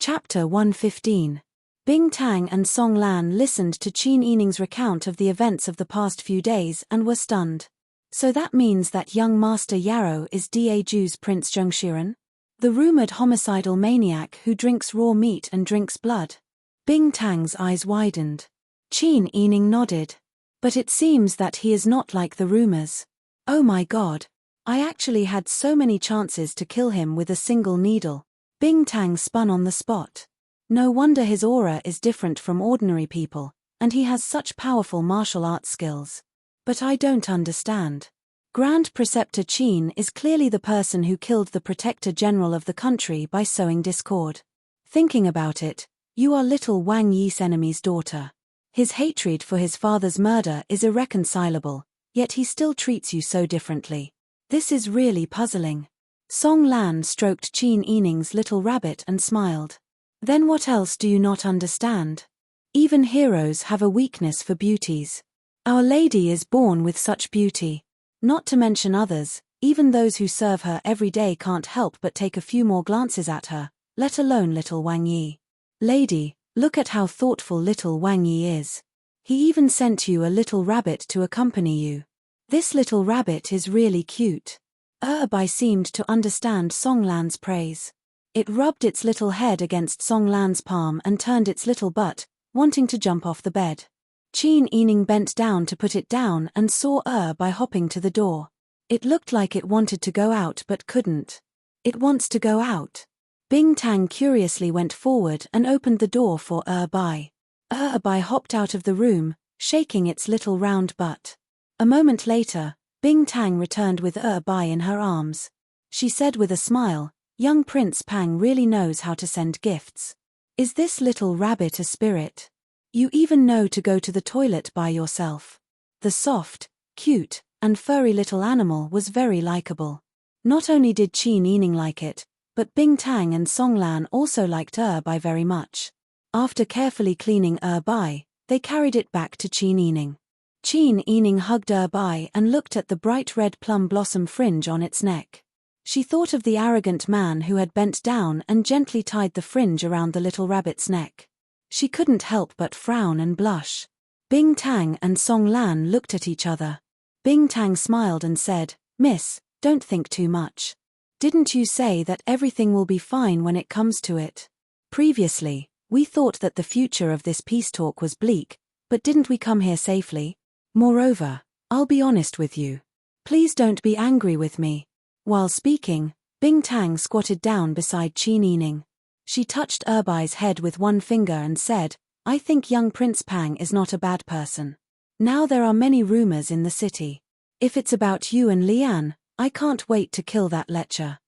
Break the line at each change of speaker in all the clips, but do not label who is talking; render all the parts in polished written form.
Chapter 115. Bing Tang and Song Lan listened to Qin Yining's recount of the events of the past few days and were stunned. So that means that young Master Yarrow is Daju's Prince Zhengshiren? The rumored homicidal maniac who drinks raw meat and drinks blood? Bing Tang's eyes widened. Qin Yining nodded. But it seems that he is not like the rumors. Oh my god. I actually had so many chances to kill him with a single needle. Bing Tang spun on the spot. No wonder his aura is different from ordinary people, and he has such powerful martial arts skills. But I don't understand. Grand Preceptor Qin is clearly the person who killed the Protector General of the country by sowing discord. Thinking about it, you are little Wang Yi's enemy's daughter. His hatred for his father's murder is irreconcilable, yet he still treats you so differently. This is really puzzling. Song Lan stroked Qin Yining's little rabbit and smiled. Then what else do you not understand? Even heroes have a weakness for beauties. Our lady is born with such beauty. Not to mention others, even those who serve her every day can't help but take a few more glances at her, let alone little Wang Yi. Lady, look at how thoughtful little Wang Yi is. He even sent you a little rabbit to accompany you. This little rabbit is really cute. Bai seemed to understand Song Lan's praise. It rubbed its little head against Song Lan's palm and turned its little butt, wanting to jump off the bed. Qin Yining bent down to put it down and saw Bai hopping to the door. It looked like it wanted to go out but couldn't. It wants to go out. Bing Tang curiously went forward and opened the door for Bai. Bai hopped out of the room, shaking its little round butt. A moment later, Bing Tang returned with Bai in her arms. She said with a smile, "Young Prince Pang really knows how to send gifts. Is this little rabbit a spirit? You even know to go to the toilet by yourself." The soft, cute, and furry little animal was very likable. Not only did Qin Yining like it, but Bing Tang and Song Lan also liked Bai very much. After carefully cleaning Bai, they carried it back to Qin Yining. Qin Yining hugged Bai and looked at the bright red plum blossom fringe on its neck. She thought of the arrogant man who had bent down and gently tied the fringe around the little rabbit's neck. She couldn't help but frown and blush. Bing Tang and Song Lan looked at each other. Bing Tang smiled and said, "Miss, don't think too much. Didn't you say that everything will be fine when it comes to it? Previously, we thought that the future of this peace talk was bleak, but didn't we come here safely? Moreover, I'll be honest with you. Please don't be angry with me." While speaking, Bing Tang squatted down beside Qin Yining. She touched Bai's head with one finger and said, "I think young Prince Pang is not a bad person. Now there are many rumors in the city. If it's about you and Lian, I can't wait to kill that lecher.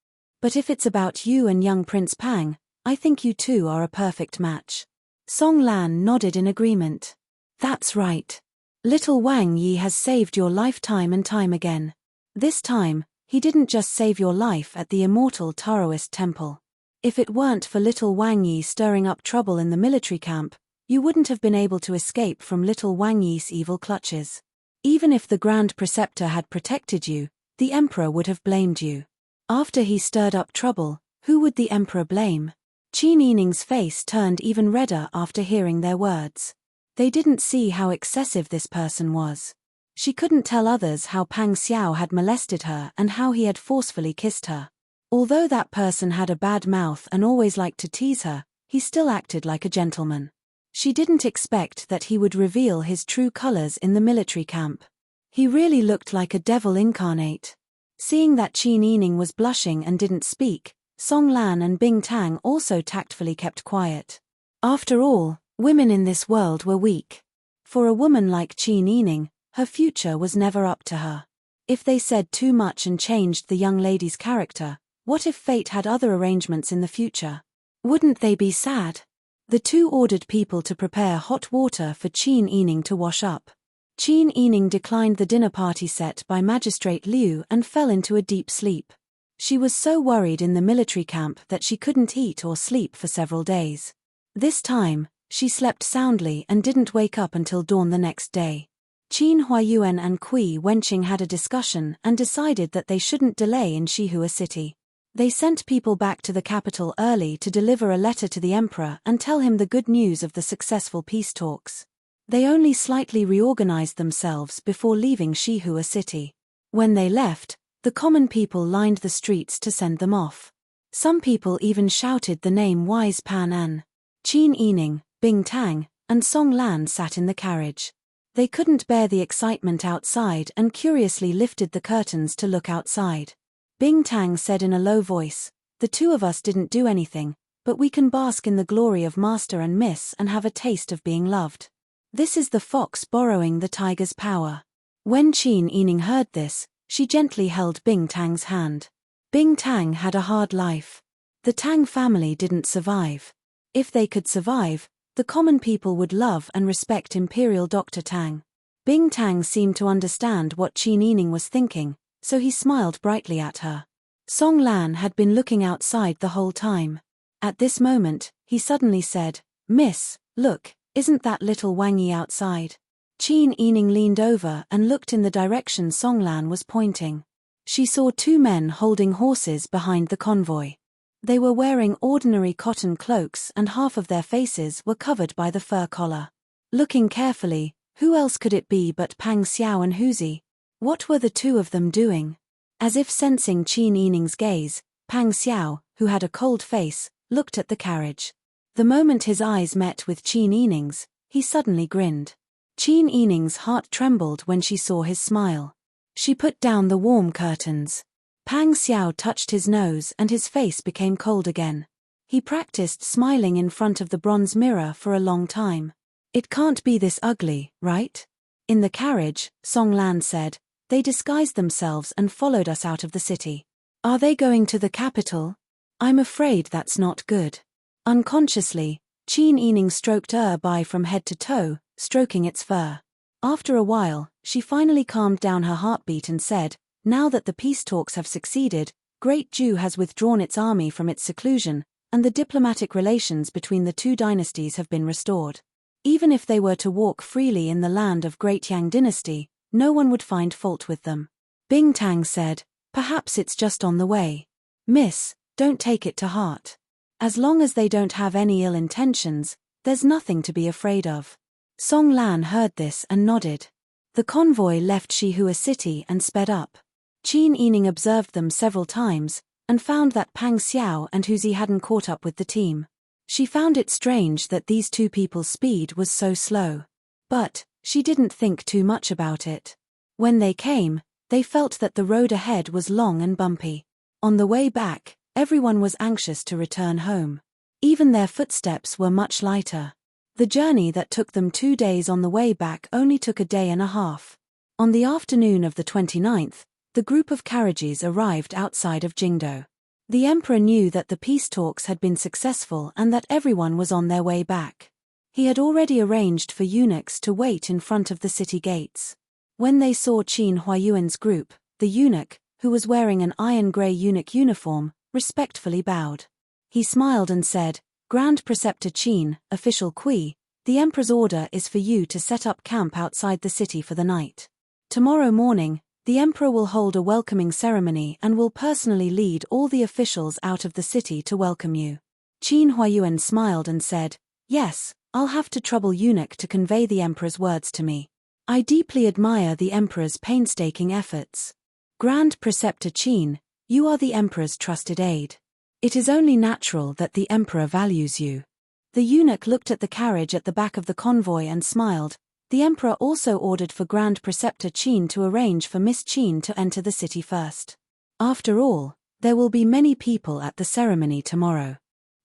But if it's about you and young Prince Pang, I think you two are a perfect match." Song Lan nodded in agreement. "That's right. Little Wang Yi has saved your life time and time again. This time, he didn't just save your life at the immortal Taoist temple. If it weren't for little Wang Yi stirring up trouble in the military camp, you wouldn't have been able to escape from little Wang Yi's evil clutches. Even if the Grand Preceptor had protected you, the Emperor would have blamed you. After he stirred up trouble, who would the Emperor blame?" Qin Yining's face turned even redder after hearing their words. They didn't see how excessive this person was. She couldn't tell others how Pang Xiao had molested her and how he had forcefully kissed her. Although that person had a bad mouth and always liked to tease her, he still acted like a gentleman. She didn't expect that he would reveal his true colors in the military camp. He really looked like a devil incarnate. Seeing that Qin Yining was blushing and didn't speak, Song Lan and Bing Tang also tactfully kept quiet. After all, women in this world were weak. For a woman like Qin Yining, her future was never up to her. If they said too much and changed the young lady's character, what if fate had other arrangements in the future? Wouldn't they be sad? The two ordered people to prepare hot water for Qin Yining to wash up. Qin Yining declined the dinner party set by Magistrate Liu and fell into a deep sleep. She was so worried in the military camp that she couldn't eat or sleep for several days. This time, she slept soundly and didn't wake up until dawn the next day. Qin Huayuan and Kui Wenqing had a discussion and decided that they shouldn't delay in Shihua City. They sent people back to the capital early to deliver a letter to the emperor and tell him the good news of the successful peace talks. They only slightly reorganized themselves before leaving Shihua city. When they left, the common people lined the streets to send them off. Some people even shouted the name Wise Pan An. Qin Yining, Bing Tang, and Song Lan sat in the carriage. They couldn't bear the excitement outside and curiously lifted the curtains to look outside. Bing Tang said in a low voice, "The two of us didn't do anything, but we can bask in the glory of Master and Miss and have a taste of being loved. This is the fox borrowing the tiger's power." When Qin Yining heard this, she gently held Bing Tang's hand. Bing Tang had a hard life. The Tang family didn't survive. If they could survive, the common people would love and respect Imperial Dr. Tang. Bing Tang seemed to understand what Qin Yining was thinking, so he smiled brightly at her. Song Lan had been looking outside the whole time. At this moment, he suddenly said, "Miss, look, isn't that little Wang Yi outside?" Qin Yining leaned over and looked in the direction Song Lan was pointing. She saw two men holding horses behind the convoy. They were wearing ordinary cotton cloaks and half of their faces were covered by the fur collar. Looking carefully, who else could it be but Pang Xiao and Huzi? What were the two of them doing? As if sensing Qin Yining's gaze, Pang Xiao, who had a cold face, looked at the carriage. The moment his eyes met with Qin Yining's, he suddenly grinned. Qin Yining's heart trembled when she saw his smile. She put down the warm curtains. Pang Xiao touched his nose and his face became cold again. He practiced smiling in front of the bronze mirror for a long time. "It can't be this ugly, right?" In the carriage, Song Lan said, "They disguised themselves and followed us out of the city. Are they going to the capital? I'm afraid that's not good." Unconsciously, Qin Yining stroked Bai from head to toe, stroking its fur. After a while, she finally calmed down her heartbeat and said, "Now that the peace talks have succeeded, Great Ju has withdrawn its army from its seclusion, and the diplomatic relations between the two dynasties have been restored. Even if they were to walk freely in the land of Great Yang Dynasty, no one would find fault with them." Bing Tang said, "Perhaps it's just on the way. Miss, don't take it to heart. As long as they don't have any ill intentions, there's nothing to be afraid of." Song Lan heard this and nodded. The convoy left Shihua city and sped up. Qin Yining observed them several times, and found that Pang Xiao and Huzi hadn't caught up with the team. She found it strange that these two people's speed was so slow. But she didn't think too much about it. When they came, they felt that the road ahead was long and bumpy. On the way back, everyone was anxious to return home. Even their footsteps were much lighter. The journey that took them 2 days on the way back only took a day and a half. On the afternoon of the 29th, the group of carriages arrived outside of Jingdo. The emperor knew that the peace talks had been successful and that everyone was on their way back. He had already arranged for eunuchs to wait in front of the city gates. When they saw Qin Huayuan's group, the eunuch, who was wearing an iron-gray eunuch uniform, respectfully bowed. He smiled and said, "Grand Preceptor Qin, official Kui, the emperor's order is for you to set up camp outside the city for the night. Tomorrow morning, the emperor will hold a welcoming ceremony and will personally lead all the officials out of the city to welcome you." Qin Huayuan smiled and said, "Yes, I'll have to trouble eunuch to convey the emperor's words to me. I deeply admire the emperor's painstaking efforts. Grand Preceptor Qin, you are the emperor's trusted aide. It is only natural that the emperor values you." The eunuch looked at the carriage at the back of the convoy and smiled. The emperor also ordered for Grand Preceptor Qin to arrange for Miss Qin to enter the city first. After all, there will be many people at the ceremony tomorrow.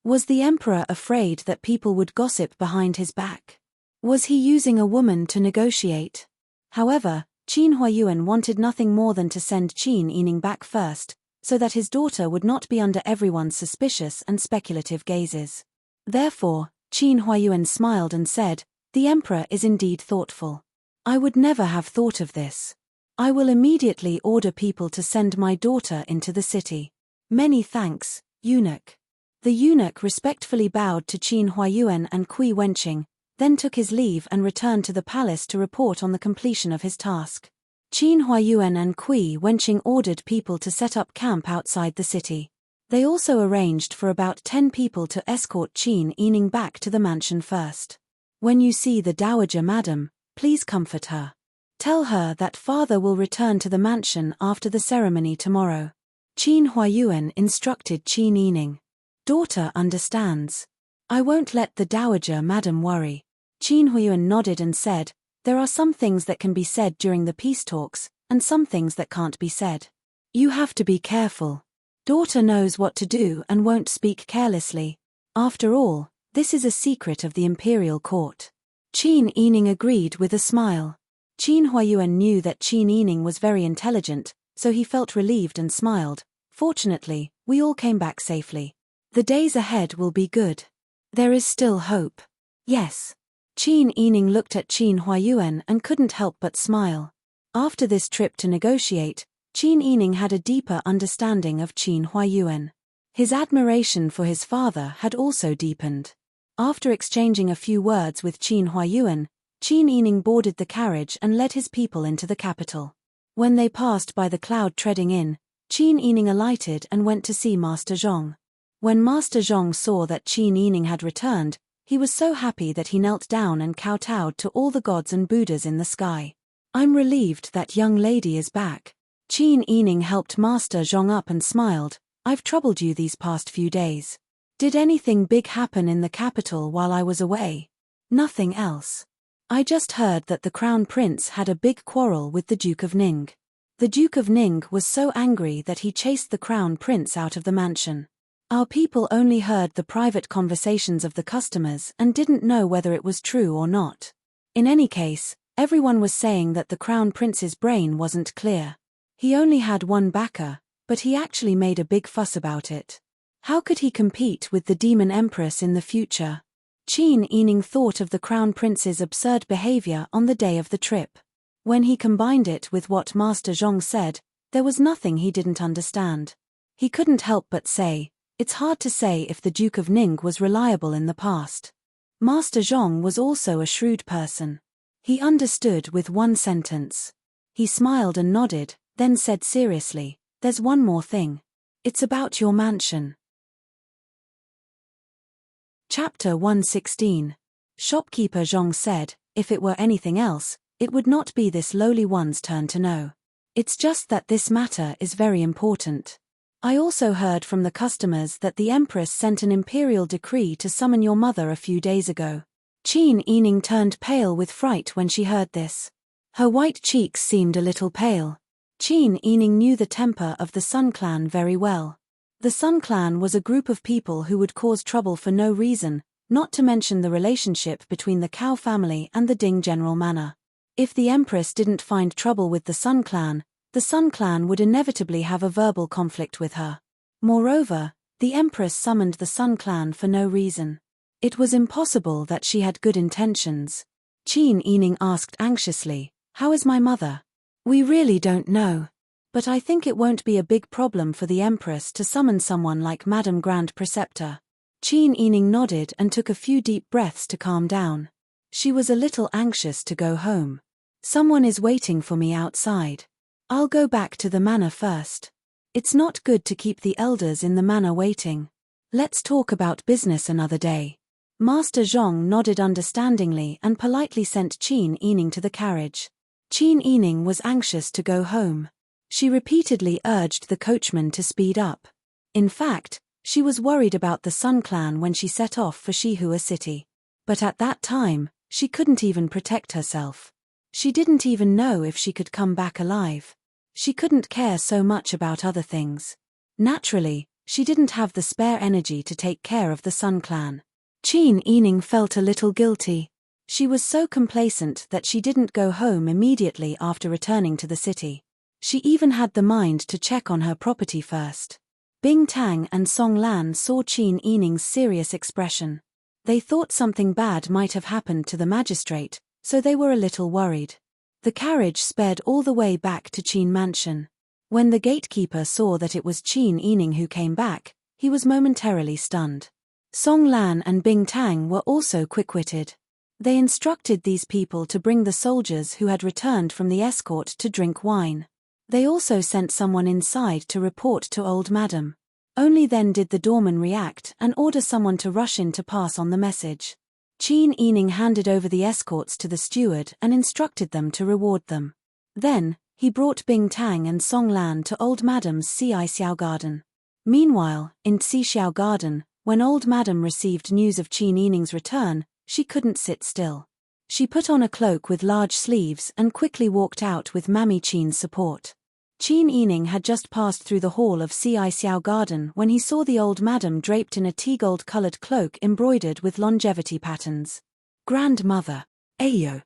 Was the emperor afraid that people would gossip behind his back? Was he using a woman to negotiate? However, Qin Huayuan wanted nothing more than to send Qin Yining back first, so that his daughter would not be under everyone's suspicious and speculative gazes. Therefore, Qin Huayuan smiled and said, "The emperor is indeed thoughtful. I would never have thought of this. I will immediately order people to send my daughter into the city. Many thanks, eunuch." The eunuch respectfully bowed to Qin Huayuan and Kui Wenqing, then took his leave and returned to the palace to report on the completion of his task. Qin Huayuan and Kui Wenqing ordered people to set up camp outside the city. They also arranged for about 10 people to escort Qin Yining back to the mansion first. When you see the Dowager Madam, please comfort her. Tell her that father will return to the mansion after the ceremony tomorrow. Qin Huayuan instructed Qin Yining. Daughter understands. I won't let the Dowager Madam worry. Qin Huayuan nodded and said, there are some things that can be said during the peace talks, and some things that can't be said. You have to be careful. Daughter knows what to do and won't speak carelessly. After all, this is a secret of the imperial court. Qin Yining agreed with a smile. Qin Huayuan knew that Qin Yining was very intelligent, so he felt relieved and smiled. Fortunately, we all came back safely. The days ahead will be good. There is still hope. Yes. Qin Yining looked at Qin Huayuan and couldn't help but smile. After this trip to negotiate, Qin Yining had a deeper understanding of Qin Huayuan. His admiration for his father had also deepened. After exchanging a few words with Qin Huayuan, Qin Yining boarded the carriage and led his people into the capital. When they passed by the Cloud Treading Inn, Qin Yining alighted and went to see Master Zhong. When Master Zhong saw that Qin Yining had returned, he was so happy that he knelt down and kowtowed to all the gods and Buddhas in the sky. I'm relieved that young lady is back. Qin Yining helped Master Zhong up and smiled. I've troubled you these past few days. Did anything big happen in the capital while I was away? Nothing else. I just heard that the Crown Prince had a big quarrel with the Duke of Ning. The Duke of Ning was so angry that he chased the Crown Prince out of the mansion. Our people only heard the private conversations of the customers and didn't know whether it was true or not. In any case, everyone was saying that the Crown Prince's brain wasn't clear. He only had one backer, but he actually made a big fuss about it. How could he compete with the Demon Empress in the future? Qin Yining thought of the Crown Prince's absurd behavior on the day of the trip. When he combined it with what Master Zhong said, there was nothing he didn't understand. He couldn't help but say, it's hard to say if the Duke of Ning was reliable in the past. Master Zhong was also a shrewd person. He understood with one sentence. He smiled and nodded, then said seriously, there's one more thing. It's about your mansion. Chapter 116. Shopkeeper Zhong said, if it were anything else, it would not be this lowly one's turn to know. It's just that this matter is very important. I also heard from the customers that the Empress sent an imperial decree to summon your mother a few days ago. Qin Yining turned pale with fright when she heard this. Her white cheeks seemed a little pale. Qin Yining knew the temper of the Sun Clan very well. The Sun Clan was a group of people who would cause trouble for no reason, not to mention the relationship between the Cao family and the Ding General Manor. If the Empress didn't find trouble with the Sun Clan would inevitably have a verbal conflict with her. Moreover, the Empress summoned the Sun Clan for no reason. It was impossible that she had good intentions. Qin Yining asked anxiously, how is my mother? We really don't know. But I think it won't be a big problem for the Empress to summon someone like Madam Grand Preceptor. Qin Yining nodded and took a few deep breaths to calm down. She was a little anxious to go home. Someone is waiting for me outside. I'll go back to the manor first. It's not good to keep the elders in the manor waiting. Let's talk about business another day. Master Zhong nodded understandingly and politely sent Qin Yining to the carriage. Qin Yining was anxious to go home. She repeatedly urged the coachman to speed up. In fact, she was worried about the Sun Clan when she set off for Shihua City. But at that time, she couldn't even protect herself. She didn't even know if she could come back alive. She couldn't care so much about other things. Naturally, she didn't have the spare energy to take care of the Sun Clan. Qin Yining felt a little guilty. She was so complacent that she didn't go home immediately after returning to the city. She even had the mind to check on her property first. Bing Tang and Song Lan saw Qin Yining's serious expression. They thought something bad might have happened to the magistrate, so they were a little worried. The carriage sped all the way back to Qin Mansion. When the gatekeeper saw that it was Qin Yining who came back, he was momentarily stunned. Song Lan and Bing Tang were also quick-witted. They instructed these people to bring the soldiers who had returned from the escort to drink wine. They also sent someone inside to report to Old Madam. Only then did the doorman react and order someone to rush in to pass on the message. Qin Yining handed over the escorts to the steward and instructed them to reward them. Then, he brought Bing Tang and Song Lan to Old Madam's Xiao garden. Meanwhile, in Xiao garden, when Old Madam received news of Qin Yining's return, she couldn't sit still. She put on a cloak with large sleeves and quickly walked out with Mammy Qin's support. Qin Yining had just passed through the hall of Xiao garden when he saw the Old Madam draped in a tea-gold-colored cloak embroidered with longevity patterns. "Grandmother. Ayo.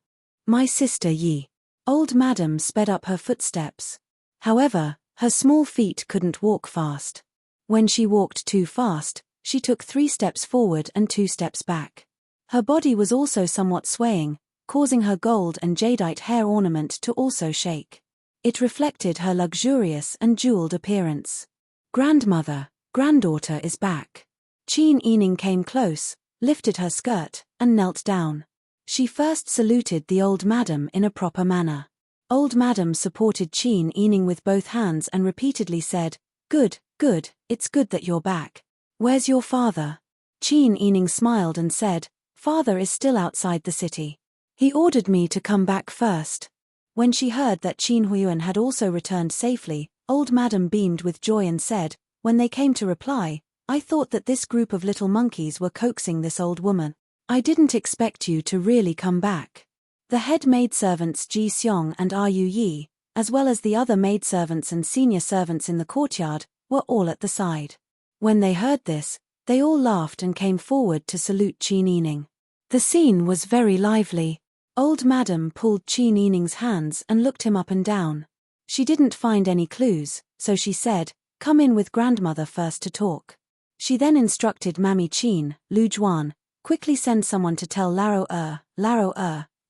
My sister Yi." Old Madam sped up her footsteps. However, her small feet couldn't walk fast. When she walked too fast, she took 3 steps forward and 2 steps back. Her body was also somewhat swaying, causing her gold and jadeite hair ornament to also shake. It reflected her luxurious and jeweled appearance. "Grandmother, granddaughter is back." Qin Yining came close, lifted her skirt, and knelt down. She first saluted the Old Madam in a proper manner. Old Madam supported Qin Yining with both hands and repeatedly said, "Good, good, it's good that you're back. Where's your father?" Qin Yining smiled and said, "Father is still outside the city. He ordered me to come back first." When she heard that Qin Huiyuan had also returned safely, Old Madam beamed with joy and said, when they came to reply, "I thought that this group of little monkeys were coaxing this old woman. I didn't expect you to really come back." The head maidservants Ji Xiong and Ru Yi, as well as the other maidservants and senior servants in the courtyard, were all at the side. When they heard this, they all laughed and came forward to salute Qin Yining. The scene was very lively. Old Madam pulled Qin Yining's hands and looked him up and down. She didn't find any clues, so she said, "Come in with grandmother first to talk." She then instructed Mammy Qin, Lu Juan, "Quickly send someone to tell Laro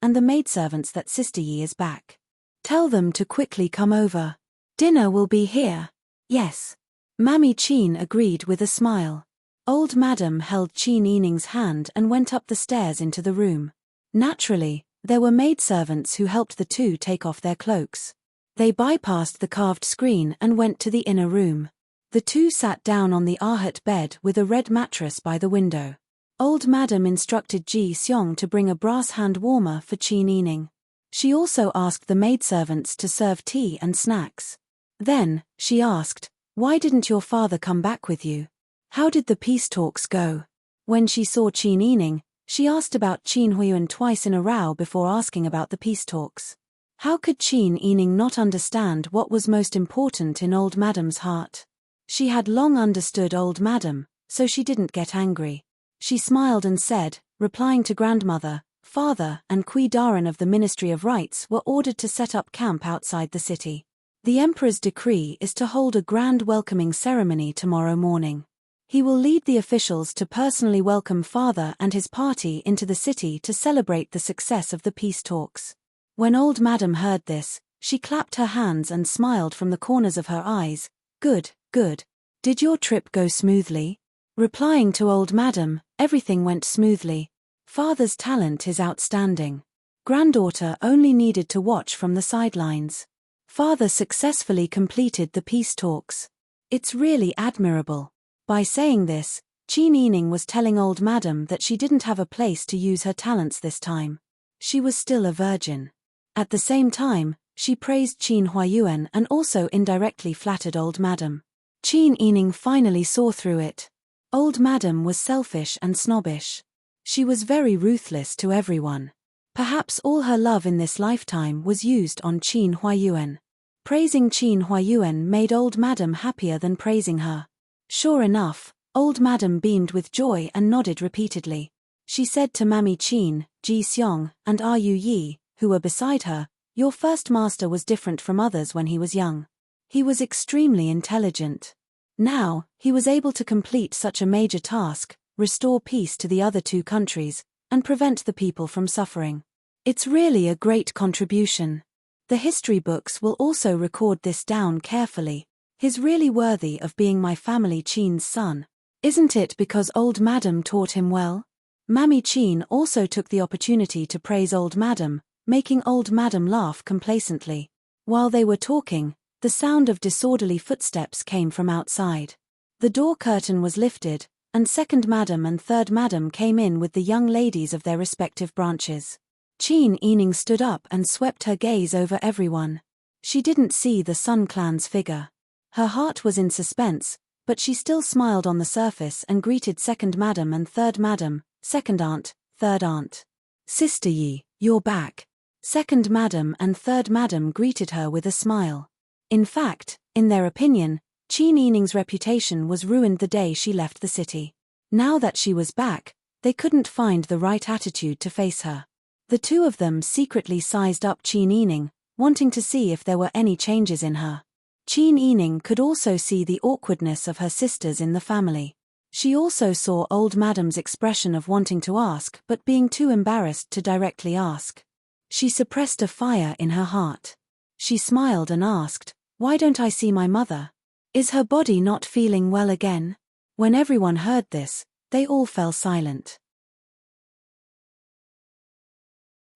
and the maidservants that Sister Yi is back. Tell them to quickly come over. Dinner will be here." "Yes." Mammy Qin agreed with a smile. Old Madam held Qin Yining's hand and went up the stairs into the room. Naturally, there were maidservants who helped the two take off their cloaks. They bypassed the carved screen and went to the inner room. The two sat down on the Ahut bed with a red mattress by the window. Old Madam instructed Ji Xiong to bring a brass hand warmer for Qin Yining. She also asked the maidservants to serve tea and snacks. Then, she asked, "Why didn't your father come back with you? How did the peace talks go?" When she saw Qin Yining, she asked about Qin Huiyuan twice in a row before asking about the peace talks. How could Qin Yining not understand what was most important in Old Madam's heart? She had long understood Old Madam, so she didn't get angry. She smiled and said, replying to grandmother, "Father and Kui Daran of the Ministry of Rites were ordered to set up camp outside the city. The Emperor's decree is to hold a grand welcoming ceremony tomorrow morning. He will lead the officials to personally welcome Father and his party into the city to celebrate the success of the peace talks." When Old Madam heard this, she clapped her hands and smiled from the corners of her eyes. "Good, good. Did your trip go smoothly?" Replying to Old Madam, "Everything went smoothly. Father's talent is outstanding. Granddaughter only needed to watch from the sidelines. Father successfully completed the peace talks. It's really admirable." By saying this, Qin Yining was telling Old Madam that she didn't have a place to use her talents this time. She was still a virgin. At the same time, she praised Qin Huiyuan and also indirectly flattered Old Madam. Qin Yining finally saw through it. Old Madam was selfish and snobbish. She was very ruthless to everyone. Perhaps all her love in this lifetime was used on Qin Huiyuan. Praising Qin Huiyuan made Old Madam happier than praising her. Sure enough, Old Madam beamed with joy and nodded repeatedly. She said to Mammy Qin, Ji Xiong, and Ru Yi, who were beside her, "Your first master was different from others when he was young. He was extremely intelligent. Now, he was able to complete such a major task, restore peace to the other two countries, and prevent the people from suffering. It's really a great contribution. The history books will also record this down carefully. He's really worthy of being my family Qin's son. Isn't it because Old Madam taught him well?" Mammy Qin also took the opportunity to praise Old Madam, making Old Madam laugh complacently. While they were talking, the sound of disorderly footsteps came from outside. The The door curtain was lifted, and second madam and third madam came in with the young ladies of their respective branches. Qin Yining stood up and swept her gaze over everyone. She didn't see the Sun Clan's figure. Her heart was in suspense, but she still smiled on the surface and greeted second madam and third madam, second aunt, third aunt. Sister Yi, you're back. Second madam and third madam greeted her with a smile. In fact, in their opinion, Qin Yining's reputation was ruined the day she left the city. Now that she was back, they couldn't find the right attitude to face her. The two of them secretly sized up Qin Yining, wanting to see if there were any changes in her. Qin Yining could also see the awkwardness of her sisters in the family. She also saw old madam's expression of wanting to ask but being too embarrassed to directly ask. She suppressed a fire in her heart. She smiled and asked, "Why don't I see my mother? Is her body not feeling well again?" When everyone heard this, they all fell silent.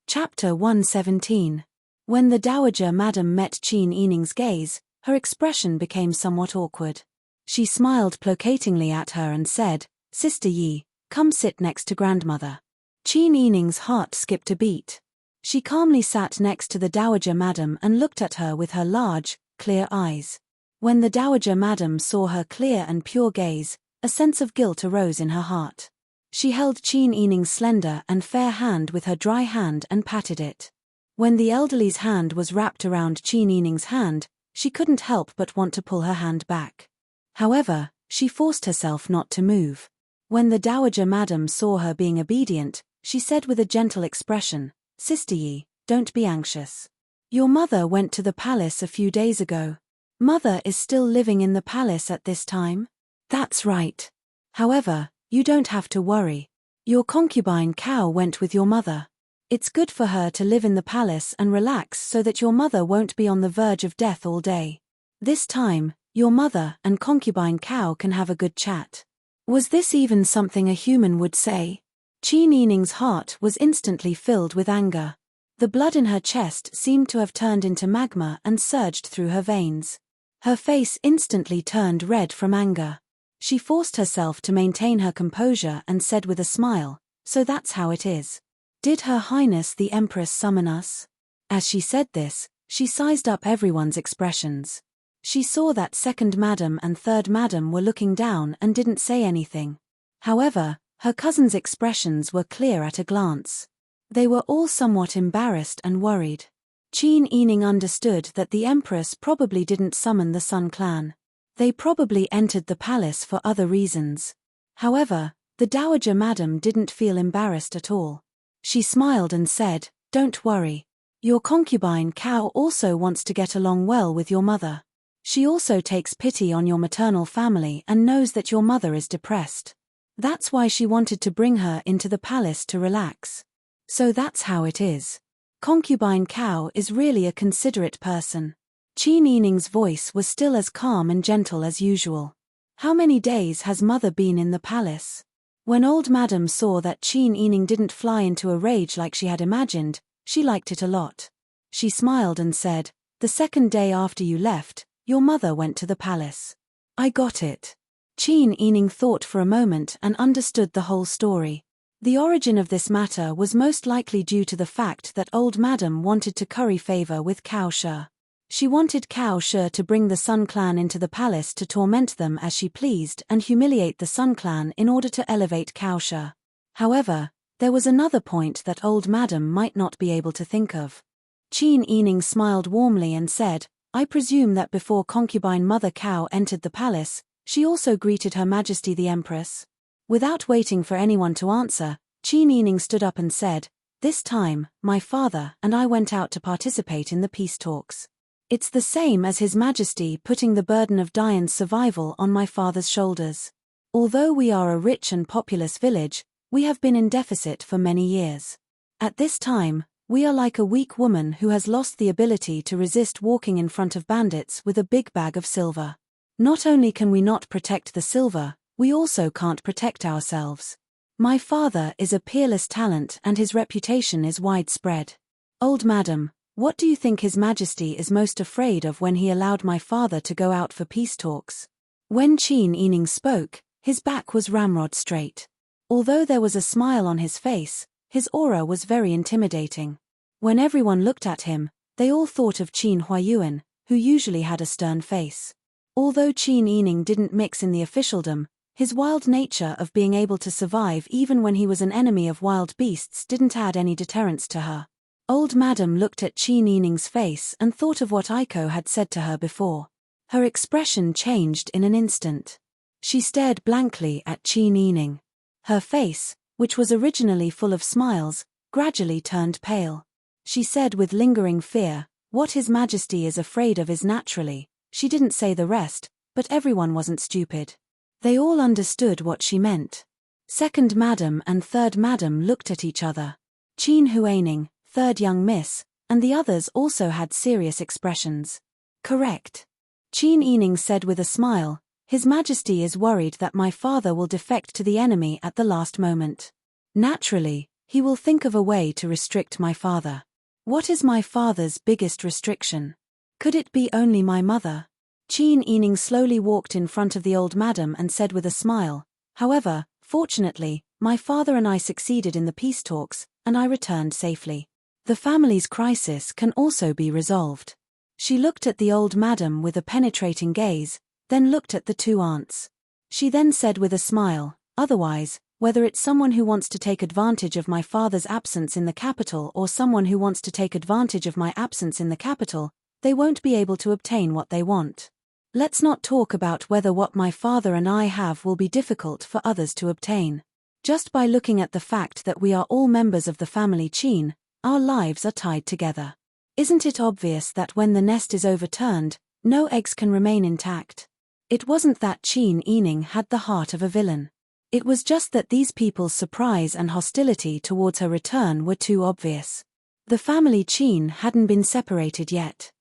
Chapter 117. When the Dowager Madam met Qin Yining's gaze, her expression became somewhat awkward. She smiled placatingly at her and said, "Sister Yi, come sit next to grandmother." Qin Yining's heart skipped a beat. She calmly sat next to the Dowager Madam and looked at her with her large, clear eyes. When the Dowager Madam saw her clear and pure gaze, a sense of guilt arose in her heart. She held Qin Yining's slender and fair hand with her dry hand and patted it. When the elderly's hand was wrapped around Qin Yining's hand, she couldn't help but want to pull her hand back. However, she forced herself not to move. When the Dowager Madam saw her being obedient, she said with a gentle expression, "Sister Yi, don't be anxious. Your mother went to the palace a few days ago." "Mother is still living in the palace at this time?" "That's right. However, you don't have to worry. Your concubine Cao went with your mother. It's good for her to live in the palace and relax so that your mother won't be on the verge of death all day. This time, your mother and concubine Cao can have a good chat." Was this even something a human would say? Qin Yining's heart was instantly filled with anger. The blood in her chest seemed to have turned into magma and surged through her veins. Her face instantly turned red from anger. She forced herself to maintain her composure and said with a smile, "So that's how it is. Did Her Highness the Empress summon us?" As she said this, she sized up everyone's expressions. She saw that second madam and third madam were looking down and didn't say anything. However, her cousins' expressions were clear at a glance. They were all somewhat embarrassed and worried. Qin Yining understood that the Empress probably didn't summon the Sun Clan. They probably entered the palace for other reasons. However, the Dowager Madam didn't feel embarrassed at all. She smiled and said, "Don't worry. Your concubine Cao also wants to get along well with your mother. She also takes pity on your maternal family and knows that your mother is depressed. That's why she wanted to bring her into the palace to relax. So that's how it is. Concubine Cao is really a considerate person." Qin Yining's voice was still as calm and gentle as usual. "How many days has mother been in the palace?" When old madam saw that Qin Yining didn't fly into a rage like she had imagined, she liked it a lot. She smiled and said, "The second day after you left, your mother went to the palace." "I got it." Qin Yining thought for a moment and understood the whole story. The origin of this matter was most likely due to the fact that old madam wanted to curry favor with Cao Shi. She wanted Cao Shi to bring the Sun Clan into the palace to torment them as she pleased and humiliate the Sun Clan in order to elevate Cao Shi. However, there was another point that old madam might not be able to think of. Qin Yining smiled warmly and said, "I presume that before concubine Mother Cao entered the palace, she also greeted Her Majesty the Empress?" Without waiting for anyone to answer, Qin Yining stood up and said, "This time, my father and I went out to participate in the peace talks. It's the same as His Majesty putting the burden of Dian's survival on my father's shoulders. Although we are a rich and populous village, we have been in deficit for many years. At this time, we are like a weak woman who has lost the ability to resist walking in front of bandits with a big bag of silver. Not only can we not protect the silver, we also can't protect ourselves. My father is a peerless talent and his reputation is widespread. Old madam, what do you think His Majesty is most afraid of when he allowed my father to go out for peace talks?" When Qin Yining spoke, his back was ramrod straight. Although there was a smile on his face, his aura was very intimidating. When everyone looked at him, they all thought of Qin Huayuan, who usually had a stern face. Although Qin Yining didn't mix in the officialdom, his wild nature of being able to survive even when he was an enemy of wild beasts didn't add any deterrence to her. Old Madam looked at Qin Yining's face and thought of what Aiko had said to her before. Her expression changed in an instant. She stared blankly at Qin Yining. Her face, which was originally full of smiles, gradually turned pale. She said with lingering fear, "What His Majesty is afraid of is naturally." She didn't say the rest, but everyone wasn't stupid. They all understood what she meant. Second Madam and Third Madam looked at each other. Qin Huaining, Third Young Miss, and the others also had serious expressions. "Correct." Qin Yining said with a smile, "His Majesty is worried that my father will defect to the enemy at the last moment. Naturally, he will think of a way to restrict my father. What is my father's biggest restriction? Could it be only my mother?" Qin Yining slowly walked in front of the old madam and said with a smile, "However, fortunately, my father and I succeeded in the peace talks, and I returned safely. The family's crisis can also be resolved." She looked at the old madam with a penetrating gaze, then looked at the two aunts. She then said with a smile, "Otherwise, whether it's someone who wants to take advantage of my father's absence in the capital or someone who wants to take advantage of my absence in the capital, they won't be able to obtain what they want. Let's not talk about whether what my father and I have will be difficult for others to obtain. Just by looking at the fact that we are all members of the family Qin, our lives are tied together. Isn't it obvious that when the nest is overturned, no eggs can remain intact?" It wasn't that Qin Yining had the heart of a villain. It was just that these people's surprise and hostility towards her return were too obvious. The family Qin hadn't been separated yet.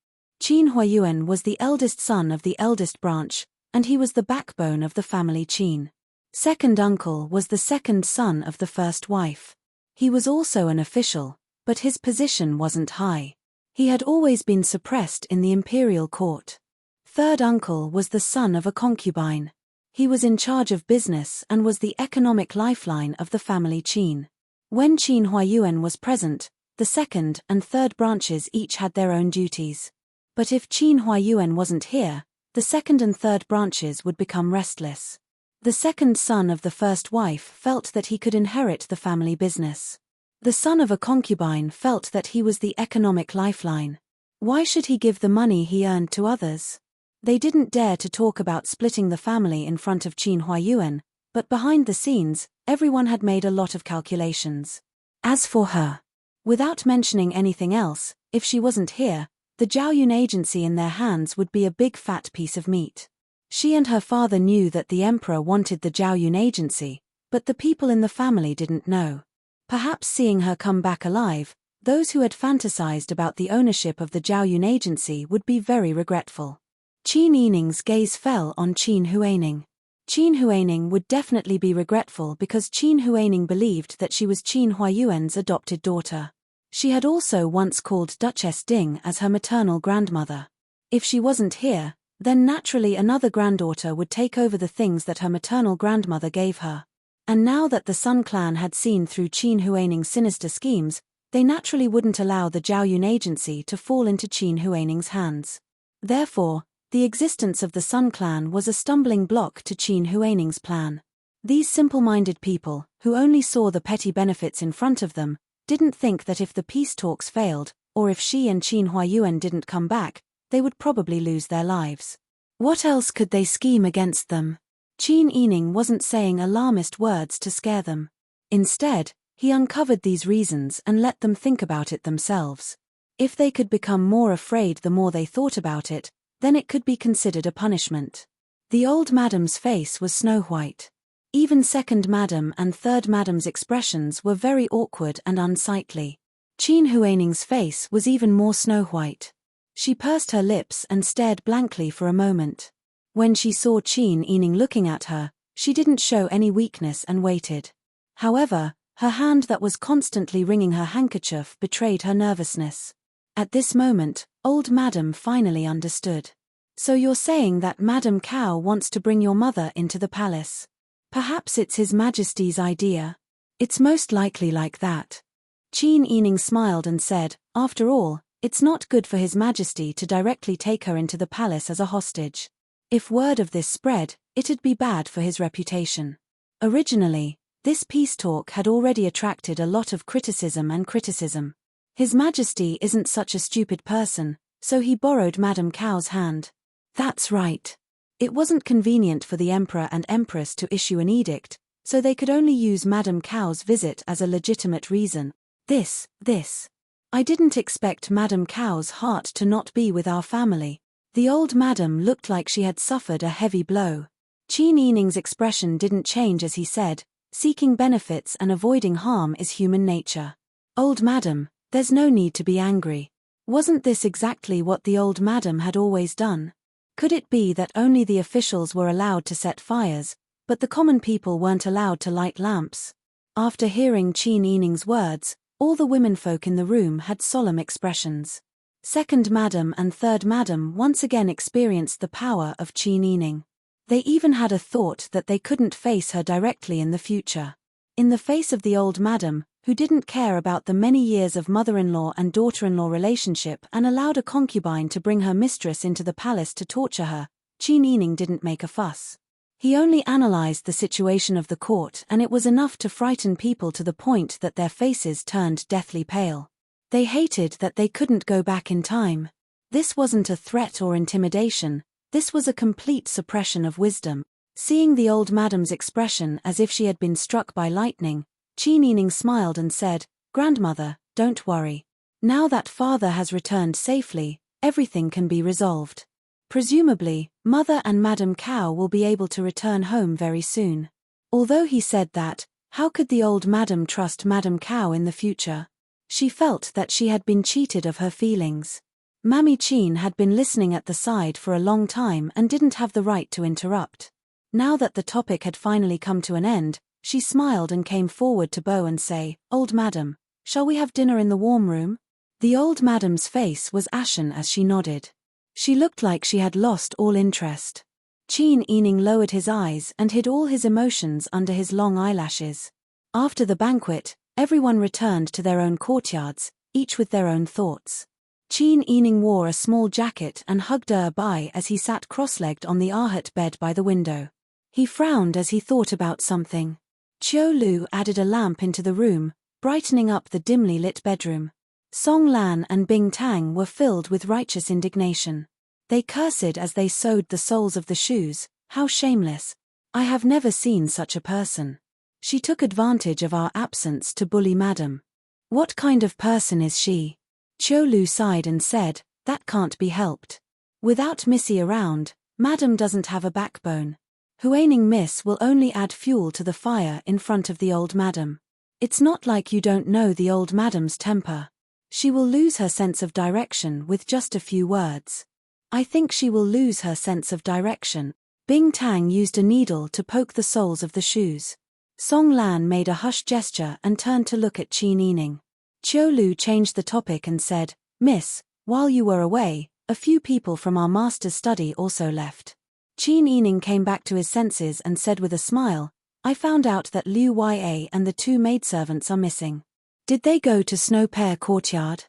Qin Huayuan was the eldest son of the eldest branch, and he was the backbone of the family Qin. Second uncle was the second son of the first wife. He was also an official, but his position wasn't high. He had always been suppressed in the imperial court. Third uncle was the son of a concubine. He was in charge of business and was the economic lifeline of the family Qin. When Qin Huayuan was present, the second and third branches each had their own duties. But if Qin Huayuan wasn't here, the second and third branches would become restless. The second son of the first wife felt that he could inherit the family business. The son of a concubine felt that he was the economic lifeline. Why should he give the money he earned to others? They didn't dare to talk about splitting the family in front of Qin Huayuan, but behind the scenes, everyone had made a lot of calculations. As for her, without mentioning anything else, if she wasn't here, the Zhaoyun agency in their hands would be a big fat piece of meat. She and her father knew that the emperor wanted the Zhaoyun agency, but the people in the family didn't know. Perhaps seeing her come back alive, those who had fantasized about the ownership of the Zhaoyun agency would be very regretful. Qin Yining's gaze fell on Qin Huaining. Qin Huaining would definitely be regretful because Qin Huaining believed that she was Qin Huayuan's adopted daughter. She had also once called Duchess Ding as her maternal grandmother. If she wasn't here, then naturally another granddaughter would take over the things that her maternal grandmother gave her. And now that the Sun clan had seen through Qin Huaining's sinister schemes, they naturally wouldn't allow the Zhaoyun agency to fall into Qin Huaining's hands. Therefore, the existence of the Sun clan was a stumbling block to Qin Huaining's plan. These simple-minded people, who only saw the petty benefits in front of them, didn't think that if the peace talks failed, or if she and Qin Huayuan didn't come back, they would probably lose their lives. What else could they scheme against them? Qin Yining wasn't saying alarmist words to scare them. Instead, he uncovered these reasons and let them think about it themselves. If they could become more afraid the more they thought about it, then it could be considered a punishment. The old madam's face was snow-white. Even second madam and third madam's expressions were very awkward and unsightly. Qin Huaining's face was even more snow-white. She pursed her lips and stared blankly for a moment. When she saw Qin Yining looking at her, she didn't show any weakness and waited. However, her hand that was constantly wringing her handkerchief betrayed her nervousness. At this moment, old madam finally understood. So you're saying that Madam Cow wants to bring your mother into the palace? Perhaps it's His Majesty's idea. It's most likely like that. Qin Yining smiled and said, after all, it's not good for His Majesty to directly take her into the palace as a hostage. If word of this spread, it'd be bad for his reputation. Originally, this peace talk had already attracted a lot of criticism. His Majesty isn't such a stupid person, so he borrowed Madam Cow's hand. That's right. It wasn't convenient for the Emperor and Empress to issue an edict, so they could only use Madam Cow's visit as a legitimate reason. This. I didn't expect Madam Cow's heart to not be with our family. The old madam looked like she had suffered a heavy blow. Qin Yining's expression didn't change as he said, seeking benefits and avoiding harm is human nature. Old madam, there's no need to be angry. Wasn't this exactly what the old madam had always done? Could it be that only the officials were allowed to set fires, but the common people weren't allowed to light lamps? After hearing Qin Yining's words, all the womenfolk in the room had solemn expressions. Second madam and third madam once again experienced the power of Qin Yining. They even had a thought that they couldn't face her directly in the future. In the face of the old madam, who didn't care about the many years of mother-in-law and daughter-in-law relationship and allowed a concubine to bring her mistress into the palace to torture her, Qin Yining didn't make a fuss. He only analyzed the situation of the court, and it was enough to frighten people to the point that their faces turned deathly pale. They hated that they couldn't go back in time. This wasn't a threat or intimidation, this was a complete suppression of wisdom. Seeing the old madam's expression as if she had been struck by lightning, Qin Yining smiled and said, "Grandmother, don't worry. Now that father has returned safely, everything can be resolved. Presumably, Mother and Madam Cow will be able to return home very soon." Although he said that, how could the old madam trust Madam Cow in the future? She felt that she had been cheated of her feelings. Mammy Qin had been listening at the side for a long time and didn't have the right to interrupt. Now that the topic had finally come to an end, she smiled and came forward to bow and say, "Old madam, shall we have dinner in the warm room?" The old madam's face was ashen as she nodded. She looked like she had lost all interest. Qin Yining lowered his eyes and hid all his emotions under his long eyelashes. After the banquet, everyone returned to their own courtyards, each with their own thoughts. Qin Yining wore a small jacket and hugged Bai as he sat cross-legged on the Arhat bed by the window. He frowned as he thought about something. Qiu Lu added a lamp into the room, brightening up the dimly lit bedroom. Song Lan and Bing Tang were filled with righteous indignation. They cursed as they sewed the soles of the shoes. "How shameless. I have never seen such a person. She took advantage of our absence to bully Madam. What kind of person is she?" Qiu Lu sighed and said, "That can't be helped. Without Missy around, Madam doesn't have a backbone. Huaining Miss will only add fuel to the fire in front of the old Madam. It's not like you don't know the old Madam's temper. She will lose her sense of direction with just a few words." "I think she will lose her sense of direction." Bing Tang used a needle to poke the soles of the shoes. Song Lan made a hushed gesture and turned to look at Qin Yining. Qiu Lu changed the topic and said, "Miss, while you were away, a few people from our master's study also left." Qin Yining came back to his senses and said with a smile, "I found out that Liu Ya and the two maidservants are missing. Did they go to Snow Pear Courtyard?"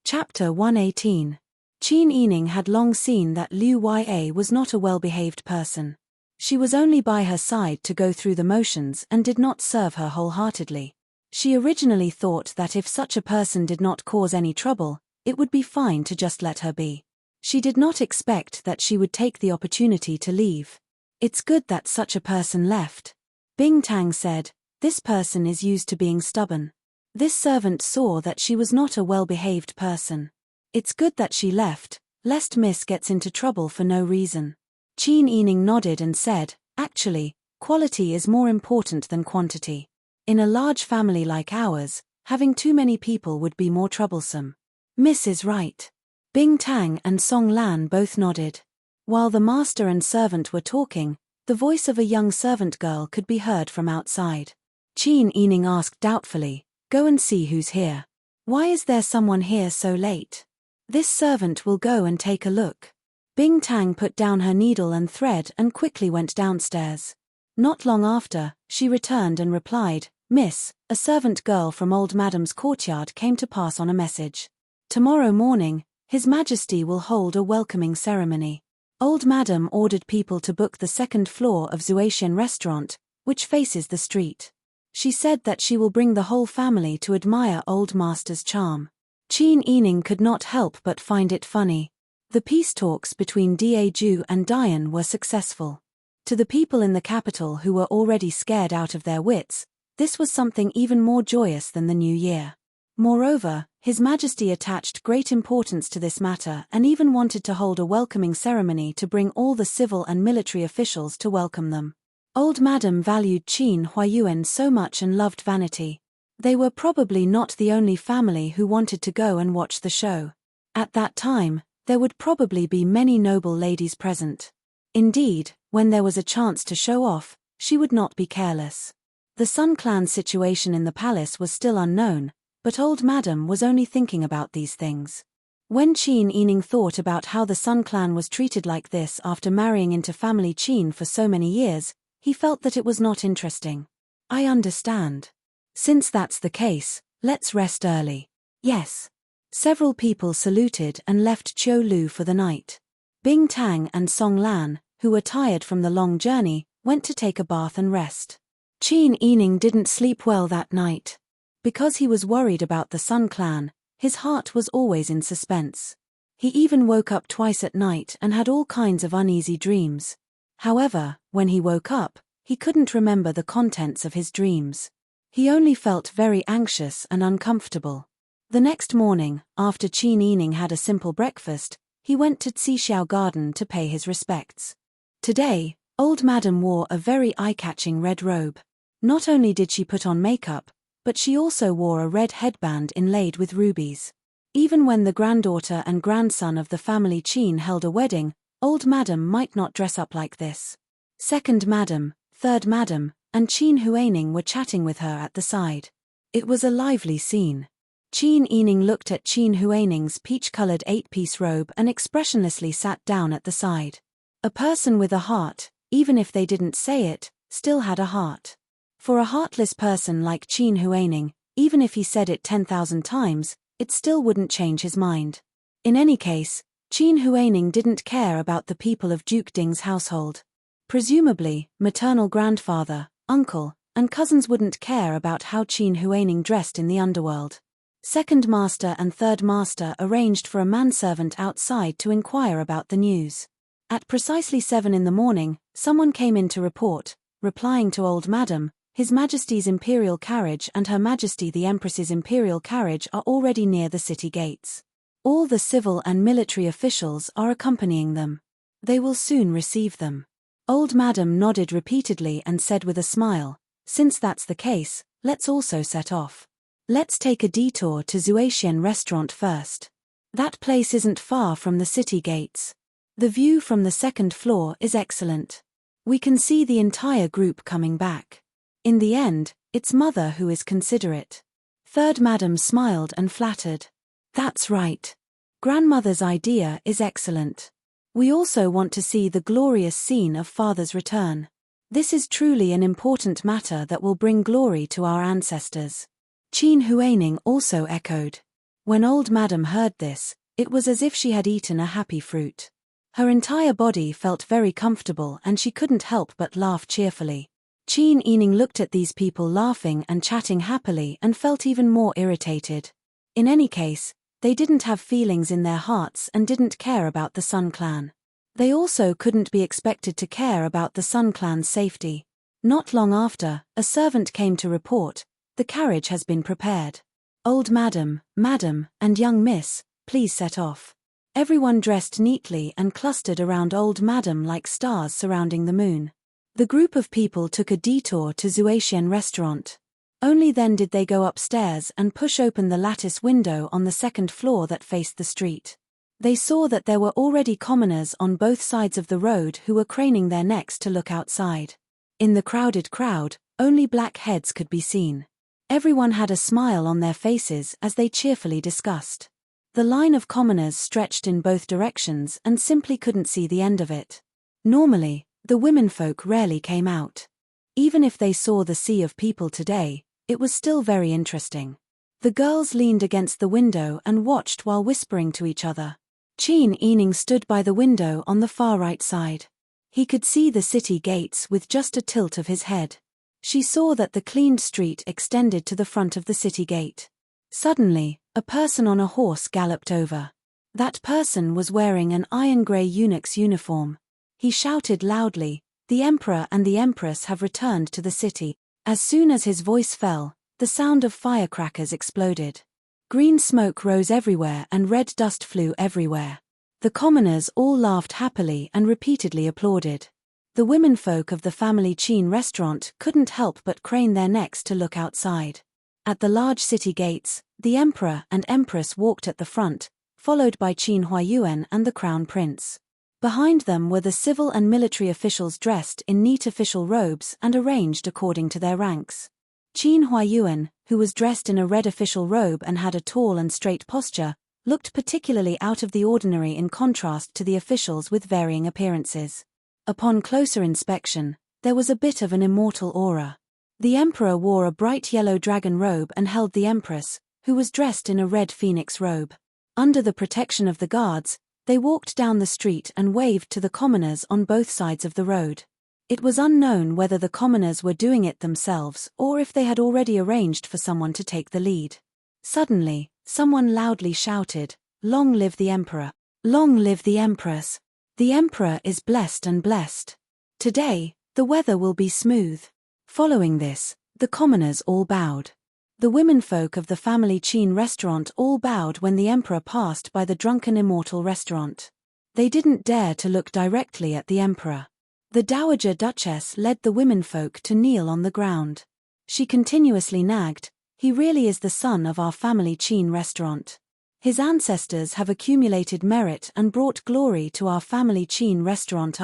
Chapter 118. Qin Yining had long seen that Liu Ya was not a well-behaved person. She was only by her side to go through the motions and did not serve her wholeheartedly. She originally thought that if such a person did not cause any trouble, it would be fine to just let her be. She did not expect that she would take the opportunity to leave. "It's good that such a person left," Bing Tang said. "This person is used to being stubborn." This servant saw that she was not a well-behaved person. "It's good that she left, lest Miss gets into trouble for no reason." Qin Yining nodded and said, "Actually, quality is more important than quantity. In a large family like ours, having too many people would be more troublesome." "Miss is right." Bing Tang and Song Lan both nodded. While the master and servant were talking, the voice of a young servant girl could be heard from outside. Qin Yining asked doubtfully, "Go and see who's here. Why is there someone here so late?" This servant will go and take a look. Bing Tang put down her needle and thread and quickly went downstairs. Not long after, she returned and replied, "Miss, a servant girl from Old Madam's courtyard came to pass on a message. Tomorrow morning, His Majesty will hold a welcoming ceremony. Old Madam ordered people to book the second floor of Zuetian restaurant, which faces the street. She said that she will bring the whole family to admire Old Master's charm." Qin Yining could not help but find it funny. The peace talks between Daju and Dian were successful. To the people in the capital who were already scared out of their wits, this was something even more joyous than the New Year. Moreover, His Majesty attached great importance to this matter and even wanted to hold a welcoming ceremony to bring all the civil and military officials to welcome them. Old Madam valued Qin Huayuan so much and loved vanity. They were probably not the only family who wanted to go and watch the show. At that time, there would probably be many noble ladies present. Indeed, when there was a chance to show off, she would not be careless. The Sun Clan's situation in the palace was still unknown, but Old Madam was only thinking about these things. When Qin Yining thought about how the Sun Clan was treated like this after marrying into family Qin for so many years, he felt that it was not interesting. "I understand. Since that's the case, let's rest early." "Yes." Several people saluted and left Qiu Lu for the night. Bing Tang and Song Lan, who were tired from the long journey, went to take a bath and rest. Qin Yining didn't sleep well that night. Because he was worried about the Sun Clan, his heart was always in suspense. He even woke up twice at night and had all kinds of uneasy dreams. However, when he woke up, he couldn't remember the contents of his dreams. He only felt very anxious and uncomfortable. The next morning, after Qin Yining had a simple breakfast, he went to Xixiao Garden to pay his respects. Today, Old Madam wore a very eye-catching red robe. Not only did she put on makeup, but she also wore a red headband inlaid with rubies. Even when the granddaughter and grandson of the family Qin held a wedding, Old Madam might not dress up like this. Second Madam, Third Madam, and Qin Huaining were chatting with her at the side. It was a lively scene. Qin Yining looked at Qin Huaining's peach-colored 8-piece robe and expressionlessly sat down at the side. A person with a heart, even if they didn't say it, still had a heart. For a heartless person like Qin Huaining, even if he said it 10,000 times, it still wouldn't change his mind. In any case, Qin Huaining didn't care about the people of Duke Ding's household. Presumably, maternal grandfather, uncle, and cousins wouldn't care about how Qin Huaining dressed in the underworld. Second Master and Third Master arranged for a manservant outside to inquire about the news. At precisely 7 in the morning, someone came in to report, replying to Old Madam, His Majesty's Imperial Carriage and Her Majesty the Empress's Imperial Carriage are already near the city gates. All the civil and military officials are accompanying them. They will soon receive them. Old Madam nodded repeatedly and said with a smile, "Since that's the case, let's also set off. Let's take a detour to Zuetian restaurant first. That place isn't far from the city gates. The view from the second floor is excellent. We can see the entire group coming back. In the end, it's Mother who is considerate." Third Madam smiled and flattered. "That's right. Grandmother's idea is excellent. We also want to see the glorious scene of Father's return. This is truly an important matter that will bring glory to our ancestors." Qin Huaining also echoed. When Old Madam heard this, it was as if she had eaten a happy fruit. Her entire body felt very comfortable and she couldn't help but laugh cheerfully. Qin Yining looked at these people laughing and chatting happily and felt even more irritated. In any case, they didn't have feelings in their hearts and didn't care about the Sun Clan. They also couldn't be expected to care about the Sun Clan's safety. Not long after, a servant came to report, "The carriage has been prepared. Old Madam, Madam, and young Miss, please set off." Everyone dressed neatly and clustered around Old Madam like stars surrounding the moon. The group of people took a detour to Zuetian restaurant. Only then did they go upstairs and push open the lattice window on the second floor that faced the street. They saw that there were already commoners on both sides of the road who were craning their necks to look outside. In the crowded crowd, only black heads could be seen. Everyone had a smile on their faces as they cheerfully discussed. The line of commoners stretched in both directions and simply couldn't see the end of it. Normally, the womenfolk rarely came out. Even if they saw the sea of people today, it was still very interesting. The girls leaned against the window and watched while whispering to each other. Qin Yining stood by the window on the far right side. He could see the city gates with just a tilt of his head. She saw that the cleaned street extended to the front of the city gate. Suddenly, a person on a horse galloped over. That person was wearing an iron-grey eunuch's uniform. He shouted loudly, "The Emperor and the Empress have returned to the city." As soon as his voice fell, the sound of firecrackers exploded. Green smoke rose everywhere and red dust flew everywhere. The commoners all laughed happily and repeatedly applauded. The womenfolk of the family Qin restaurant couldn't help but crane their necks to look outside. At the large city gates, the Emperor and Empress walked at the front, followed by Qin Huayuan and the Crown Prince. Behind them were the civil and military officials dressed in neat official robes and arranged according to their ranks. Qin Huayuan, who was dressed in a red official robe and had a tall and straight posture, looked particularly out of the ordinary in contrast to the officials with varying appearances. Upon closer inspection, there was a bit of an immortal aura. The Emperor wore a bright yellow dragon robe and held the Empress, who was dressed in a red phoenix robe. Under the protection of the guards, they walked down the street and waved to the commoners on both sides of the road. It was unknown whether the commoners were doing it themselves or if they had already arranged for someone to take the lead. Suddenly, someone loudly shouted, "Long live the Emperor! Long live the Empress! The Emperor is blessed and blessed. Today, the weather will be smooth." Following this, the commoners all bowed. The womenfolk of the family Qin restaurant all bowed when the Emperor passed by the drunken immortal restaurant. They didn't dare to look directly at the Emperor. The Dowager Duchess led the womenfolk to kneel on the ground. She continuously nagged, "He really is the son of our family Qin restaurant. His ancestors have accumulated merit and brought glory to our family Qin restaurant."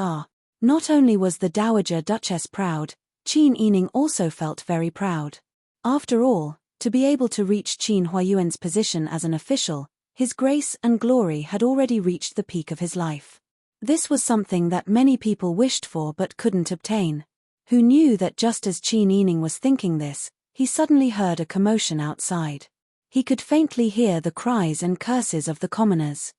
Not only was the Dowager Duchess proud, Qin Yining also felt very proud. After all, to be able to reach Qin Huayuan's position as an official, his grace and glory had already reached the peak of his life. This was something that many people wished for but couldn't obtain. Who knew that just as Qin Yining was thinking this, he suddenly heard a commotion outside. He could faintly hear the cries and curses of the commoners.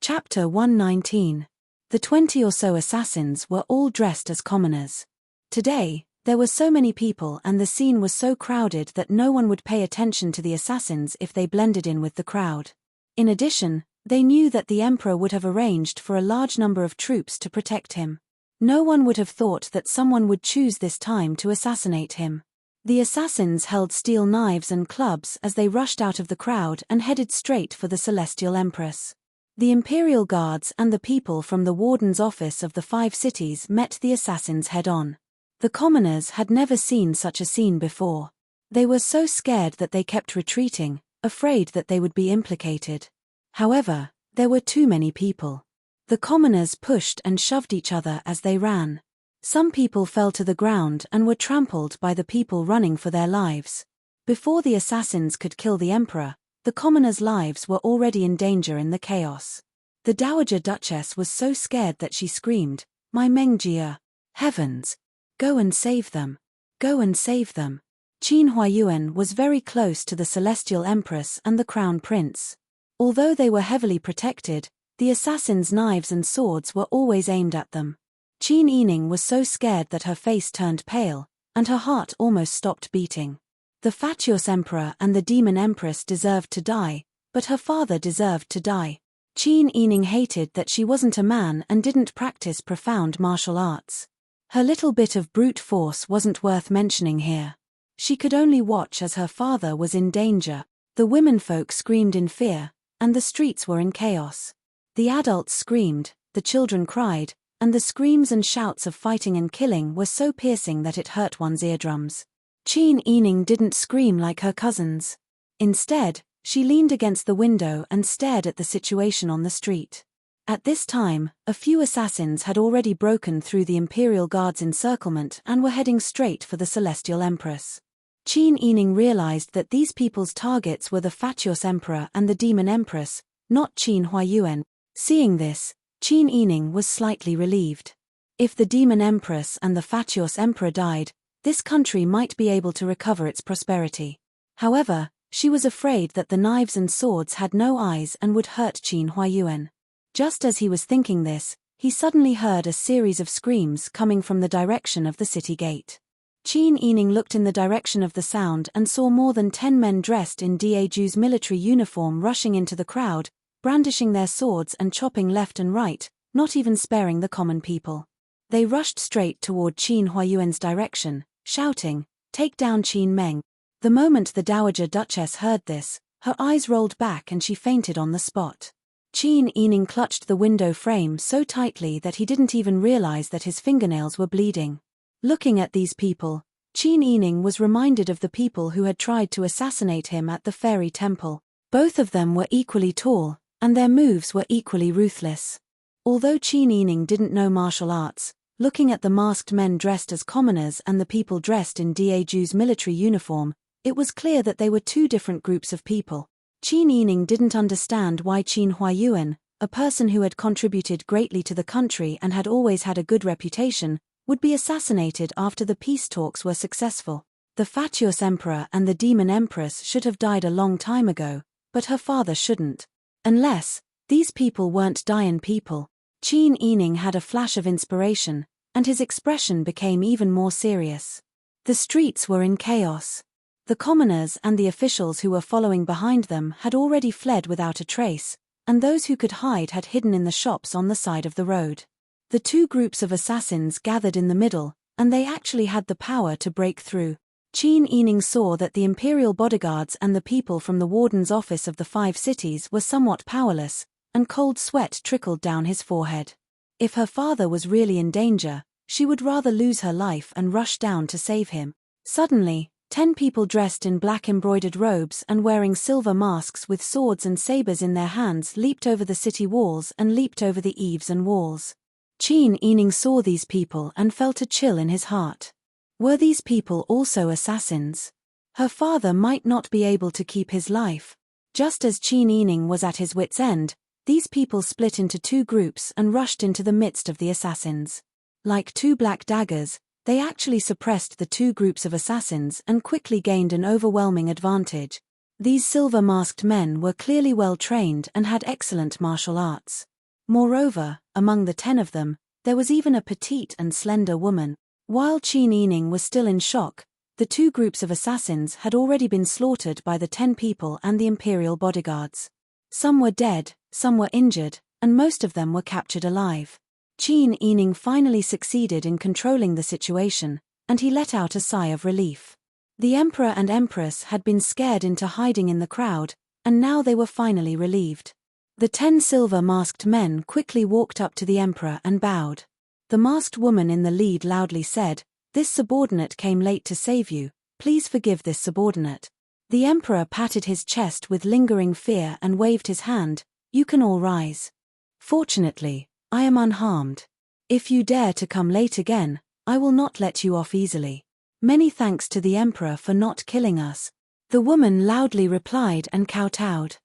Chapter 119. The 20 or so assassins were all dressed as commoners. Today, there were so many people and the scene was so crowded that no one would pay attention to the assassins if they blended in with the crowd. In addition, they knew that the Emperor would have arranged for a large number of troops to protect him. No one would have thought that someone would choose this time to assassinate him. The assassins held steel knives and clubs as they rushed out of the crowd and headed straight for the Celestial Empress. The Imperial Guards and the people from the Warden's office of the 5 cities met the assassins head-on. The commoners had never seen such a scene before. They were so scared that they kept retreating, afraid that they would be implicated. However, there were too many people. The commoners pushed and shoved each other as they ran. Some people fell to the ground and were trampled by the people running for their lives. Before the assassins could kill the Emperor, the commoners' lives were already in danger in the chaos. The Dowager Duchess was so scared that she screamed, "My Mengjia! Heavens! Go and save them! Go and save them!" Qin Huayuan was very close to the Celestial Empress and the Crown Prince. Although they were heavily protected, the assassins' knives and swords were always aimed at them. Qin Yining was so scared that her face turned pale, and her heart almost stopped beating. The fatuous Emperor and the Demon Empress deserved to die, but her father deserved to die. Qin Yining hated that she wasn't a man and didn't practice profound martial arts. Her little bit of brute force wasn't worth mentioning here. She could only watch as her father was in danger. The womenfolk screamed in fear, and the streets were in chaos. The adults screamed, the children cried, and the screams and shouts of fighting and killing were so piercing that it hurt one's eardrums. Qin Yining didn't scream like her cousins. Instead, she leaned against the window and stared at the situation on the street. At this time, a few assassins had already broken through the Imperial Guard's encirclement and were heading straight for the Celestial Empress. Qin Yining realized that these people's targets were the fatuous emperor and the demon empress, not Qin Huayuan. Seeing this, Qin Yining was slightly relieved. If the demon empress and the fatuous emperor died, this country might be able to recover its prosperity. However, she was afraid that the knives and swords had no eyes and would hurt Qin Huayuan. Just as he was thinking this, he suddenly heard a series of screams coming from the direction of the city gate. Qin Yining looked in the direction of the sound and saw more than 10 men dressed in Daeju's military uniform rushing into the crowd, brandishing their swords and chopping left and right, not even sparing the common people. They rushed straight toward Qin Huayuan's direction, shouting, "Take down Qin Meng." The moment the Dowager Duchess heard this, her eyes rolled back and she fainted on the spot. Qin Yining clutched the window frame so tightly that he didn't even realize that his fingernails were bleeding. Looking at these people, Qin Yining was reminded of the people who had tried to assassinate him at the fairy temple. Both of them were equally tall, and their moves were equally ruthless. Although Qin Yining didn't know martial arts, looking at the masked men dressed as commoners and the people dressed in Daeju's military uniform, it was clear that they were two different groups of people. Qin Yining didn't understand why Qin Huayuan, a person who had contributed greatly to the country and had always had a good reputation, would be assassinated after the peace talks were successful. The fatuous emperor and the demon empress should have died a long time ago, but her father shouldn't. Unless these people weren't Dayan people. Qin Yining had a flash of inspiration, and his expression became even more serious. The streets were in chaos. The commoners and the officials who were following behind them had already fled without a trace, and those who could hide had hidden in the shops on the side of the road. The two groups of assassins gathered in the middle, and they actually had the power to break through. Qin Yining saw that the imperial bodyguards and the people from the warden's office of the 5 cities were somewhat powerless, and cold sweat trickled down his forehead. If her father was really in danger, she would rather lose her life and rush down to save him. Suddenly, 10 people dressed in black embroidered robes and wearing silver masks with swords and sabers in their hands leaped over the city walls and leaped over the eaves and walls. Qin Yining saw these people and felt a chill in his heart. Were these people also assassins? Her father might not be able to keep his life. Just as Qin Yining was at his wit's end, these people split into 2 groups and rushed into the midst of the assassins. Like 2 black daggers, they actually suppressed the 2 groups of assassins and quickly gained an overwhelming advantage. These silver-masked men were clearly well trained and had excellent martial arts. Moreover, among the 10 of them, there was even a petite and slender woman. While Qin Yining was still in shock, the 2 groups of assassins had already been slaughtered by the 10 people and the imperial bodyguards. Some were dead, some were injured, and most of them were captured alive. Qin Yining finally succeeded in controlling the situation, and he let out a sigh of relief. The emperor and empress had been scared into hiding in the crowd, and now they were finally relieved. The 10 silver-masked men quickly walked up to the emperor and bowed. The masked woman in the lead loudly said, "This subordinate came late to save you, please forgive this subordinate." The emperor patted his chest with lingering fear and waved his hand, "You can all rise. Fortunately, I am unharmed. If you dare to come late again, I will not let you off easily. Many thanks to the emperor for not killing us." The woman loudly replied and kowtowed.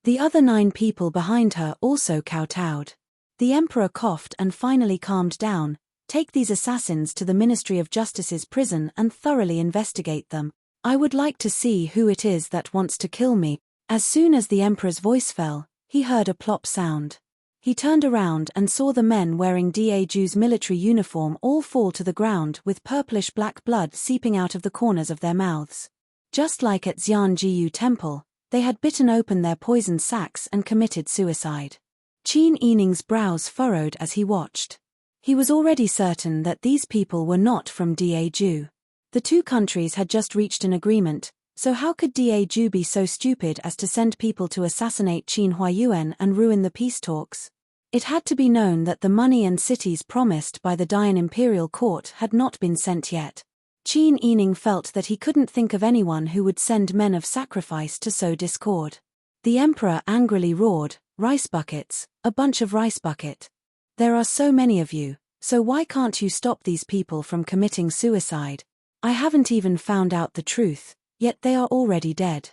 The other 9 people behind her also kowtowed. The emperor coughed and finally calmed down. "Take these assassins to the Ministry of Justice's prison and thoroughly investigate them. I would like to see who it is that wants to kill me." As soon as the emperor's voice fell, he heard a plop sound. He turned around and saw the men wearing Daeju's military uniform all fall to the ground with purplish-black blood seeping out of the corners of their mouths. Just like at Xianjiyu Temple, they had bitten open their poisoned sacs and committed suicide. Qin Yining's brows furrowed as he watched. He was already certain that these people were not from Daeju. The 2 countries had just reached an agreement, so how could Daeju be so stupid as to send people to assassinate Qin Huayuan and ruin the peace talks? It had to be known that the money and cities promised by the Dayan imperial court had not been sent yet. Qin Yining felt that he couldn't think of anyone who would send men of sacrifice to sow discord. The emperor angrily roared, "Rice buckets, a bunch of rice bucket. There are so many of you, so why can't you stop these people from committing suicide?" I haven't even found out the truth, yet they are already dead.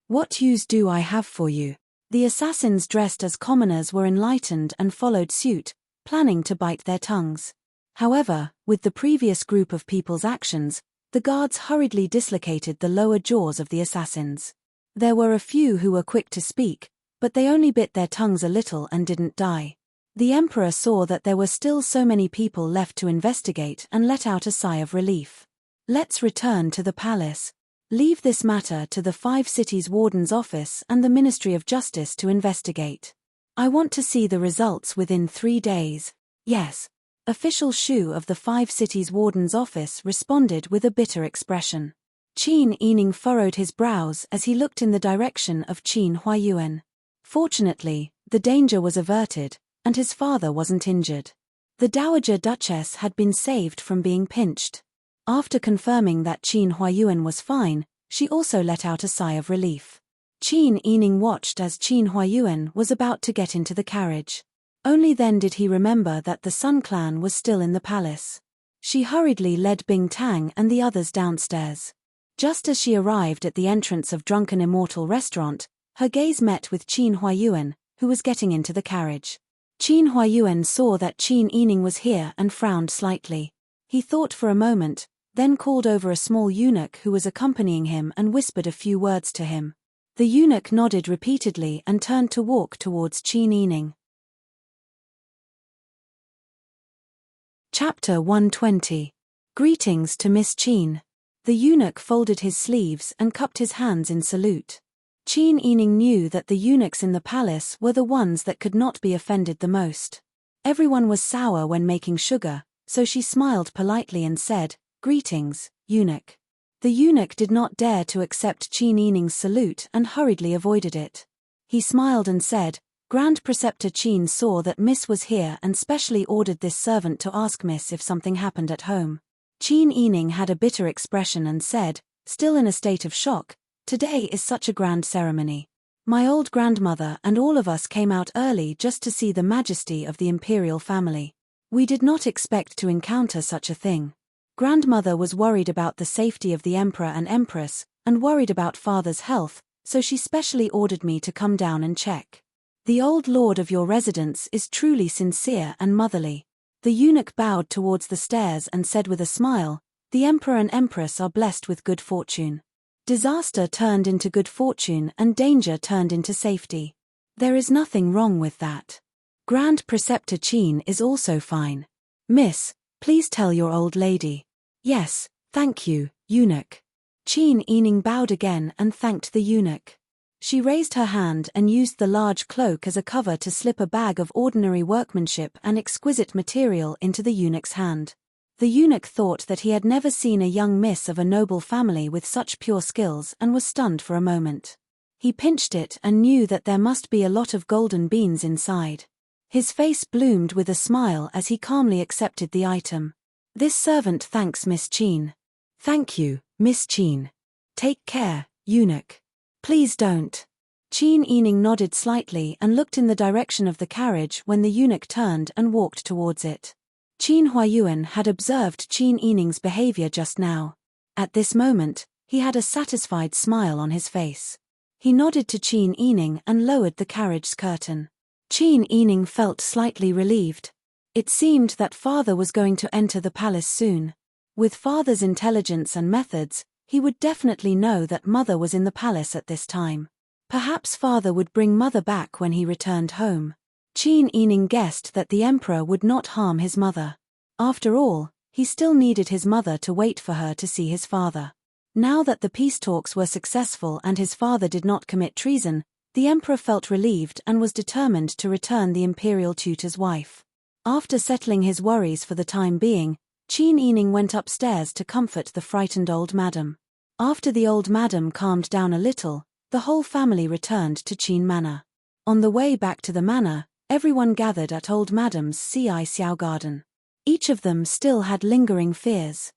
What use do I have for you? The assassins dressed as commoners were enlightened and followed suit, planning to bite their tongues. However, with the previous group of people's actions, the guards hurriedly dislocated the lower jaws of the assassins. There were a few who were quick to speak, but they only bit their tongues a little and didn't die. The emperor saw that there were still so many people left to investigate and let out a sigh of relief. Let's return to the palace. Leave this matter to the 5 cities' warden's office and the Ministry of Justice to investigate. I want to see the results within 3 days. Yes. Official Shu of the 5 cities' warden's office responded with a bitter expression. Qin Yining furrowed his brows as he looked in the direction of Qin Huayuan. Fortunately, the danger was averted, and his father wasn't injured. The Dowager Duchess had been saved from being pinched. After confirming that Qin Huayuan was fine, she also let out a sigh of relief. Qin Yining watched as Qin Huayuan was about to get into the carriage. Only then did he remember that the Sun clan was still in the palace. She hurriedly led Bing Tang and the others downstairs. Just as she arrived at the entrance of Drunken Immortal Restaurant, her gaze met with Qin Huayuan, who was getting into the carriage. Qin Huayuan saw that Qin Yining was here and frowned slightly. He thought for a moment, then called over a small eunuch who was accompanying him and whispered a few words to him. The eunuch nodded repeatedly and turned to walk towards Qin Yining. Chapter 120. Greetings to Miss Qin. The eunuch folded his sleeves and cupped his hands in salute. Qin Yining knew that the eunuchs in the palace were the ones that could not be offended the most. Everyone was sour when making sugar, so she smiled politely and said, "Greetings, eunuch." The eunuch did not dare to accept Qin Yining's salute and hurriedly avoided it. He smiled and said, "Grand Preceptor Qin saw that Miss was here and specially ordered this servant to ask Miss if something happened at home." Qin Yining had a bitter expression and said, still in a state of shock, "Today is such a grand ceremony. My old grandmother and all of us came out early just to see the majesty of the imperial family. We did not expect to encounter such a thing. Grandmother was worried about the safety of the emperor and empress, and worried about father's health, so she specially ordered me to come down and check. The old lord of your residence is truly sincere and motherly." The eunuch bowed towards the stairs and said with a smile, "The emperor and empress are blessed with good fortune." Disaster turned into good fortune and danger turned into safety. There is nothing wrong with that. Grand Preceptor Qin is also fine. Miss, please tell your old lady. Yes, thank you, eunuch. Qin Yining bowed again and thanked the eunuch. She raised her hand and used the large cloak as a cover to slip a bag of ordinary workmanship and exquisite material into the eunuch's hand. The eunuch thought that he had never seen a young miss of a noble family with such pure skills and was stunned for a moment. He pinched it and knew that there must be a lot of golden beans inside. His face bloomed with a smile as he calmly accepted the item. "This servant thanks Miss Qin." "Thank you, Miss Qin. Take care, eunuch. Please don't." Qin Yining nodded slightly and looked in the direction of the carriage when the eunuch turned and walked towards it. Qin Huayuan had observed Qin Yining's behavior just now. At this moment, he had a satisfied smile on his face. He nodded to Qin Yining and lowered the carriage's curtain. Qin Yining felt slightly relieved. It seemed that father was going to enter the palace soon. With father's intelligence and methods, he would definitely know that mother was in the palace at this time. Perhaps father would bring mother back when he returned home. Qin Yining guessed that the emperor would not harm his mother. After all, he still needed his mother to wait for her to see his father. Now that the peace talks were successful and his father did not commit treason, the emperor felt relieved and was determined to return the imperial tutor's wife. After settling his worries for the time being, Qin Yining went upstairs to comfort the frightened old madam. After the old madam calmed down a little, the whole family returned to Qin Manor. On the way back to the manor, everyone gathered at old madam's Xiao garden. Each of them still had lingering fears.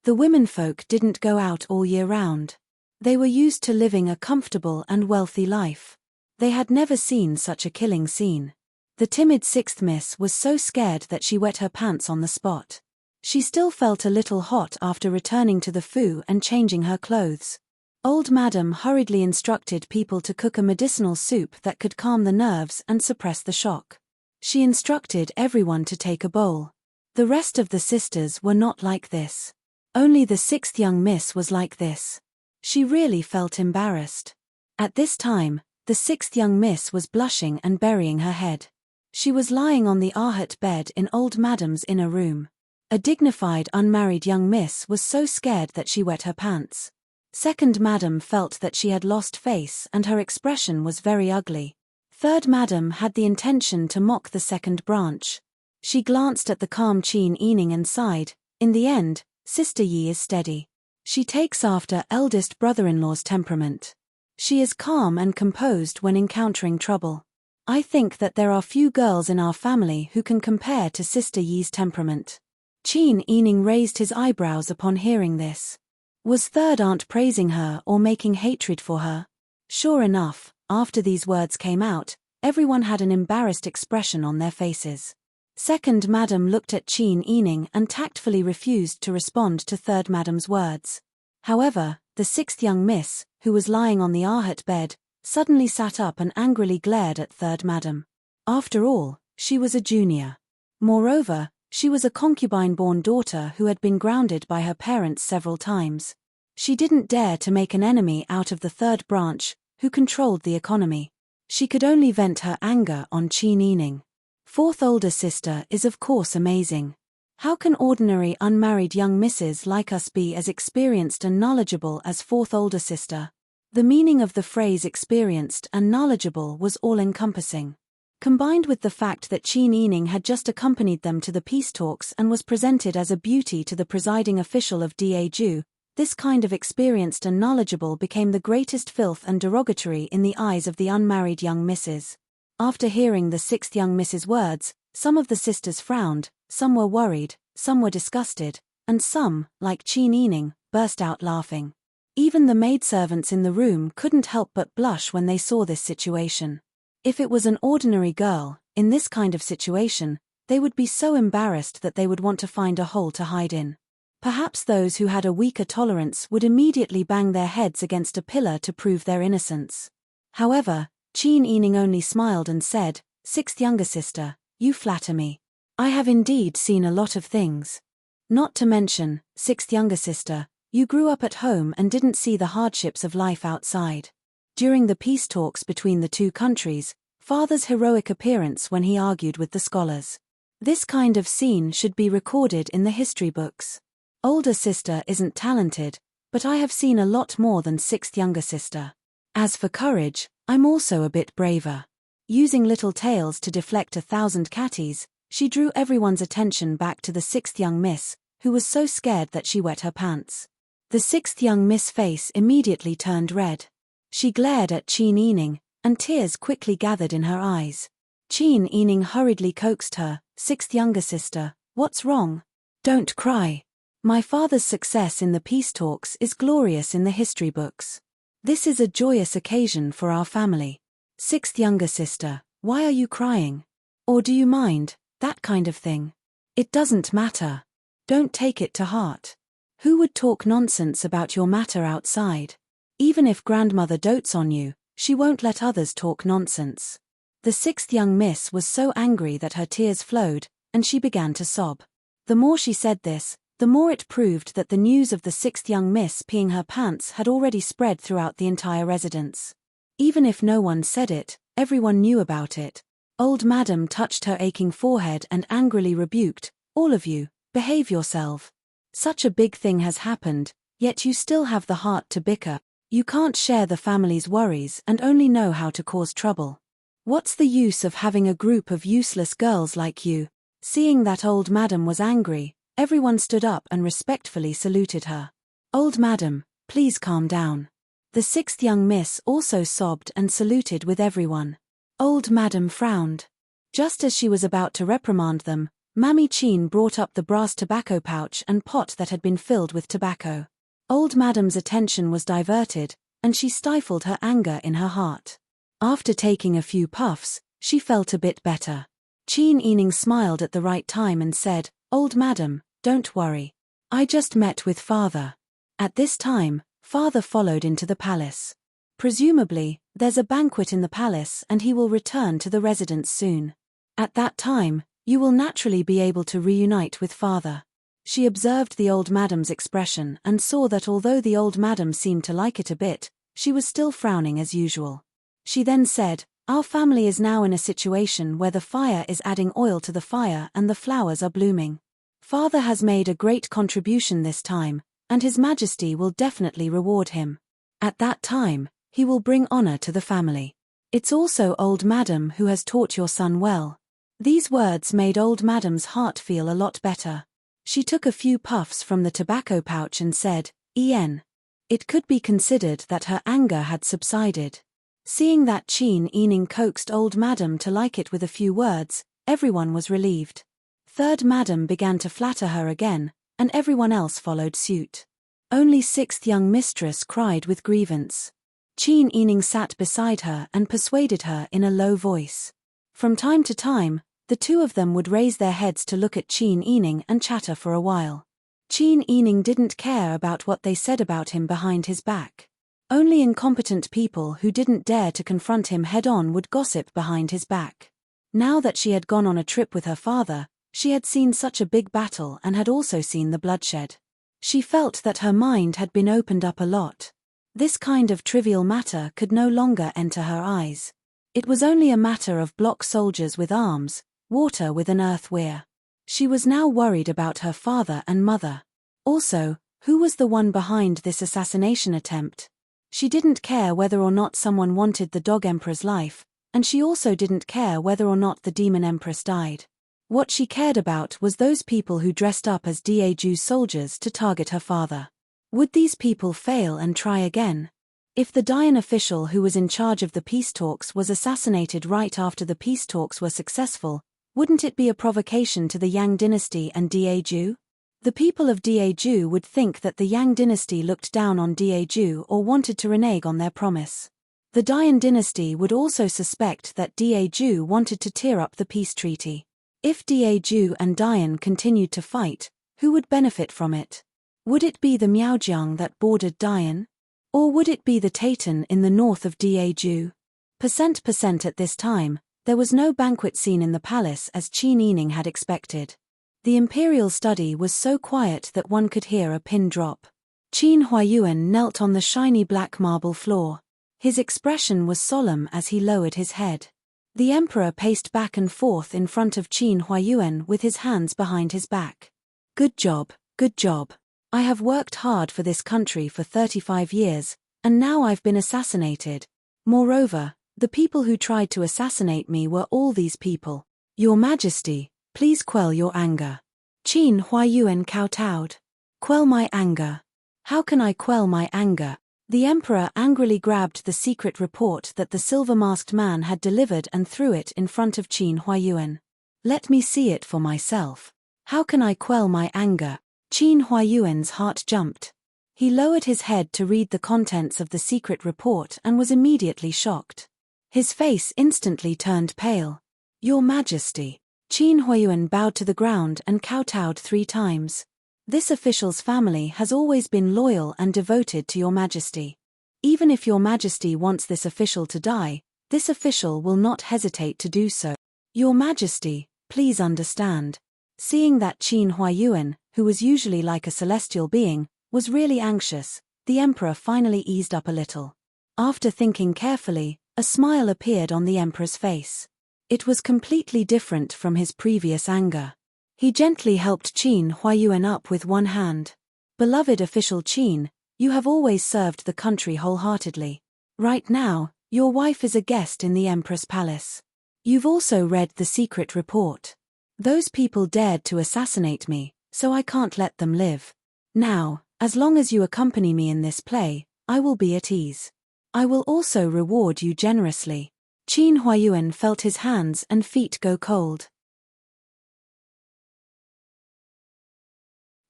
The womenfolk didn't go out all year round. They were used to living a comfortable and wealthy life. They had never seen such a killing scene. The timid sixth miss was so scared that she wet her pants on the spot. She still felt a little hot after returning to the foo and changing her clothes. Old Madam hurriedly instructed people to cook a medicinal soup that could calm the nerves and suppress the shock. She instructed everyone to take a bowl. The rest of the sisters were not like this. Only the sixth young miss was like this. She really felt embarrassed. At this time, the sixth young miss was blushing and burying her head. She was lying on the Ahat bed in Old Madam's inner room. A dignified unmarried young miss was so scared that she wet her pants. Second Madam felt that she had lost face and her expression was very ugly. Third Madam had the intention to mock the second branch. She glanced at the calm Chin Ening and sighed, in the end, Sister Yi is steady. She takes after eldest brother-in-law's temperament. She is calm and composed when encountering trouble. I think that there are few girls in our family who can compare to Sister Yi's temperament. Chin Ening raised his eyebrows upon hearing this. Was third aunt praising her or making hatred for her? Sure enough, after these words came out, everyone had an embarrassed expression on their faces. Second Madam looked at Chin Ening and tactfully refused to respond to Third Madam's words. However, the sixth young miss, who was lying on the Ahat bed, suddenly sat up and angrily glared at Third Madam. After all, she was a junior. Moreover, she was a concubine-born daughter who had been grounded by her parents several times. She didn't dare to make an enemy out of the third branch, who controlled the economy. She could only vent her anger on Chin Ening. Fourth older sister is of course amazing. How can ordinary unmarried young misses like us be as experienced and knowledgeable as fourth older sister? The meaning of the phrase experienced and knowledgeable was all-encompassing. Combined with the fact that Chin Ening had just accompanied them to the peace talks and was presented as a beauty to the presiding official of Daju, this kind of experienced and knowledgeable became the greatest filth and derogatory in the eyes of the unmarried young misses. After hearing the sixth young miss's words, some of the sisters frowned, some were worried, some were disgusted, and some, like Chin Ening, burst out laughing. Even the maidservants in the room couldn't help but blush when they saw this situation. If it was an ordinary girl, in this kind of situation, they would be so embarrassed that they would want to find a hole to hide in. Perhaps those who had a weaker tolerance would immediately bang their heads against a pillar to prove their innocence. However, Chin Ening only smiled and said, "Sixth younger sister, you flatter me. I have indeed seen a lot of things. Not to mention, sixth younger sister, you grew up at home and didn't see the hardships of life outside." During the peace talks between the two countries, father's heroic appearance when he argued with the scholars. This kind of scene should be recorded in the history books. Older sister isn't talented, but I have seen a lot more than sixth younger sister. As for courage, I'm also a bit braver. Using little tales to deflect 1,000 catties, she drew everyone's attention back to the sixth young miss, who was so scared that she wet her pants. The sixth young miss' face immediately turned red. She glared at Chin Ening, and tears quickly gathered in her eyes. Chin Ening hurriedly coaxed her, "Sixth younger sister, what's wrong? Don't cry. My father's success in the peace talks is glorious in the history books. This is a joyous occasion for our family. Sixth younger sister, why are you crying? Or do you mind, that kind of thing? It doesn't matter. Don't take it to heart. Who would talk nonsense about your matter outside? Even if grandmother dotes on you, she won't let others talk nonsense." The sixth young miss was so angry that her tears flowed, and she began to sob. The more she said this, the more it proved that the news of the sixth young miss peeing her pants had already spread throughout the entire residence. Even if no one said it, everyone knew about it. Old Madam touched her aching forehead and angrily rebuked, "All of you, behave yourself. Such a big thing has happened, yet you still have the heart to bicker. You can't share the family's worries and only know how to cause trouble. What's the use of having a group of useless girls like you?" Seeing that Old Madam was angry, everyone stood up and respectfully saluted her. "Old Madam, please calm down." The sixth young miss also sobbed and saluted with everyone. Old Madam frowned. Just as she was about to reprimand them, Mammy Chin brought up the brass tobacco pouch and pot that had been filled with tobacco. Old Madam's attention was diverted, and she stifled her anger in her heart. After taking a few puffs, she felt a bit better. Chin Ening smiled at the right time and said, "Old Madam, Don't worry. I just met with father. At this time, father followed into the palace. Presumably, there's a banquet in the palace and he will return to the residence soon. At that time, you will naturally be able to reunite with father. She observed the old madam's expression and saw that although the old madam seemed to like it a bit, she was still frowning as usual. She then said, "Our family is now in a situation where the fire is adding oil to the fire and the flowers are blooming. Father has made a great contribution this time, and His Majesty will definitely reward him. At that time, he will bring honor to the family. It's also old madam who has taught your son well." These words made old madam's heart feel a lot better. She took a few puffs from the tobacco pouch and said, "En." It could be considered that her anger had subsided. Seeing that Qin Yining coaxed old madam to like it with a few words, everyone was relieved. Third madam began to flatter her again, and everyone else followed suit. Only sixth young mistress cried with grievance. Qin Yining sat beside her and persuaded her in a low voice. From time to time, the two of them would raise their heads to look at Qin Yining and chatter for a while. Qin Yining didn't care about what they said about him behind his back. Only incompetent people who didn't dare to confront him head-on would gossip behind his back. Now that she had gone on a trip with her father, she had seen such a big battle and had also seen the bloodshed. She felt that her mind had been opened up a lot. This kind of trivial matter could no longer enter her eyes. It was only a matter of block soldiers with arms, water with an earth weir. She was now worried about her father and mother. Also, who was the one behind this assassination attempt? She didn't care whether or not someone wanted the dog emperor's life, and she also didn't care whether or not the demon empress died. What she cared about was those people who dressed up as Daeju's soldiers to target her father. Would these people fail and try again? If the Dayan official who was in charge of the peace talks was assassinated right after the peace talks were successful, wouldn't it be a provocation to the Yang dynasty and Daeju? The people of Daeju would think that the Yang dynasty looked down on Daeju or wanted to renege on their promise. The Dayan dynasty would also suspect that Daeju wanted to tear up the peace treaty. If Daeju and Dayan continued to fight, who would benefit from it? Would it be the Miaojiang that bordered Dayan? Or would it be the Taitan in the north of Daeju? Percent at this time, there was no banquet scene in the palace as Qin Yining had expected. The imperial study was so quiet that one could hear a pin drop. Qin Huayuan knelt on the shiny black marble floor. His expression was solemn as he lowered his head. The emperor paced back and forth in front of Qin Huayuan with his hands behind his back. Good job, good job. I have worked hard for this country for 35 years, and now I've been assassinated. Moreover, the people who tried to assassinate me were all these people. Your Majesty, please quell your anger. Qin Huayuan kowtowed. Quell my anger. How can I quell my anger? The emperor angrily grabbed the secret report that the silver-masked man had delivered and threw it in front of Qin Huayuan. Let me see it for myself. How can I quell my anger? Qin Huayuan's heart jumped. He lowered his head to read the contents of the secret report and was immediately shocked. His face instantly turned pale. Your Majesty. Qin Huayuan bowed to the ground and kowtowed 3 times. This official's family has always been loyal and devoted to Your Majesty. Even if Your Majesty wants this official to die, this official will not hesitate to do so. Your Majesty, please understand. Seeing that Qin Huayuan, who was usually like a celestial being, was really anxious, the emperor finally eased up a little. After thinking carefully, a smile appeared on the emperor's face. It was completely different from his previous anger. He gently helped Qin Huayuan up with one hand. Beloved official Qin, you have always served the country wholeheartedly. Right now, your wife is a guest in the Empress Palace. You've also read the secret report. Those people dared to assassinate me, so I can't let them live. Now, as long as you accompany me in this play, I will be at ease. I will also reward you generously. Qin Huayuan felt his hands and feet go cold.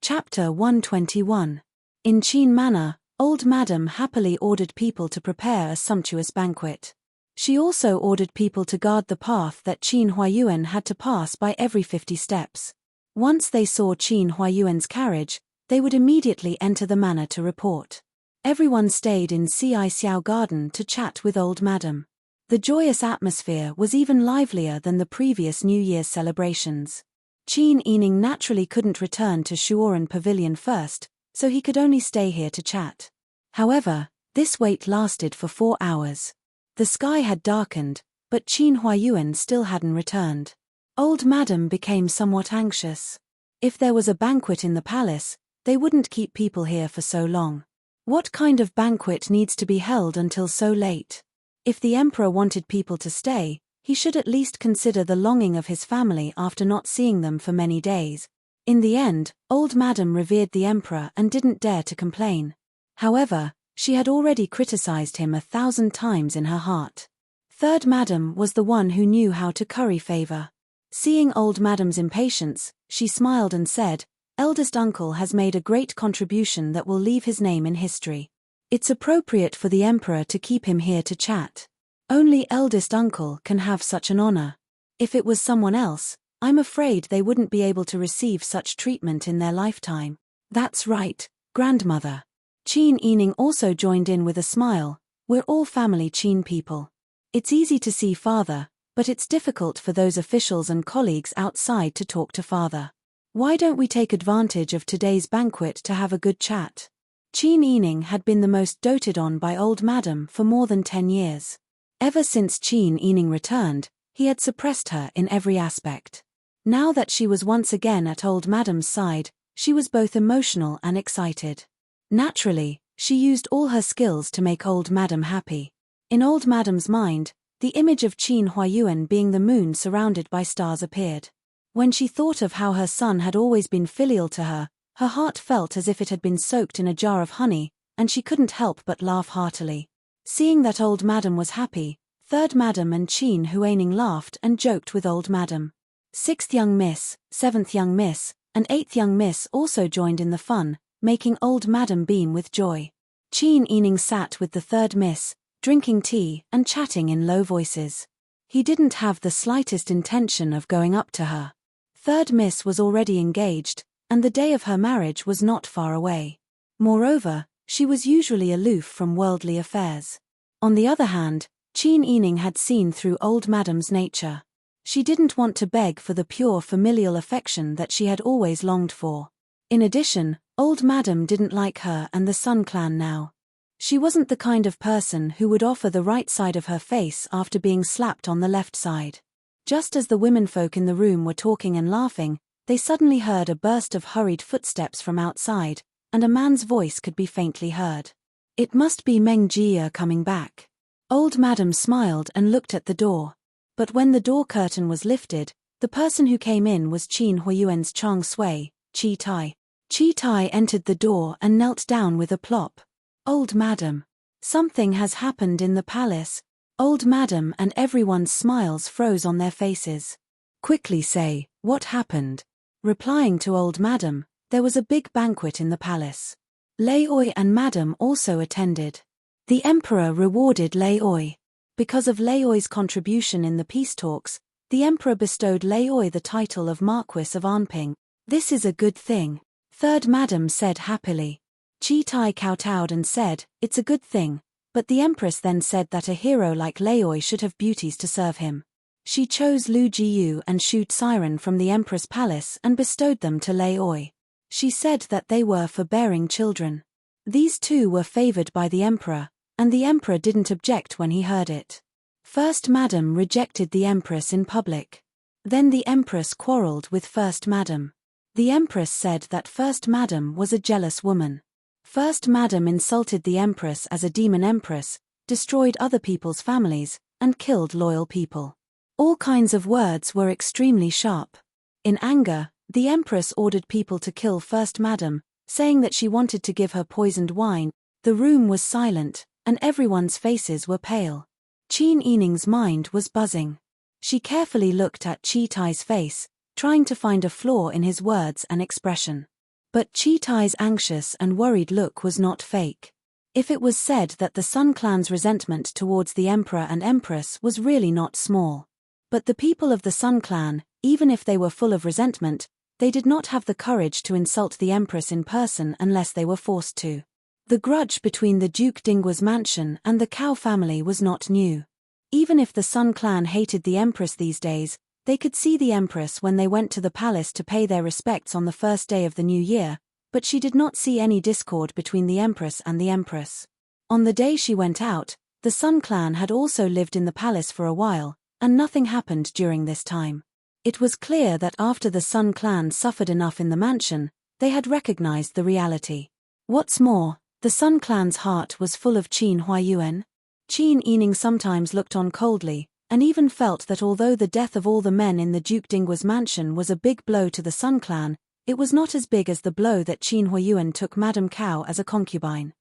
Chapter 121. In Qin Manor, old madam happily ordered people to prepare a sumptuous banquet. She also ordered people to guard the path that Qin Huayuan had to pass by every 50 steps. Once they saw Qin Huayuan's carriage, they would immediately enter the manor to report. Everyone stayed in Ci Xiao Garden to chat with old madam. The joyous atmosphere was even livelier than the previous New Year's celebrations. Qin Yining naturally couldn't return to Soaring Pavilion first, so he could only stay here to chat. However, this wait lasted for 4 hours. The sky had darkened, but Qin Huayuan still hadn't returned. Old madam became somewhat anxious. If there was a banquet in the palace, they wouldn't keep people here for so long. What kind of banquet needs to be held until so late? If the emperor wanted people to stay, he should at least consider the longing of his family after not seeing them for many days. In the end, old madam revered the emperor and didn't dare to complain. However, she had already criticized him 1,000 times in her heart. Third madam was the one who knew how to curry favor. Seeing old madam's impatience, she smiled and said, "Eldest uncle has made a great contribution that will leave his name in history. It's appropriate for the emperor to keep him here to chat. Only eldest uncle can have such an honor. If it was someone else, I'm afraid they wouldn't be able to receive such treatment in their lifetime." "That's right, grandmother." Qin Yining also joined in with a smile. "We're all family Qin people. It's easy to see father, but it's difficult for those officials and colleagues outside to talk to father. Why don't we take advantage of today's banquet to have a good chat?" Qin Yining had been the most doted on by old madam for more than 10 years. Ever since Qin Yining returned, he had suppressed her in every aspect. Now that she was once again at old madam's side, she was both emotional and excited. Naturally, she used all her skills to make old madam happy. In old madam's mind, the image of Qin Huayuan being the moon surrounded by stars appeared. When she thought of how her son had always been filial to her, her heart felt as if it had been soaked in a jar of honey, and she couldn't help but laugh heartily. Seeing that old madam was happy, third madam and Qin Huayning laughed and joked with old madam. Sixth young miss, seventh young miss, and eighth young miss also joined in the fun, making old madam beam with joy. Qin Yining sat with the third miss, drinking tea and chatting in low voices. He didn't have the slightest intention of going up to her. Third miss was already engaged, and the day of her marriage was not far away. Moreover, she was usually aloof from worldly affairs. On the other hand, Qin Yining had seen through old madam's nature. She didn't want to beg for the pure familial affection that she had always longed for. In addition, old madam didn't like her and the Sun clan now. She wasn't the kind of person who would offer the right side of her face after being slapped on the left side. Just as the womenfolk in the room were talking and laughing, they suddenly heard a burst of hurried footsteps from outside, and a man's voice could be faintly heard. "It must be Meng Jie coming back." Old madam smiled and looked at the door. But when the door curtain was lifted, the person who came in was Qin Huayuan's Chang Sui, Chi Tai. Chi Tai entered the door and knelt down with a plop. "Old madam. Something has happened in the palace." Old madam and everyone's smiles froze on their faces. "Quickly say, what happened?" Replying to old madam, there was a big banquet in the palace. Lei Oi and madam also attended. The emperor rewarded Lei Oi. Because of Lei Oi's contribution in the peace talks, the emperor bestowed Lei Oi the title of Marquis of Anping. "This is a good thing," third madam said happily. Chi Tai kowtowed and said, "It's a good thing," but the empress then said that a hero like Lei Oi should have beauties to serve him. She chose Lu Jiyu and Shu Siren from the empress palace and bestowed them to Lei Oi. She said that they were for bearing children. These two were favored by the emperor, and the emperor didn't object when he heard it. First madam rejected the empress in public. Then the empress quarreled with first madam. The empress said that first madam was a jealous woman. First madam insulted the empress as a demon empress, destroyed other people's families, and killed loyal people. All kinds of words were extremely sharp. In anger, the empress ordered people to kill first madam, saying that she wanted to give her poisoned wine. The room was silent, and everyone's faces were pale. Qin Yining's mind was buzzing. She carefully looked at Chi Tai's face, trying to find a flaw in his words and expression. But Chi Tai's anxious and worried look was not fake. If it was said that the Sun clan's resentment towards the emperor and empress was really not small. But the people of the Sun clan, even if they were full of resentment, They did not have the courage to insult the Empress in person unless they were forced to. The grudge between the Duke Dingwa's mansion and the Cao family was not new. Even if the Sun clan hated the Empress these days, they could see the Empress when they went to the palace to pay their respects on the first day of the new year, but she did not see any discord between the Empress and the Empress. On the day she went out, the Sun clan had also lived in the palace for a while, and nothing happened during this time. It was clear that after the Sun clan suffered enough in the mansion, they had recognized the reality. What's more, the Sun clan's heart was full of Qin Huayuan. Qin Yining sometimes looked on coldly, and even felt that although the death of all the men in the Duke Dingwa's mansion was a big blow to the Sun clan, it was not as big as the blow that Qin Huayuan took Madame Cao as a concubine.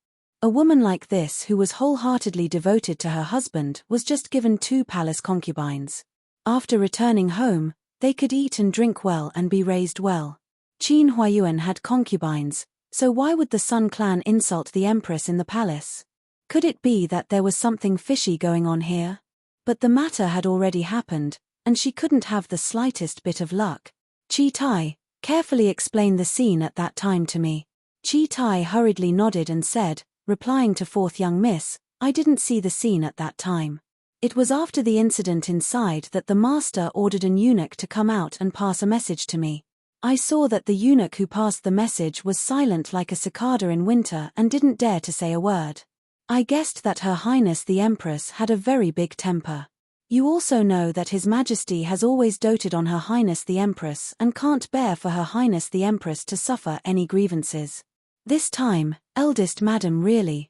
A woman like this who was wholeheartedly devoted to her husband was just given 2 palace concubines. After returning home, they could eat and drink well and be raised well. Qin Huayuan had concubines, so why would the Sun clan insult the Empress in the palace? Could it be that there was something fishy going on here? But the matter had already happened, and she couldn't have the slightest bit of luck. Chi Tai, carefully explain the scene at that time to me. Chi Tai hurriedly nodded and said, replying to 4th young miss, I didn't see the scene at that time. It was after the incident inside that the master ordered an eunuch to come out and pass a message to me. I saw that the eunuch who passed the message was silent like a cicada in winter and didn't dare to say a word. I guessed that Her Highness the Empress had a very big temper. You also know that His Majesty has always doted on Her Highness the Empress and can't bear for Her Highness the Empress to suffer any grievances. This time, eldest madam really,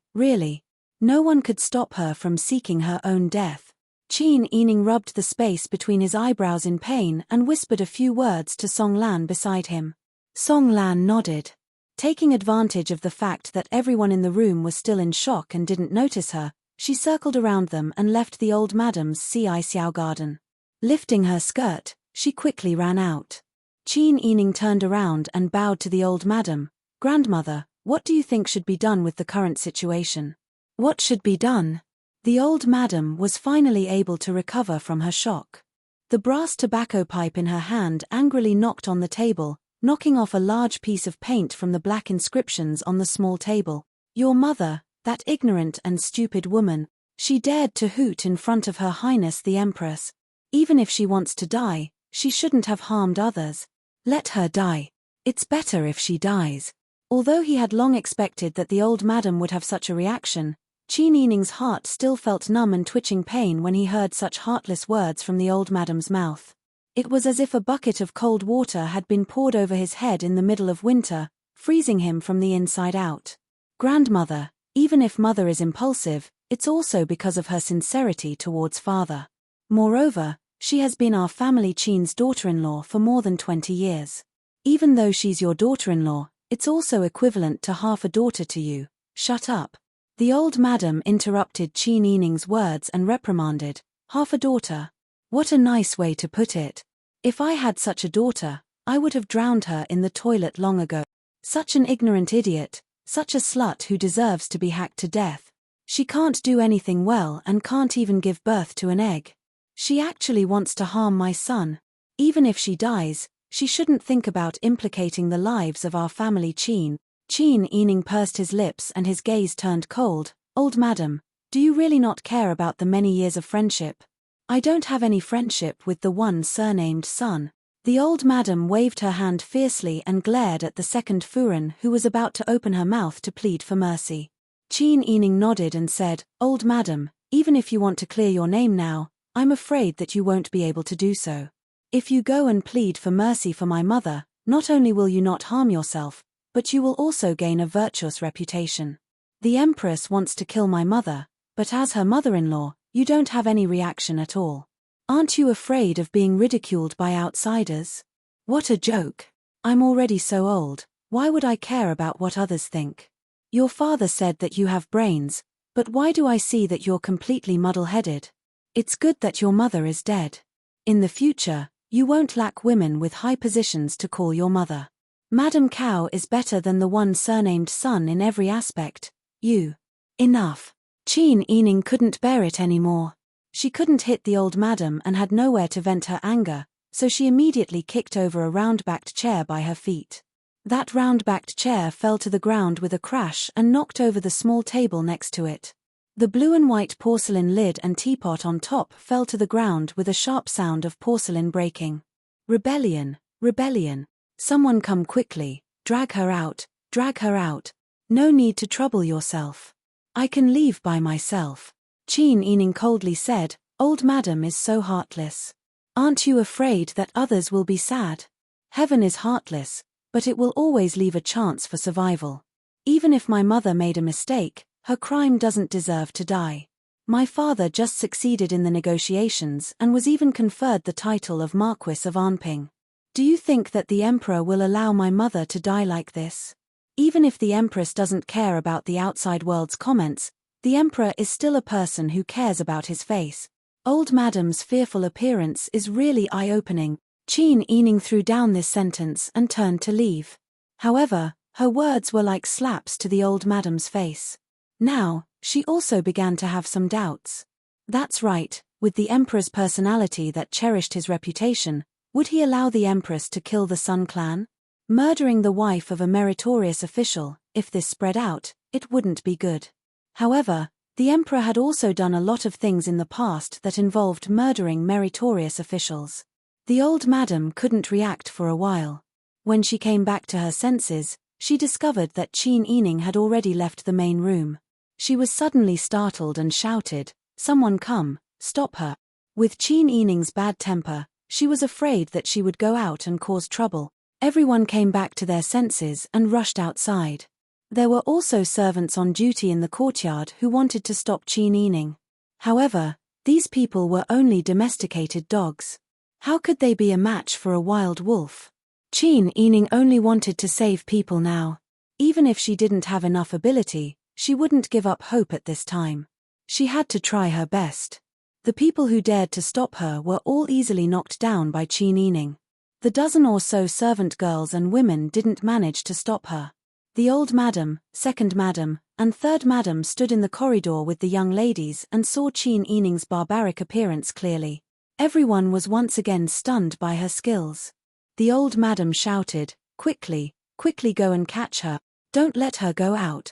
no one could stop her from seeking her own death. Qin Yining rubbed the space between his eyebrows in pain and whispered a few words to Song Lan beside him. Song Lan nodded. Taking advantage of the fact that everyone in the room was still in shock and didn't notice her, she circled around them and left the old madam's Xiao garden. Lifting her skirt, she quickly ran out. Qin Yining turned around and bowed to the old madam. Grandmother, what do you think should be done with the current situation? What should be done? The old madam was finally able to recover from her shock. The brass tobacco pipe in her hand angrily knocked on the table, knocking off a large piece of paint from the black inscriptions on the small table. Your mother, that ignorant and stupid woman, she dared to hoot in front of Her Highness the Empress. Even if she wants to die, she shouldn't have harmed others. Let her die. It's better if she dies. Although he had long expected that the old madam would have such a reaction, Qin Yining's heart still felt numb and twitching pain when he heard such heartless words from the old madam's mouth. It was as if a bucket of cold water had been poured over his head in the middle of winter, freezing him from the inside out. Grandmother, even if mother is impulsive, it's also because of her sincerity towards father. Moreover, she has been our family Qin's daughter-in-law for more than 20 years. Even though she's your daughter-in-law, it's also equivalent to half a daughter to you. Shut up. The old madam interrupted Qin Yining's words and reprimanded, half a daughter? What a nice way to put it. If I had such a daughter, I would have drowned her in the toilet long ago. Such an ignorant idiot, such a slut who deserves to be hacked to death. She can't do anything well and can't even give birth to an egg. She actually wants to harm my son. Even if she dies, she shouldn't think about implicating the lives of our family Qin. Qin Yining pursed his lips and his gaze turned cold. Old madam, do you really not care about the many years of friendship? I don't have any friendship with the one surnamed Sun. The old madam waved her hand fiercely and glared at the second Furen who was about to open her mouth to plead for mercy. Qin Yining nodded and said, Old madam, even if you want to clear your name now, I'm afraid that you won't be able to do so. If you go and plead for mercy for my mother, not only will you not harm yourself, but you will also gain a virtuous reputation. The Empress wants to kill my mother, but as her mother-in-law, you don't have any reaction at all. Aren't you afraid of being ridiculed by outsiders? What a joke. I'm already so old, why would I care about what others think? Your father said that you have brains, but why do I see that you're completely muddle-headed? It's good that your mother is dead. In the future, you won't lack women with high positions to call your mother. Madame Cao is better than the one surnamed Sun in every aspect. You. Enough. Qin Yining couldn't bear it anymore. She couldn't hit the old madam and had nowhere to vent her anger, so she immediately kicked over a round-backed chair by her feet. That round-backed chair fell to the ground with a crash and knocked over the small table next to it. The blue and white porcelain lid and teapot on top fell to the ground with a sharp sound of porcelain breaking. Rebellion, rebellion. Someone come quickly, drag her out, drag her out. No need to trouble yourself. I can leave by myself. Qin Yining coldly said, Old Madam is so heartless. Aren't you afraid that others will be sad? Heaven is heartless, but it will always leave a chance for survival. Even if my mother made a mistake, her crime doesn't deserve to die. My father just succeeded in the negotiations and was even conferred the title of Marquis of Anping. Do you think that the Emperor will allow my mother to die like this? Even if the Empress doesn't care about the outside world's comments, the Emperor is still a person who cares about his face. Old Madam's fearful appearance is really eye-opening. Qin Yining threw down this sentence and turned to leave. However, her words were like slaps to the old Madam's face. Now, she also began to have some doubts. That's right, with the Emperor's personality that cherished his reputation, would he allow the Empress to kill the Sun clan? Murdering the wife of a meritorious official, if this spread out, it wouldn't be good. However, the Emperor had also done a lot of things in the past that involved murdering meritorious officials. The old madam couldn't react for a while. When she came back to her senses, she discovered that Qin Yining had already left the main room. She was suddenly startled and shouted, Someone come, stop her. With Qin Yining's bad temper, she was afraid that she would go out and cause trouble. Everyone came back to their senses and rushed outside. There were also servants on duty in the courtyard who wanted to stop Qin Yining. However, these people were only domesticated dogs. How could they be a match for a wild wolf? Qin Yining only wanted to save people now. Even if she didn't have enough ability, she wouldn't give up hope at this time. She had to try her best. The people who dared to stop her were all easily knocked down by Qin Yining. The dozen or so servant girls and women didn't manage to stop her. The old madam, second madam, and third madam stood in the corridor with the young ladies and saw Qin Yining's barbaric appearance clearly. Everyone was once again stunned by her skills. The old madam shouted, Quickly, quickly go and catch her. Don't let her go out.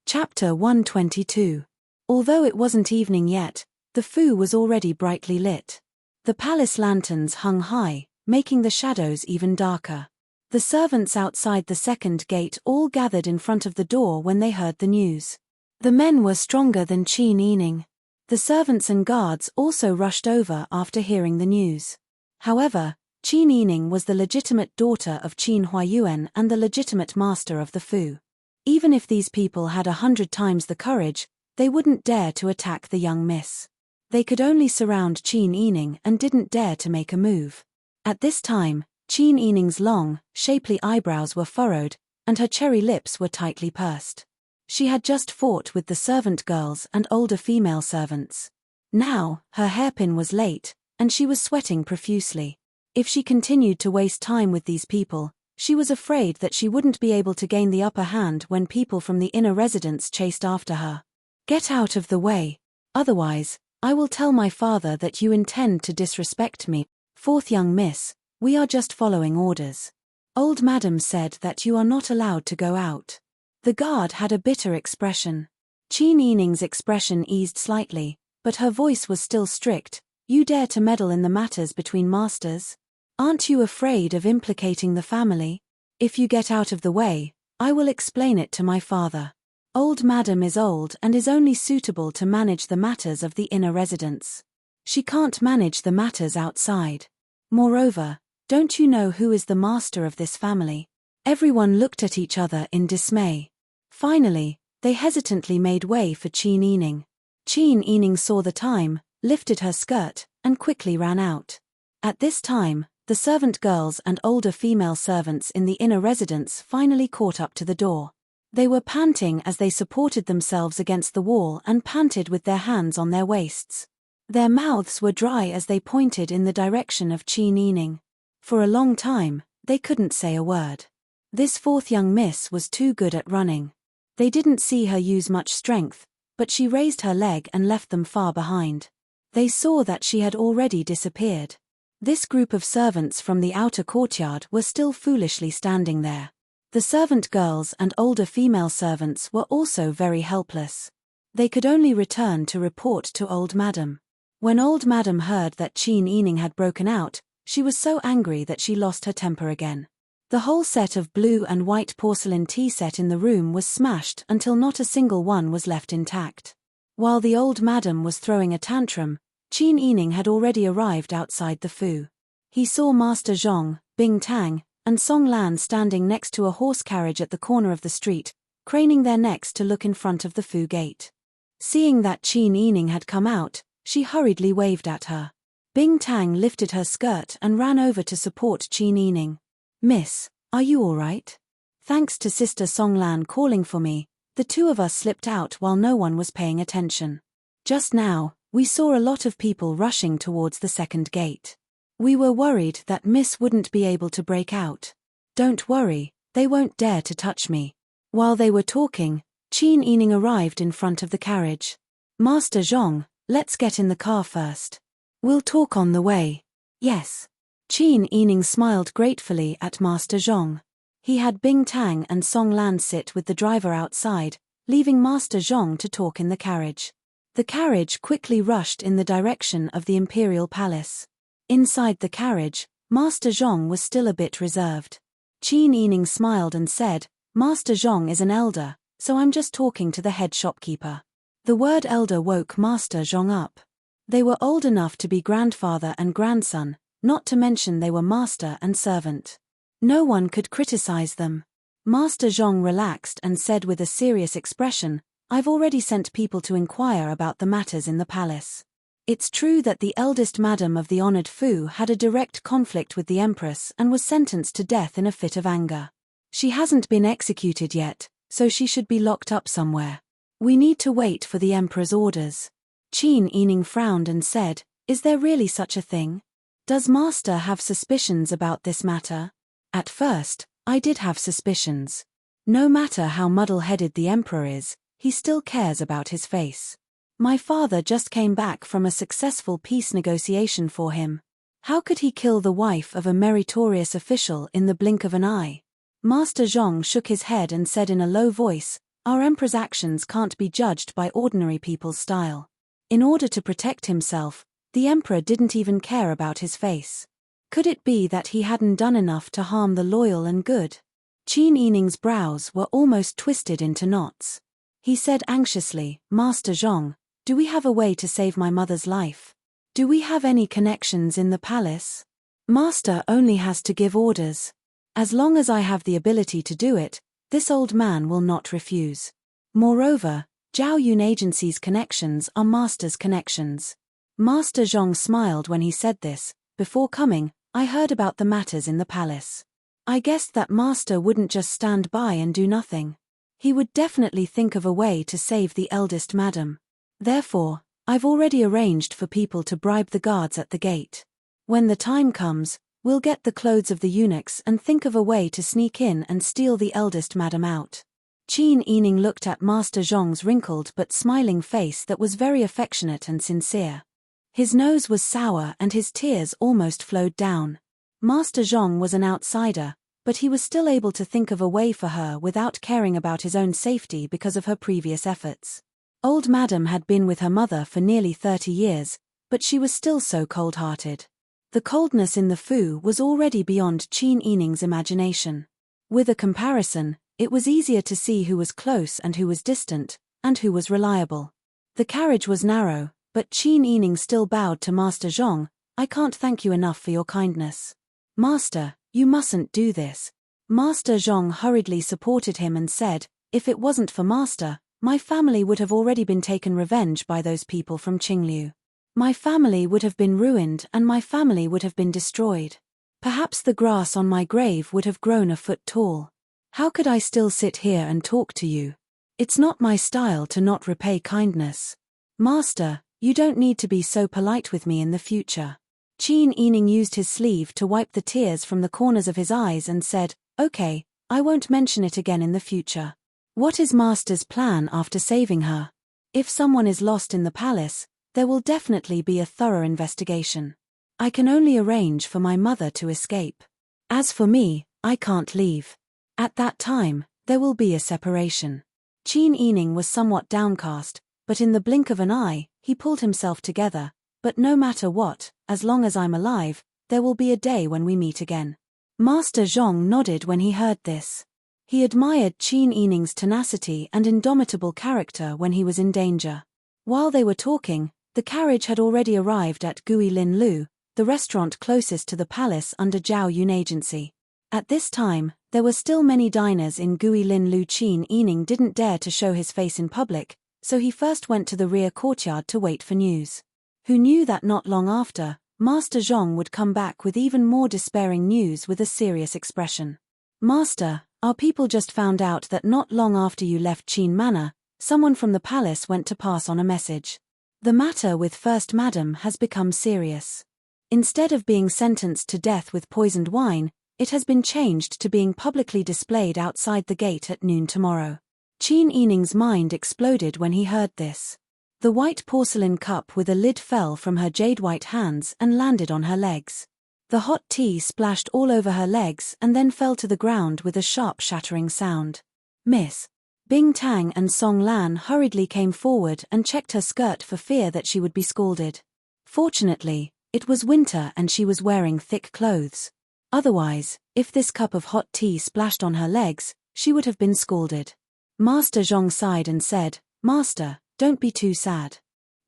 Chapter 122. Although it wasn't evening yet, the Fu was already brightly lit. The palace lanterns hung high, making the shadows even darker. The servants outside the second gate all gathered in front of the door when they heard the news. The men were stronger than Qin Yining. The servants and guards also rushed over after hearing the news. However, Qin Yining was the legitimate daughter of Qin Huayuan and the legitimate master of the Fu. Even if these people had 100 times the courage, they wouldn't dare to attack the young miss. They could only surround Qin Yining and didn't dare to make a move. At this time, Qin Yining's long, shapely eyebrows were furrowed, and her cherry lips were tightly pursed. She had just fought with the servant girls and older female servants. Now, her hairpin was late, and she was sweating profusely. If she continued to waste time with these people, she was afraid that she wouldn't be able to gain the upper hand when people from the inner residence chased after her. Get out of the way. Otherwise, I will tell my father that you intend to disrespect me. Fourth young miss, we are just following orders. Old madam said that you are not allowed to go out. The guard had a bitter expression. Qin Yining's expression eased slightly, but her voice was still strict. You dare to meddle in the matters between masters? Aren't you afraid of implicating the family? If you get out of the way, I will explain it to my father. Old madam is old and is only suitable to manage the matters of the inner residence. She can't manage the matters outside. Moreover, don't you know who is the master of this family? Everyone looked at each other in dismay. Finally, they hesitantly made way for Qin Yining. Qin Yining saw the time, lifted her skirt, and quickly ran out. At this time, the servant girls and older female servants in the inner residence finally caught up to the door. They were panting as they supported themselves against the wall and panted with their hands on their waists. Their mouths were dry as they pointed in the direction of Qin Yining. For a long time, they couldn't say a word. This fourth young miss was too good at running. They didn't see her use much strength, but she raised her leg and left them far behind. They saw that she had already disappeared. This group of servants from the outer courtyard were still foolishly standing there. The servant girls and older female servants were also very helpless. They could only return to report to Old Madam. When Old Madam heard that Qin Yining had broken out, she was so angry that she lost her temper again. The whole set of blue and white porcelain tea set in the room was smashed until not a single one was left intact. While the Old Madam was throwing a tantrum, Qin Yining had already arrived outside the Fu. He saw Master Zhong, Bing Tang, and Song Lan standing next to a horse carriage at the corner of the street, craning their necks to look in front of the Fu gate. Seeing that Qin Yining had come out, she hurriedly waved at her. Bing Tang lifted her skirt and ran over to support Qin Yining. "Miss, are you all right?" Thanks to Sister Song Lan calling for me, the two of us slipped out while no one was paying attention. Just now, we saw a lot of people rushing towards the second gate. We were worried that Miss wouldn't be able to break out. "Don't worry, they won't dare to touch me." While they were talking, Qin Yining arrived in front of the carriage. "Master Zhong, let's get in the car first. We'll talk on the way." "Yes." Qin Yining smiled gratefully at Master Zhong. He had Bing Tang and Song Lan sit with the driver outside, leaving Master Zhong to talk in the carriage. The carriage quickly rushed in the direction of the Imperial Palace. Inside the carriage, Master Zhong was still a bit reserved. Qin Yining smiled and said, "Master Zhong is an elder, so I'm just talking to the head shopkeeper." The word elder woke Master Zhong up. They were old enough to be grandfather and grandson, not to mention they were master and servant. No one could criticize them. Master Zhong relaxed and said with a serious expression, "I've already sent people to inquire about the matters in the palace. It's true that the eldest madam of the honored Fu had a direct conflict with the empress and was sentenced to death in a fit of anger. She hasn't been executed yet, so she should be locked up somewhere. We need to wait for the emperor's orders." Qin Yining frowned and said, "Is there really such a thing? Does Master have suspicions about this matter?" At first, I did have suspicions. No matter how muddle-headed the emperor is, he still cares about his face. My father just came back from a successful peace negotiation for him. How could he kill the wife of a meritorious official in the blink of an eye? Master Zhong shook his head and said in a low voice, "Our emperor's actions can't be judged by ordinary people's style." In order to protect himself, the emperor didn't even care about his face. Could it be that he hadn't done enough to harm the loyal and good? Qin Yining's brows were almost twisted into knots. He said anxiously, "Master Zhong, do we have a way to save my mother's life? Do we have any connections in the palace? Master only has to give orders. As long as I have the ability to do it, this old man will not refuse. Moreover, Zhao Yun Agency's connections are Master's connections." Master Zhong smiled when he said this. "Before coming, I heard about the matters in the palace. I guessed that Master wouldn't just stand by and do nothing. He would definitely think of a way to save the eldest madam. Therefore, I've already arranged for people to bribe the guards at the gate. When the time comes, we'll get the clothes of the eunuchs and think of a way to sneak in and steal the eldest madam out." Qin Yining looked at Master Zhong's wrinkled but smiling face that was very affectionate and sincere. His nose was sour and his tears almost flowed down. Master Zhong was an outsider, but he was still able to think of a way for her without caring about his own safety because of her previous efforts. Old Madam had been with her mother for nearly 30 years, but she was still so cold-hearted. The coldness in the Fu was already beyond Qin Yining's imagination. With a comparison, it was easier to see who was close and who was distant, and who was reliable. The carriage was narrow, but Qin Yining still bowed to Master Zhong. "I can't thank you enough for your kindness. Master, you mustn't do this." Master Zhong hurriedly supported him and said, "If it wasn't for Master, my family would have already been taken revenge by those people from Qingliu. My family would have been ruined and my family would have been destroyed. Perhaps the grass on my grave would have grown a foot tall. How could I still sit here and talk to you? It's not my style to not repay kindness. Master, you don't need to be so polite with me in the future." Qin Yining used his sleeve to wipe the tears from the corners of his eyes and said, "Okay, I won't mention it again in the future. What is Master's plan after saving her? If someone is lost in the palace, there will definitely be a thorough investigation. I can only arrange for my mother to escape. As for me, I can't leave. At that time, there will be a separation. Qin Yining was somewhat downcast, but in the blink of an eye, he pulled himself together. But no matter what, as long as I'm alive, there will be a day when we meet again. Master Zhong nodded when he heard this. He admired Qin Yining's tenacity and indomitable character when he was in danger. While they were talking, the carriage had already arrived at Gui Lin Lu, the restaurant closest to the palace under Zhao Yun agency. At this time, there were still many diners in Gui Lin Lu. Qin Yining didn't dare to show his face in public, so he first went to the rear courtyard to wait for news. Who knew that not long after, Master Zhong would come back with even more despairing news with a serious expression. Master, our people just found out that not long after you left Qin Manor, someone from the palace went to pass on a message. The matter with First Madam has become serious. Instead of being sentenced to death with poisoned wine, it has been changed to being publicly displayed outside the gate at noon tomorrow. Qin Yining's mind exploded when he heard this. The white porcelain cup with a lid fell from her jade-white hands and landed on her legs. The hot tea splashed all over her legs and then fell to the ground with a sharp shattering sound. Miss Bing Tang and Song Lan hurriedly came forward and checked her skirt for fear that she would be scalded. Fortunately, it was winter and she was wearing thick clothes. Otherwise, if this cup of hot tea splashed on her legs, she would have been scalded. Master Zhong sighed and said, Master, don't be too sad.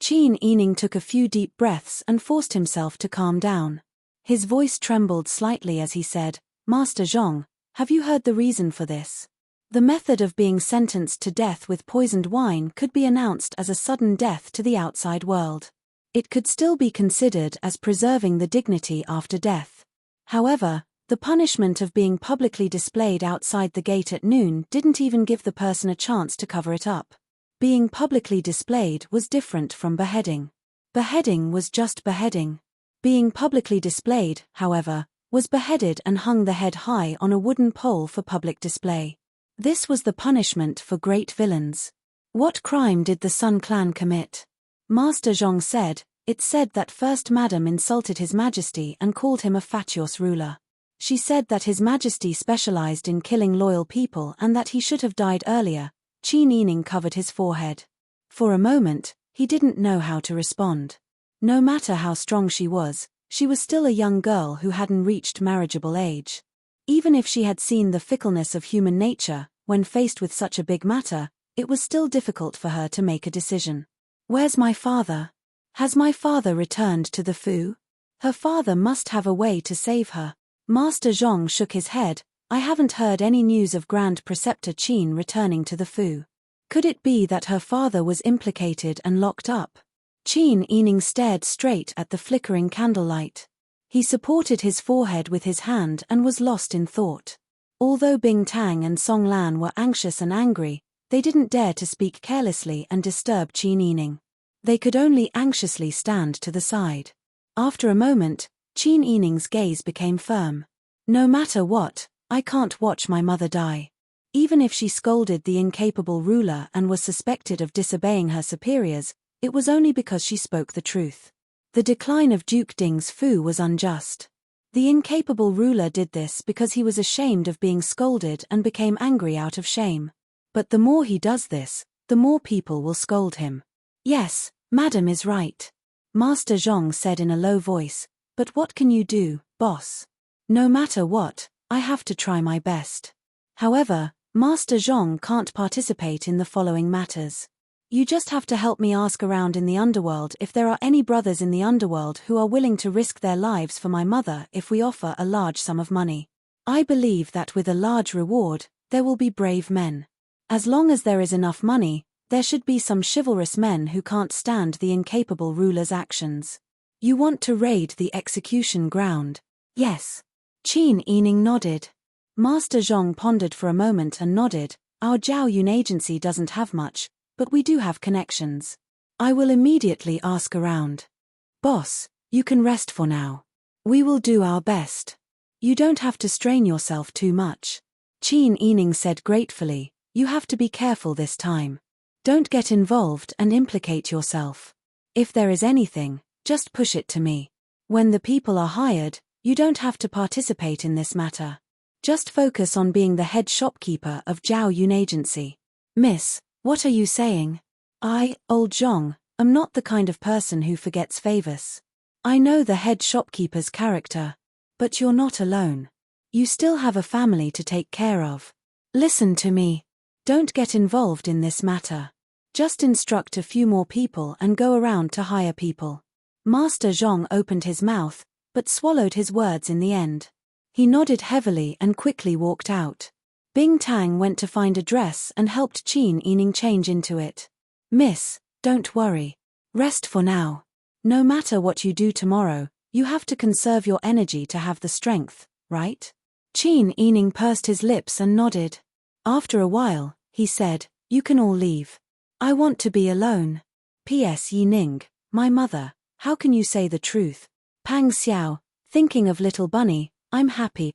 Qin Yining took a few deep breaths and forced himself to calm down. His voice trembled slightly as he said, Master Zhong, have you heard the reason for this? The method of being sentenced to death with poisoned wine could be announced as a sudden death to the outside world. It could still be considered as preserving the dignity after death. However, the punishment of being publicly displayed outside the gate at noon didn't even give the person a chance to cover it up. Being publicly displayed was different from beheading. Beheading was just beheading. Being publicly displayed, however, was beheaded and hung the head high on a wooden pole for public display. This was the punishment for great villains. What crime did the Sun clan commit? Master Zhong said, It's said that First Madam insulted His Majesty and called him a fatuous ruler. She said that His Majesty specialized in killing loyal people and that he should have died earlier. Qin Yining covered his forehead. For a moment, he didn't know how to respond. No matter how strong she was still a young girl who hadn't reached marriageable age. Even if she had seen the fickleness of human nature, when faced with such a big matter, it was still difficult for her to make a decision. Where's my father? Has my father returned to the Fu? Her father must have a way to save her. Master Zhong shook his head. I haven't heard any news of Grand Preceptor Qin returning to the Fu. Could it be that her father was implicated and locked up? Qin Yining stared straight at the flickering candlelight. He supported his forehead with his hand and was lost in thought. Although Bing Tang and Song Lan were anxious and angry, they didn't dare to speak carelessly and disturb Qin Yining. They could only anxiously stand to the side. After a moment, Qin Yining's gaze became firm. No matter what, I can't watch my mother die. Even if she scolded the incapable ruler and was suspected of disobeying her superiors, it was only because she spoke the truth. The decline of Duke Ding's Fu was unjust. The incapable ruler did this because he was ashamed of being scolded and became angry out of shame. But the more he does this, the more people will scold him. Yes, Madam is right. Master Zhong said in a low voice, but what can you do, boss? No matter what, I have to try my best. However, Master Zhong can't participate in the following matters. You just have to help me ask around in the underworld if there are any brothers in the underworld who are willing to risk their lives for my mother if we offer a large sum of money. I believe that with a large reward, there will be brave men. As long as there is enough money, there should be some chivalrous men who can't stand the incapable ruler's actions. You want to raid the execution ground? Yes. Qin Yining nodded. Master Zhong pondered for a moment and nodded. Our Zhao Yun agency doesn't have much, but we do have connections. I will immediately ask around. Boss, you can rest for now. We will do our best. You don't have to strain yourself too much. Qin Yining said gratefully, you have to be careful this time. Don't get involved and implicate yourself. If there is anything, just push it to me. When the people are hired, you don't have to participate in this matter. Just focus on being the head shopkeeper of Zhao Yun Agency. Miss, what are you saying? I, old Zhong, am not the kind of person who forgets favors. I know the head shopkeeper's character. But you're not alone. You still have a family to take care of. Listen to me. Don't get involved in this matter. Just instruct a few more people and go around to hire people. Master Zhong opened his mouth, but swallowed his words in the end. He nodded heavily and quickly walked out. Bing Tang went to find a dress and helped Qin Yining change into it. Miss, don't worry. Rest for now. No matter what you do tomorrow, you have to conserve your energy to have the strength, right? Qin Yining pursed his lips and nodded. After a while, he said, you can all leave. I want to be alone. P.S. Yining, my mother, how can you say the truth? Pang Xiao, thinking of little bunny, I'm happy.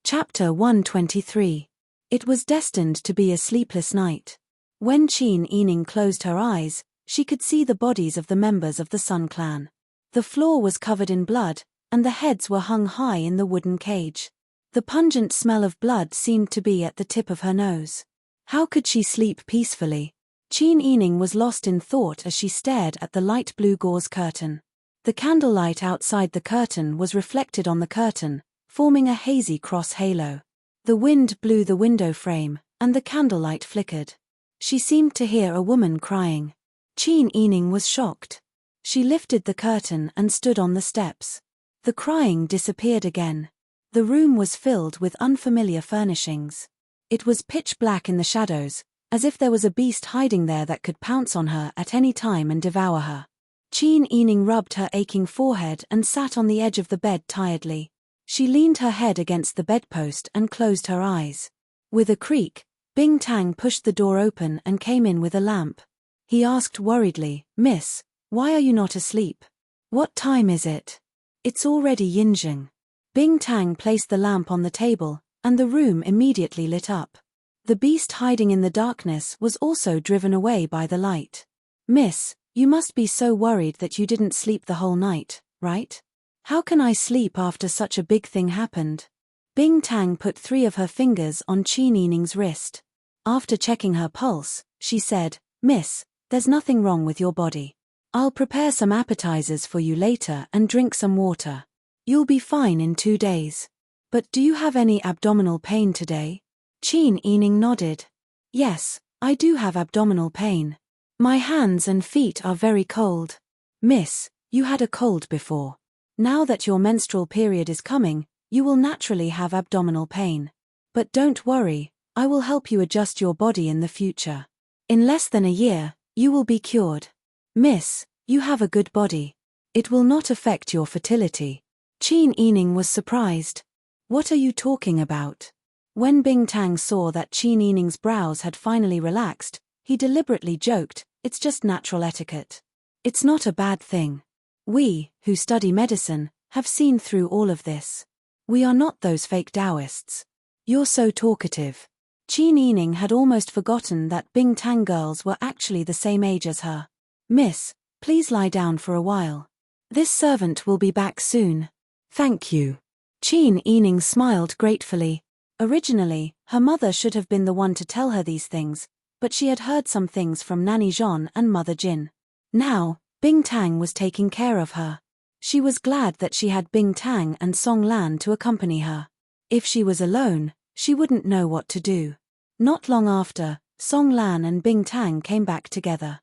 Chapter 123. It was destined to be a sleepless night. When Qin Yining closed her eyes, she could see the bodies of the members of the Sun Clan. The floor was covered in blood, and the heads were hung high in the wooden cage. The pungent smell of blood seemed to be at the tip of her nose. How could she sleep peacefully? Qin Yining was lost in thought as she stared at the light blue gauze curtain. The candlelight outside the curtain was reflected on the curtain, forming a hazy cross halo. The wind blew the window frame, and the candlelight flickered. She seemed to hear a woman crying. Qin Yining was shocked. She lifted the curtain and stood on the steps. The crying disappeared again. The room was filled with unfamiliar furnishings. It was pitch black in the shadows, as if there was a beast hiding there that could pounce on her at any time and devour her. Qin Yining rubbed her aching forehead and sat on the edge of the bed tiredly. She leaned her head against the bedpost and closed her eyes. With a creak, Bing Tang pushed the door open and came in with a lamp. He asked worriedly, Miss, why are you not asleep? What time is it? It's already Yinjing. Bing Tang placed the lamp on the table, and the room immediately lit up. The beast hiding in the darkness was also driven away by the light. Miss, you must be so worried that you didn't sleep the whole night, right? How can I sleep after such a big thing happened? Bing Tang put 3 of her fingers on Qin Yining's wrist. After checking her pulse, she said, Miss, there's nothing wrong with your body. I'll prepare some appetizers for you later and drink some water. You'll be fine in 2 days. But do you have any abdominal pain today? Qin Yining nodded. Yes, I do have abdominal pain. My hands and feet are very cold. Miss, you had a cold before. Now that your menstrual period is coming, you will naturally have abdominal pain. But don't worry, I will help you adjust your body in the future. In less than a year, you will be cured. Miss, you have a good body. It will not affect your fertility. Qin Yining was surprised. What are you talking about? When Bing Tang saw that Qin Yining's brows had finally relaxed, he deliberately joked, it's just natural etiquette. It's not a bad thing. We, who study medicine, have seen through all of this. We are not those fake Taoists. You're so talkative. Qin Yining had almost forgotten that Bing Tang girls were actually the same age as her. Miss, please lie down for a while. This servant will be back soon. Thank you. Qin Yining smiled gratefully. Originally, her mother should have been the one to tell her these things, but she had heard some things from Nanny Zhon and Mother Jin. Now, Bing Tang was taking care of her. She was glad that she had Bing Tang and Song Lan to accompany her. If she was alone, she wouldn't know what to do. Not long after, Song Lan and Bing Tang came back together.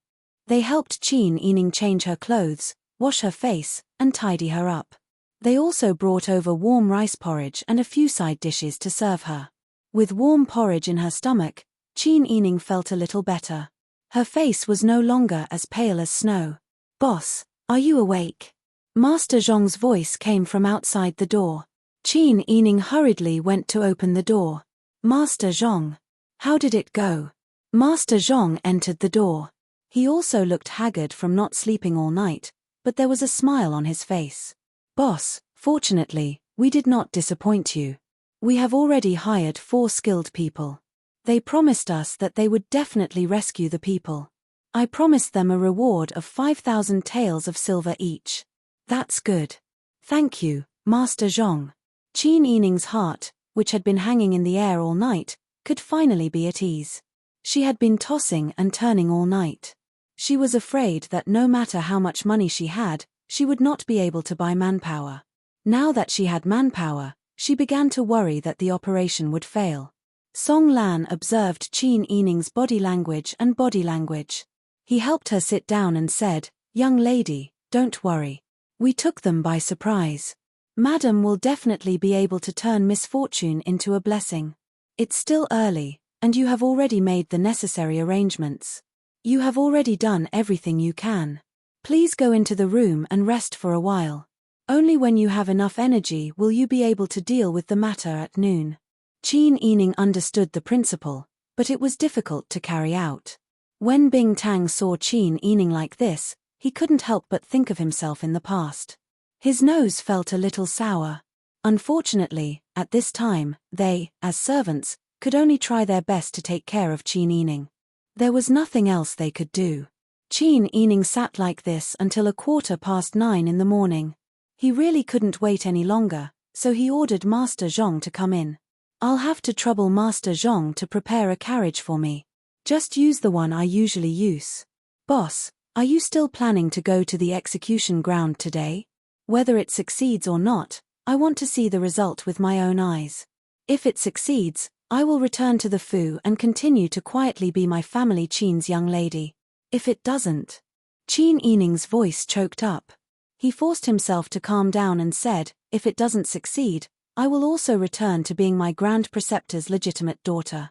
They helped Qin Yining change her clothes, wash her face, and tidy her up. They also brought over warm rice porridge and a few side dishes to serve her. With warm porridge in her stomach, Qin Yining felt a little better. Her face was no longer as pale as snow. Boss, are you awake? Master Zhong's voice came from outside the door. Qin Yining hurriedly went to open the door. Master Zhong. How did it go? Master Zhong entered the door. He also looked haggard from not sleeping all night, but there was a smile on his face. Boss, fortunately, we did not disappoint you. We have already hired 4 skilled people. They promised us that they would definitely rescue the people. I promised them a reward of 5,000 taels of silver each. That's good. Thank you, Master Zhong. Qin Yining's heart, which had been hanging in the air all night, could finally be at ease. She had been tossing and turning all night. She was afraid that no matter how much money she had, she would not be able to buy manpower. Now that she had manpower, she began to worry that the operation would fail. Song Lan observed Qin Yining's body language. He helped her sit down and said, "Young lady, don't worry. We took them by surprise. Madam will definitely be able to turn misfortune into a blessing. It's still early, and you have already made the necessary arrangements. You have already done everything you can. Please go into the room and rest for a while. Only when you have enough energy will you be able to deal with the matter at noon." Qin Yining understood the principle, but it was difficult to carry out. When Bing Tang saw Qin Yining like this, he couldn't help but think of himself in the past. His nose felt a little sour. Unfortunately, at this time, they, as servants, could only try their best to take care of Qin Yining. There was nothing else they could do. Qin Yining sat like this until 9:15 in the morning. He really couldn't wait any longer, so he ordered Master Zhong to come in. "I'll have to trouble Master Zhong to prepare a carriage for me. Just use the one I usually use." "Boss, are you still planning to go to the execution ground today? Whether it succeeds or not, I want to see the result with my own eyes. If it succeeds, I will return to the Fu and continue to quietly be my family Qin's young lady. If it doesn't..." Qin Yining's voice choked up. He forced himself to calm down and said, "If it doesn't succeed, I will also return to being my Grand Preceptor's legitimate daughter."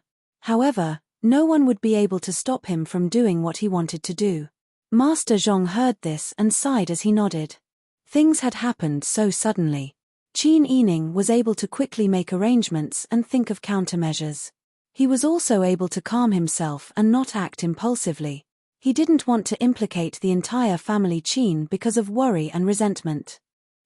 However, no one would be able to stop him from doing what he wanted to do. Master Zhong heard this and sighed as he nodded. Things had happened so suddenly. Qin Yining was able to quickly make arrangements and think of countermeasures. He was also able to calm himself and not act impulsively. He didn't want to implicate the entire family Qin because of worry and resentment.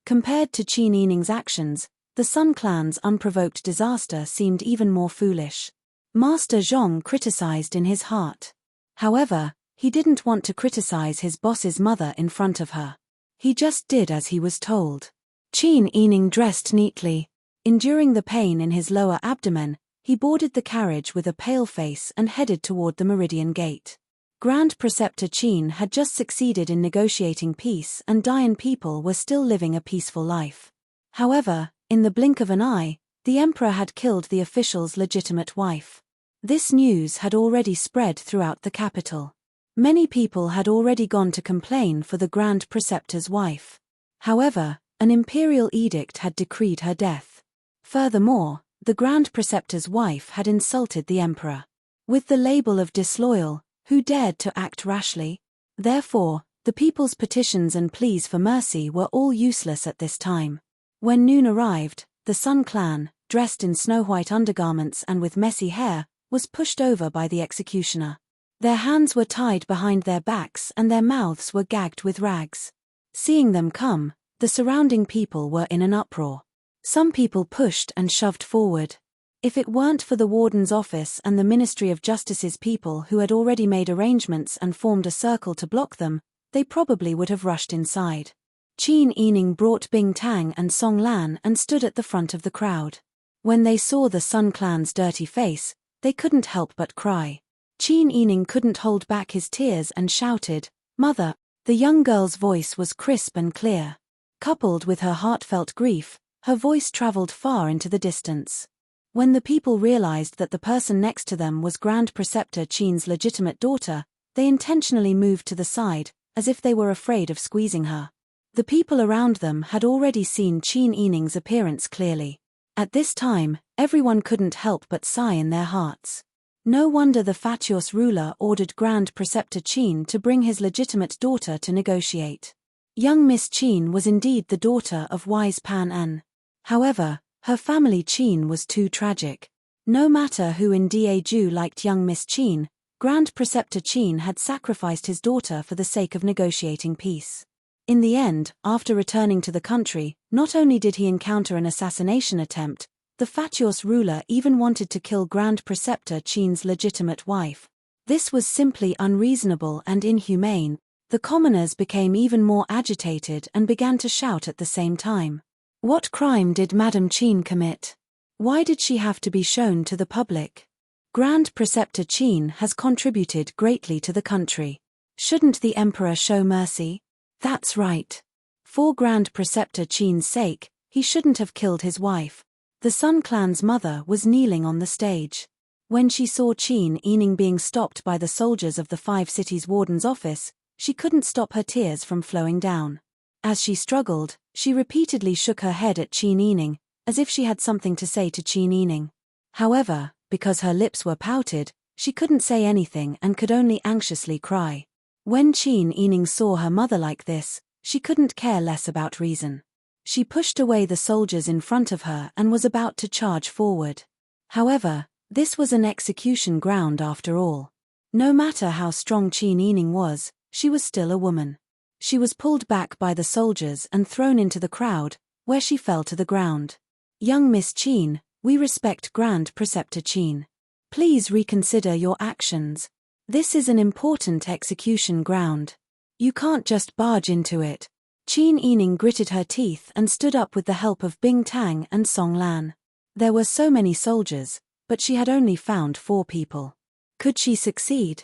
Compared to Qin Yining's actions, the Sun Clan's unprovoked disaster seemed even more foolish. Master Zhong criticized in his heart. However, he didn't want to criticize his boss's mother in front of her. He just did as he was told. Qin Yining dressed neatly. Enduring the pain in his lower abdomen, he boarded the carriage with a pale face and headed toward the Meridian Gate. Grand Preceptor Qin had just succeeded in negotiating peace and Dayan people were still living a peaceful life. However, in the blink of an eye, the emperor had killed the official's legitimate wife. This news had already spread throughout the capital. Many people had already gone to complain for the Grand Preceptor's wife. However, an imperial edict had decreed her death. Furthermore, the Grand Preceptor's wife had insulted the emperor. With the label of disloyal, who dared to act rashly? Therefore, the people's petitions and pleas for mercy were all useless at this time. When noon arrived, the Sun Clan, dressed in snow-white undergarments and with messy hair, was pushed over by the executioner. Their hands were tied behind their backs and their mouths were gagged with rags. Seeing them come, the surrounding people were in an uproar. Some people pushed and shoved forward. If it weren't for the warden's office and the Ministry of Justice's people who had already made arrangements and formed a circle to block them, they probably would have rushed inside. Qin Yining brought Bing Tang and Song Lan and stood at the front of the crowd. When they saw the Sun Clan's dirty face, they couldn't help but cry. Qin Yining couldn't hold back his tears and shouted, "Mother!" The young girl's voice was crisp and clear. Coupled with her heartfelt grief, her voice traveled far into the distance. When the people realized that the person next to them was Grand Preceptor Qin's legitimate daughter, they intentionally moved to the side, as if they were afraid of squeezing her. The people around them had already seen Qin Yining's appearance clearly. At this time, everyone couldn't help but sigh in their hearts. No wonder the fatuous ruler ordered Grand Preceptor Qin to bring his legitimate daughter to negotiate. Young Miss Qin was indeed the daughter of wise Pan An. However, her family Qin was too tragic. No matter who in Daeju liked young Miss Qin, Grand Preceptor Qin had sacrificed his daughter for the sake of negotiating peace. In the end, after returning to the country, not only did he encounter an assassination attempt, The fatuous ruler even wanted to kill Grand Preceptor Qin's legitimate wife. This was simply unreasonable and inhumane. The commoners became even more agitated and began to shout at the same time. What crime did Madame Qin commit? Why did she have to be shown to the public? Grand Preceptor Qin has contributed greatly to the country. Shouldn't the emperor show mercy? That's right. For Grand Preceptor Qin's sake, he shouldn't have killed his wife. The Sun Clan's mother was kneeling on the stage. When she saw Qin Yining being stopped by the soldiers of the 5 cities warden's office, she couldn't stop her tears from flowing down. As she struggled, she repeatedly shook her head at Qin Yining, as if she had something to say to Qin Yining. However, because her lips were pouted, she couldn't say anything and could only anxiously cry. When Qin Yining saw her mother like this, she couldn't care less about reason. She pushed away the soldiers in front of her and was about to charge forward. However, this was an execution ground after all. No matter how strong Qin Yining was, she was still a woman. She was pulled back by the soldiers and thrown into the crowd, where she fell to the ground. Young Miss Qin, we respect Grand Preceptor Qin. Please reconsider your actions. This is an important execution ground. You can't just barge into it. Qin Yining gritted her teeth and stood up with the help of Bing Tang and Song Lan. There were so many soldiers, but she had only found 4 people. Could she succeed?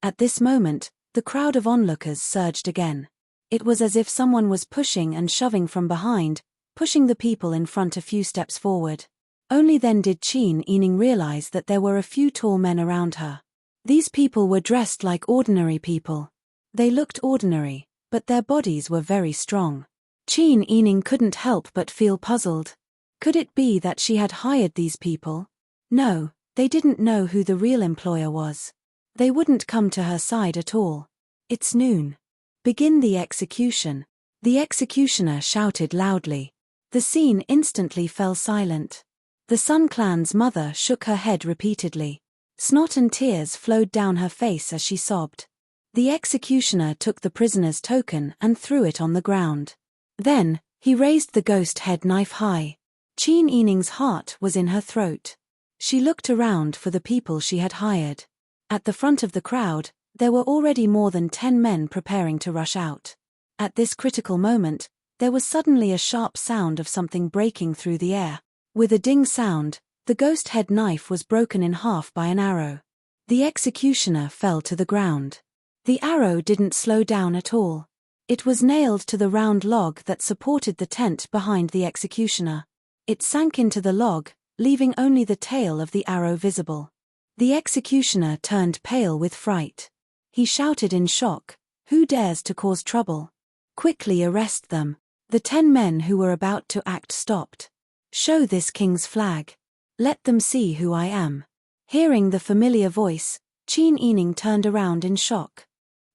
At this moment, the crowd of onlookers surged again. It was as if someone was pushing and shoving from behind, pushing the people in front a few steps forward. Only then did Qin Yining realize that there were a few tall men around her. These people were dressed like ordinary people. They looked ordinary, but their bodies were very strong. Qin Yining couldn't help but feel puzzled. Could it be that she had hired these people? No, they didn't know who the real employer was. They wouldn't come to her side at all. It's noon. Begin the execution. The executioner shouted loudly. The scene instantly fell silent. The Sun Clan's mother shook her head repeatedly. Snot and tears flowed down her face as she sobbed. The executioner took the prisoner's token and threw it on the ground. Then, he raised the ghost head knife high. Qin Yining's heart was in her throat. She looked around for the people she had hired. At the front of the crowd, there were already more than 10 men preparing to rush out. At this critical moment, there was suddenly a sharp sound of something breaking through the air. With a ding sound, the ghost head knife was broken in half by an arrow. The executioner fell to the ground. The arrow didn't slow down at all. It was nailed to the round log that supported the tent behind the executioner. It sank into the log, leaving only the tail of the arrow visible. The executioner turned pale with fright. He shouted in shock, "Who dares to cause trouble? Quickly arrest them." The 10 men who were about to act stopped. "Show this king's flag. Let them see who I am." Hearing the familiar voice, Qin Yining turned around in shock.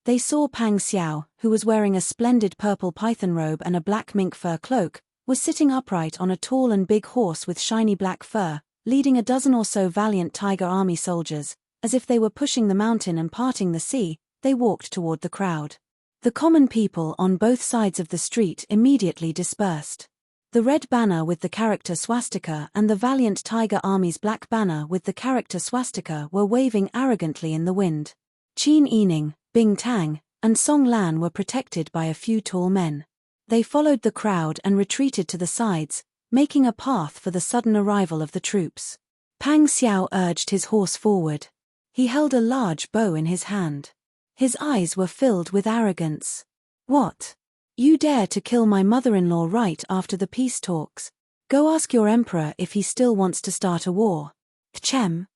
They saw Pang Xiao, who was wearing a splendid purple python robe and a black mink fur cloak, was sitting upright on a tall and big horse with shiny black fur, leading a dozen or so valiant Tiger Army soldiers. As if they were pushing the mountain and parting the sea, they walked toward the crowd. The common people on both sides of the street immediately dispersed. The red banner with the character swastika and the valiant Tiger Army's black banner with the character swastika were waving arrogantly in the wind. Qin Yining, Bing Tang, and Song Lan were protected by a few tall men. They followed the crowd and retreated to the sides, making a path for the sudden arrival of the troops. Pang Xiao urged his horse forward. He held a large bow in his hand. His eyes were filled with arrogance. "What? You dare to kill my mother-in-law right after the peace talks? Go ask your emperor if he still wants to start a war." Chem.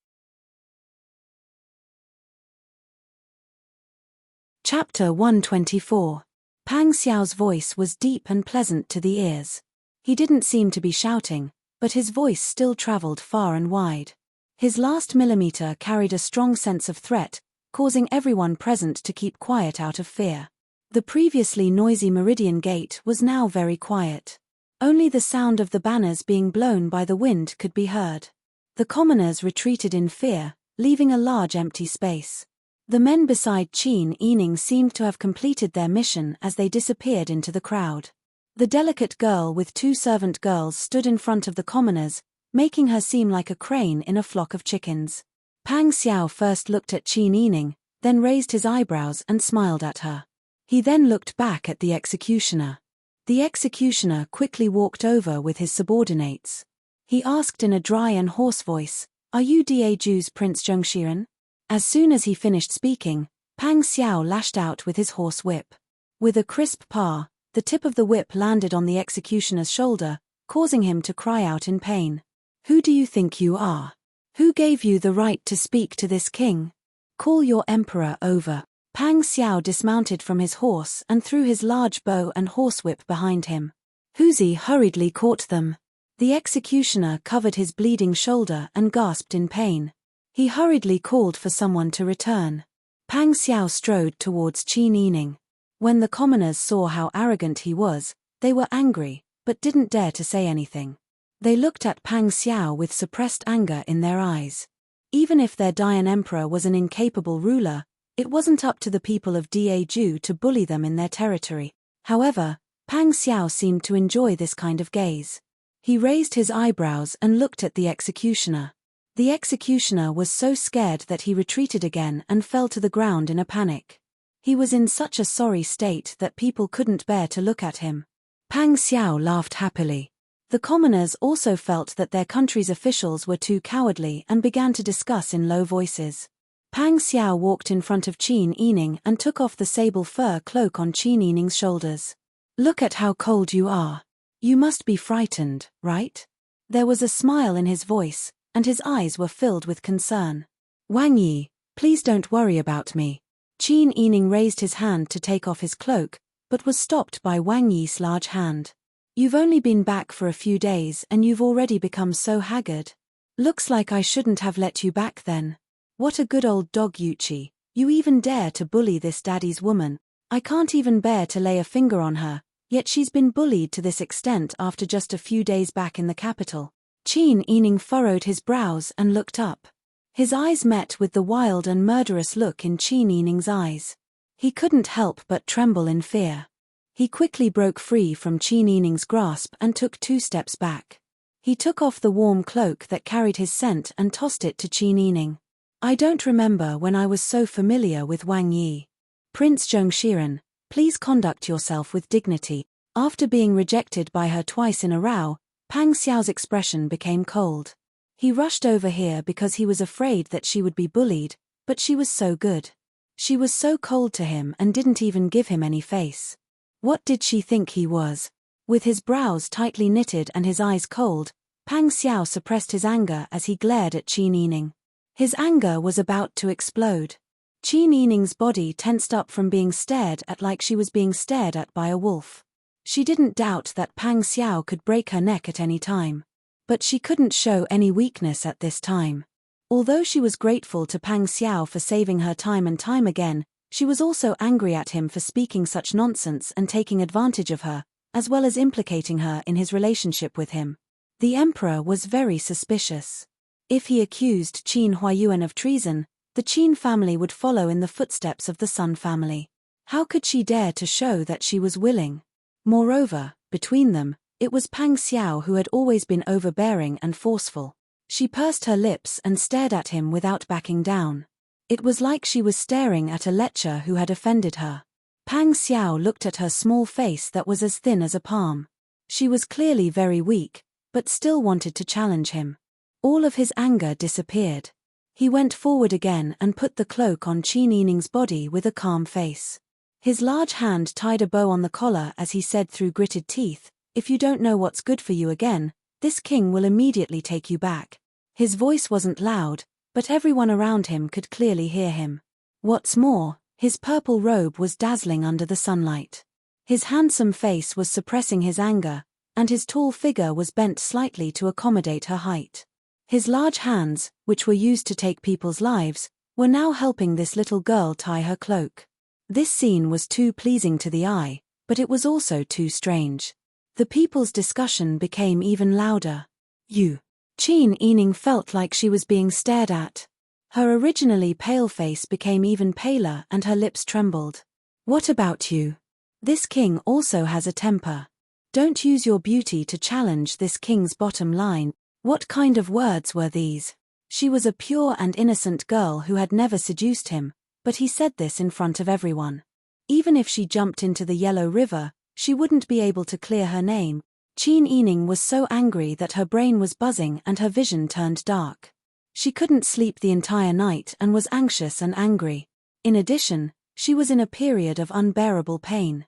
Chapter 124. Pang Xiao's voice was deep and pleasant to the ears. He didn't seem to be shouting, but his voice still traveled far and wide. His last millimeter carried a strong sense of threat, causing everyone present to keep quiet out of fear. The previously noisy Meridian Gate was now very quiet. Only the sound of the banners being blown by the wind could be heard. The commoners retreated in fear, leaving a large empty space. The men beside Qin Yining seemed to have completed their mission as they disappeared into the crowd. The delicate girl with 2 servant girls stood in front of the commoners, making her seem like a crane in a flock of chickens. Pang Xiao first looked at Qin Yining, then raised his eyebrows and smiled at her. He then looked back at the executioner. The executioner quickly walked over with his subordinates. He asked in a dry and hoarse voice, "Are you Daju's Prince Zhongshiren?" As soon as he finished speaking, Pang Xiao lashed out with his horse whip. With a crisp pah, the tip of the whip landed on the executioner's shoulder, causing him to cry out in pain. "Who do you think you are? Who gave you the right to speak to this king? Call your emperor over." Pang Xiao dismounted from his horse and threw his large bow and horsewhip behind him. Huzi hurriedly caught them. The executioner covered his bleeding shoulder and gasped in pain. He hurriedly called for someone to return. Pang Xiao strode towards Qin Yining. When the commoners saw how arrogant he was, they were angry, but didn't dare to say anything. They looked at Pang Xiao with suppressed anger in their eyes. Even if their Dian emperor was an incapable ruler, it wasn't up to the people of Daju to bully them in their territory. However, Pang Xiao seemed to enjoy this kind of gaze. He raised his eyebrows and looked at the executioner. The executioner was so scared that he retreated again and fell to the ground in a panic. He was in such a sorry state that people couldn't bear to look at him. Pang Xiao laughed happily. The commoners also felt that their country's officials were too cowardly and began to discuss in low voices. Pang Xiao walked in front of Qin Yining and took off the sable fur cloak on Qin Yining's shoulders. "Look at how cold you are. You must be frightened, right?" There was a smile in his voice, and his eyes were filled with concern. "Wang Yi, please don't worry about me." Qin Yining raised his hand to take off his cloak, but was stopped by Wang Yi's large hand. "You've only been back for a few days and you've already become so haggard. Looks like I shouldn't have let you back then. What a good old dog, Yuchi. You even dare to bully this daddy's woman. I can't even bear to lay a finger on her, yet she's been bullied to this extent after just a few days back in the capital." Qin Yining furrowed his brows and looked up. His eyes met with the wild and murderous look in Qin Yining's eyes. He couldn't help but tremble in fear. He quickly broke free from Qin Yining's grasp and took 2 steps back. He took off the warm cloak that carried his scent and tossed it to Qin Yining. "I don't remember when I was so familiar with Wang Yi. Prince Zhongshiren, please conduct yourself with dignity." After being rejected by her twice in a row, Pang Xiao's expression became cold. He rushed over here because he was afraid that she would be bullied, but she was so good. She was so cold to him and didn't even give him any face. What did she think he was? With his brows tightly knitted and his eyes cold, Pang Xiao suppressed his anger as he glared at Qin Yining. His anger was about to explode. Qin Yining's body tensed up from being stared at like she was being stared at by a wolf. She didn't doubt that Pang Xiao could break her neck at any time. But she couldn't show any weakness at this time. Although she was grateful to Pang Xiao for saving her time and time again, she was also angry at him for speaking such nonsense and taking advantage of her, as well as implicating her in his relationship with him. The emperor was very suspicious. If he accused Qin Huayuan of treason, the Qin family would follow in the footsteps of the Sun family. How could she dare to show that she was willing? Moreover, between them, it was Pang Xiao who had always been overbearing and forceful. She pursed her lips and stared at him without backing down. It was like she was staring at a lecher who had offended her. Pang Xiao looked at her small face that was as thin as a palm. She was clearly very weak, but still wanted to challenge him. All of his anger disappeared. He went forward again and put the cloak on Qin Yining's body with a calm face. His large hand tied a bow on the collar as he said through gritted teeth, "If you don't know what's good for you again, this king will immediately take you back." His voice wasn't loud, but everyone around him could clearly hear him. What's more, his purple robe was dazzling under the sunlight. His handsome face was suppressing his anger, and his tall figure was bent slightly to accommodate her height. His large hands, which were used to take people's lives, were now helping this little girl tie her cloak. This scene was too pleasing to the eye, but it was also too strange. The people's discussion became even louder. "You." Qin Yining felt like she was being stared at. Her originally pale face became even paler and her lips trembled. "What about you? This king also has a temper. Don't use your beauty to challenge this king's bottom line." What kind of words were these? She was a pure and innocent girl who had never seduced him, but he said this in front of everyone. Even if she jumped into the Yellow River, she wouldn't be able to clear her name. Qin Yining was so angry that her brain was buzzing and her vision turned dark. She couldn't sleep the entire night and was anxious and angry. In addition, she was in a period of unbearable pain.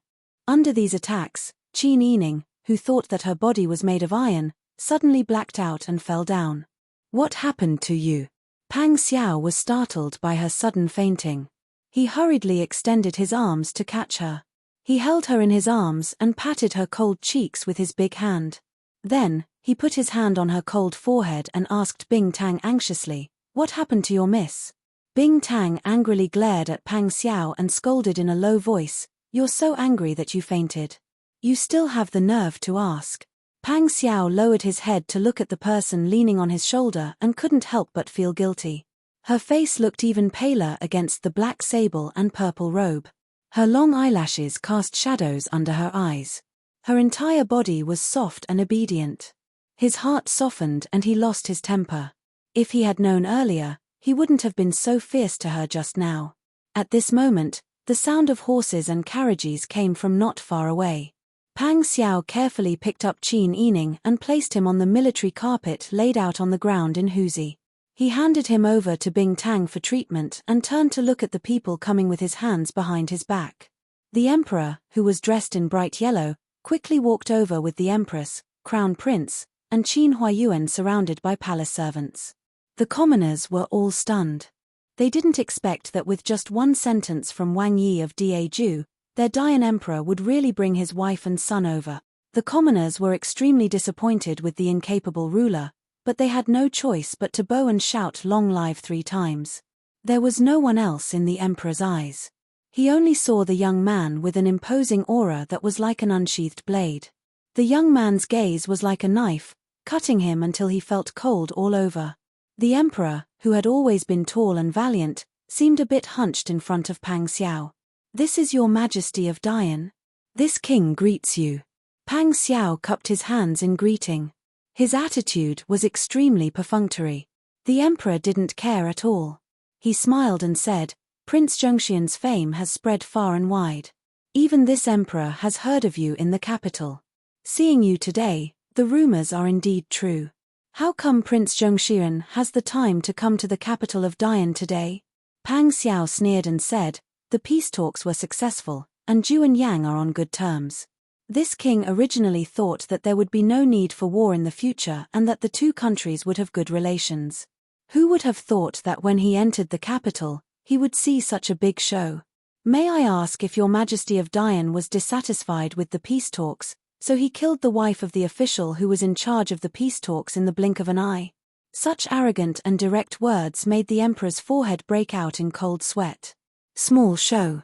Under these attacks, Qin Yining, who thought that her body was made of iron, suddenly blacked out and fell down. What happened to you? Pang Xiao was startled by her sudden fainting. He hurriedly extended his arms to catch her. He held her in his arms and patted her cold cheeks with his big hand. Then, he put his hand on her cold forehead and asked Bing Tang anxiously, "What happened to your miss?" Bing Tang angrily glared at Pang Xiao and scolded in a low voice, "You're so angry that you fainted. You still have the nerve to ask." Pang Xiao lowered his head to look at the person leaning on his shoulder and couldn't help but feel guilty. Her face looked even paler against the black sable and purple robe. Her long eyelashes cast shadows under her eyes. Her entire body was soft and obedient. His heart softened and he lost his temper. If he had known earlier, he wouldn't have been so fierce to her just now. At this moment, the sound of horses and carriages came from not far away. Pang Xiao carefully picked up Qin Yining and placed him on the military carpet laid out on the ground in Huzi. He handed him over to Bing Tang for treatment and turned to look at the people coming with his hands behind his back. The emperor, who was dressed in bright yellow, quickly walked over with the empress, crown prince, and Qin Huayuan surrounded by palace servants. The commoners were all stunned. They didn't expect that with just one sentence from Wang Yi of Daiju, their Dayan emperor would really bring his wife and son over. The commoners were extremely disappointed with the incapable ruler, but they had no choice but to bow and shout "Long live" 3 times. There was no one else in the emperor's eyes. He only saw the young man with an imposing aura that was like an unsheathed blade. The young man's gaze was like a knife, cutting him until he felt cold all over. The emperor, who had always been tall and valiant, seemed a bit hunched in front of Pang Xiao. "This is your Majesty of Dayan. This king greets you." Pang Xiao cupped his hands in greeting. His attitude was extremely perfunctory. The emperor didn't care at all. He smiled and said, "Prince Zhengxian's fame has spread far and wide. Even this emperor has heard of you in the capital. Seeing you today, the rumors are indeed true. How come Prince Zhengxian has the time to come to the capital of Dayan today?" Pang Xiao sneered and said, "The peace talks were successful, and Zhu and Yang are on good terms. This king originally thought that there would be no need for war in the future and that the 2 countries would have good relations. Who would have thought that when he entered the capital, he would see such a big show? May I ask if your Majesty of Dayan was dissatisfied with the peace talks, so he killed the wife of the official who was in charge of the peace talks in the blink of an eye?" Such arrogant and direct words made the emperor's forehead break out in cold sweat. Small show.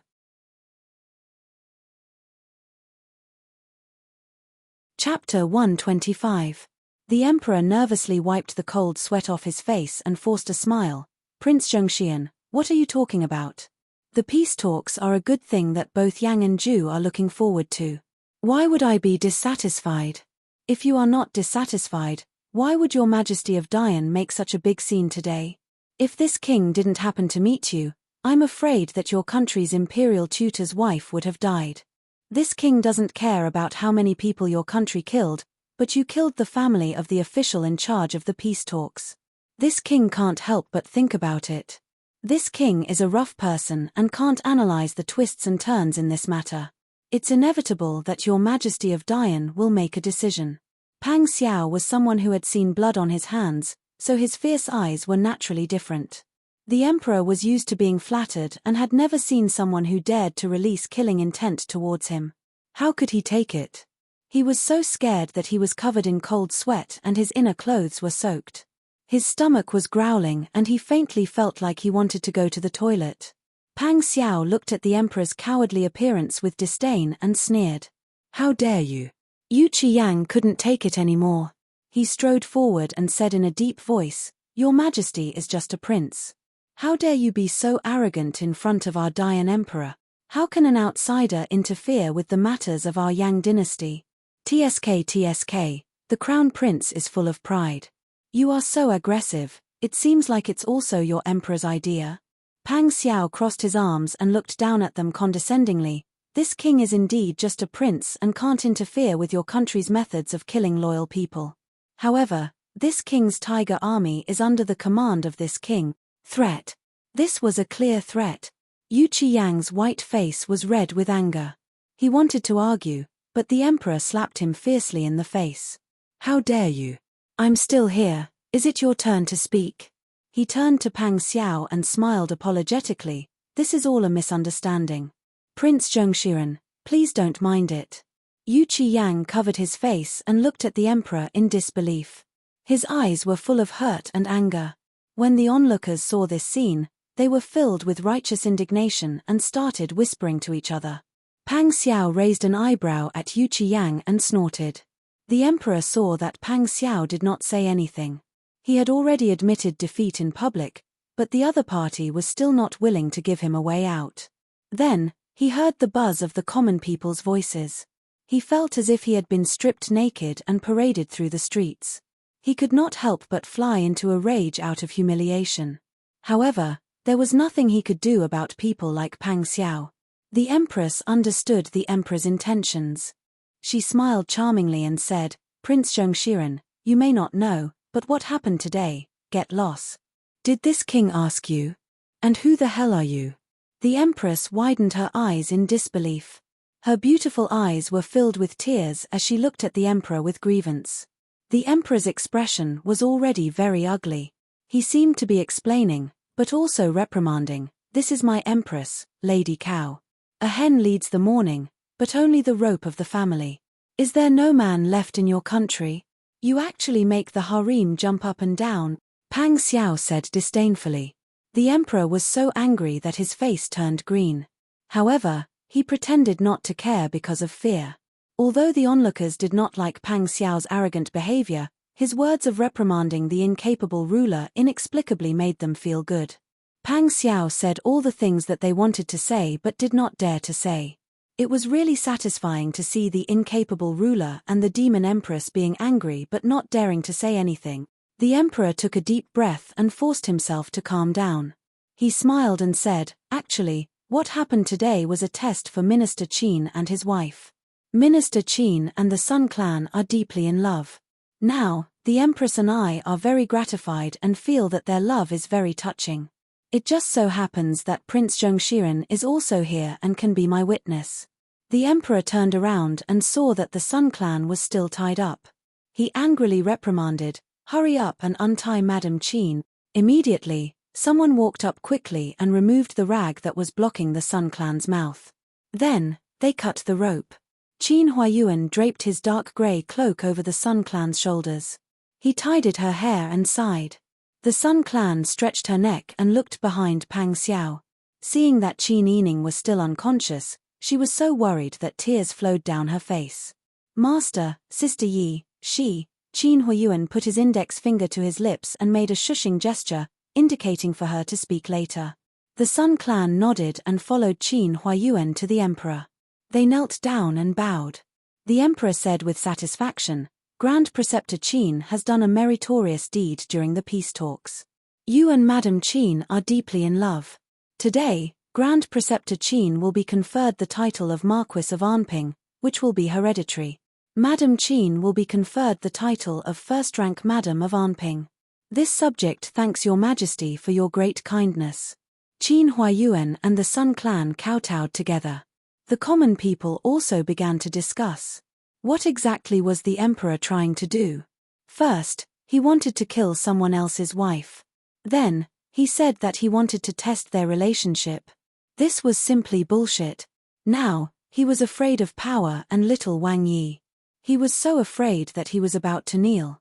Chapter 125. The emperor nervously wiped the cold sweat off his face and forced a smile. "Prince Zhengxian, what are you talking about? The peace talks are a good thing that both Yang and Zhu are looking forward to. Why would I be dissatisfied? If you are not dissatisfied, why would your Majesty of Dayan make such a big scene today? If this king didn't happen to meet you, I'm afraid that your country's imperial tutor's wife would have died. This king doesn't care about how many people your country killed, but you killed the family of the official in charge of the peace talks. This king can't help but think about it. This king is a rough person and can't analyze the twists and turns in this matter. It's inevitable that your Majesty of Dayan will make a decision." Pang Xiao was someone who had seen blood on his hands, so his fierce eyes were naturally different. The emperor was used to being flattered and had never seen someone who dared to release killing intent towards him. How could he take it? He was so scared that he was covered in cold sweat and his inner clothes were soaked. His stomach was growling and he faintly felt like he wanted to go to the toilet. Pang Xiao looked at the emperor's cowardly appearance with disdain and sneered. "How dare you?" Yu Qiyang couldn't take it anymore. He strode forward and said in a deep voice, "Your Majesty is just a prince. How dare you be so arrogant in front of our Dayan emperor? How can an outsider interfere with the matters of our Yang dynasty? TSK, the crown prince is full of pride. You are so aggressive, it seems like it's also your emperor's idea. Pang Xiao crossed his arms and looked down at them condescendingly. This king is indeed just a prince and can't interfere with your country's methods of killing loyal people. However, this king's tiger army is under the command of this king. Threat. This was a clear threat. Yu Qiyang's white face was red with anger. He wanted to argue, but the emperor slapped him fiercely in the face. How dare you? I'm still here, is it your turn to speak? He turned to Pang Xiao and smiled apologetically. This is all a misunderstanding. Prince Zhongshiren, please don't mind it. Yu Qiyang covered his face and looked at the emperor in disbelief. His eyes were full of hurt and anger. When the onlookers saw this scene, they were filled with righteous indignation and started whispering to each other. Pang Xiao raised an eyebrow at Yu Qiyang and snorted. The emperor saw that Pang Xiao did not say anything. He had already admitted defeat in public, but the other party was still not willing to give him a way out. Then, he heard the buzz of the common people's voices. He felt as if he had been stripped naked and paraded through the streets. He could not help but fly into a rage out of humiliation. However, there was nothing he could do about people like Pang Xiao. The empress understood the emperor's intentions. She smiled charmingly and said, Prince Zhongshiren, you may not know, but what happened today? Get lost. Did this king ask you? And who the hell are you? The empress widened her eyes in disbelief. Her beautiful eyes were filled with tears as she looked at the emperor with grievance. The emperor's expression was already very ugly. He seemed to be explaining, but also reprimanding. This is my empress, Lady Cow. A hen leads the mourning, but only the rope of the family. Is there no man left in your country? You actually make the harem jump up and down, Pang Xiao said disdainfully. The emperor was so angry that his face turned green. However, he pretended not to care because of fear. Although the onlookers did not like Pang Xiao's arrogant behavior, his words of reprimanding the incapable ruler inexplicably made them feel good. Pang Xiao said all the things that they wanted to say but did not dare to say. It was really satisfying to see the incapable ruler and the demon empress being angry but not daring to say anything. The emperor took a deep breath and forced himself to calm down. He smiled and said, actually, what happened today was a test for Minister Qin and his wife. Minister Qin and the Sun clan are deeply in love. Now, the empress and I are very gratified and feel that their love is very touching. It just so happens that Prince Zhongshiren is also here and can be my witness. The emperor turned around and saw that the Sun clan was still tied up. He angrily reprimanded, hurry up and untie Madam Qin. Immediately, someone walked up quickly and removed the rag that was blocking the Sun clan's mouth. Then, they cut the rope. Qin Huayuan draped his dark grey cloak over the Sun clan's shoulders. He tidied her hair and sighed. The Sun clan stretched her neck and looked behind Pang Xiao. Seeing that Qin Yining was still unconscious, she was so worried that tears flowed down her face. Master, Sister Yi, Qin Huayuan put his index finger to his lips and made a shushing gesture, indicating for her to speak later. The Sun clan nodded and followed Qin Huayuan to the emperor. They knelt down and bowed. The emperor said with satisfaction, Grand Preceptor Qin has done a meritorious deed during the peace talks. You and Madam Qin are deeply in love. Today, Grand Preceptor Qin will be conferred the title of Marquis of Anping, which will be hereditary. Madam Qin will be conferred the title of first-rank Madam of Anping. This subject thanks your majesty for your great kindness. Qin Huayuan and the Sun clan kowtowed together. The common people also began to discuss. What exactly was the emperor trying to do? First, he wanted to kill someone else's wife. Then, he said that he wanted to test their relationship. This was simply bullshit. Now, he was afraid of power and little Wang Yi. He was so afraid that he was about to kneel.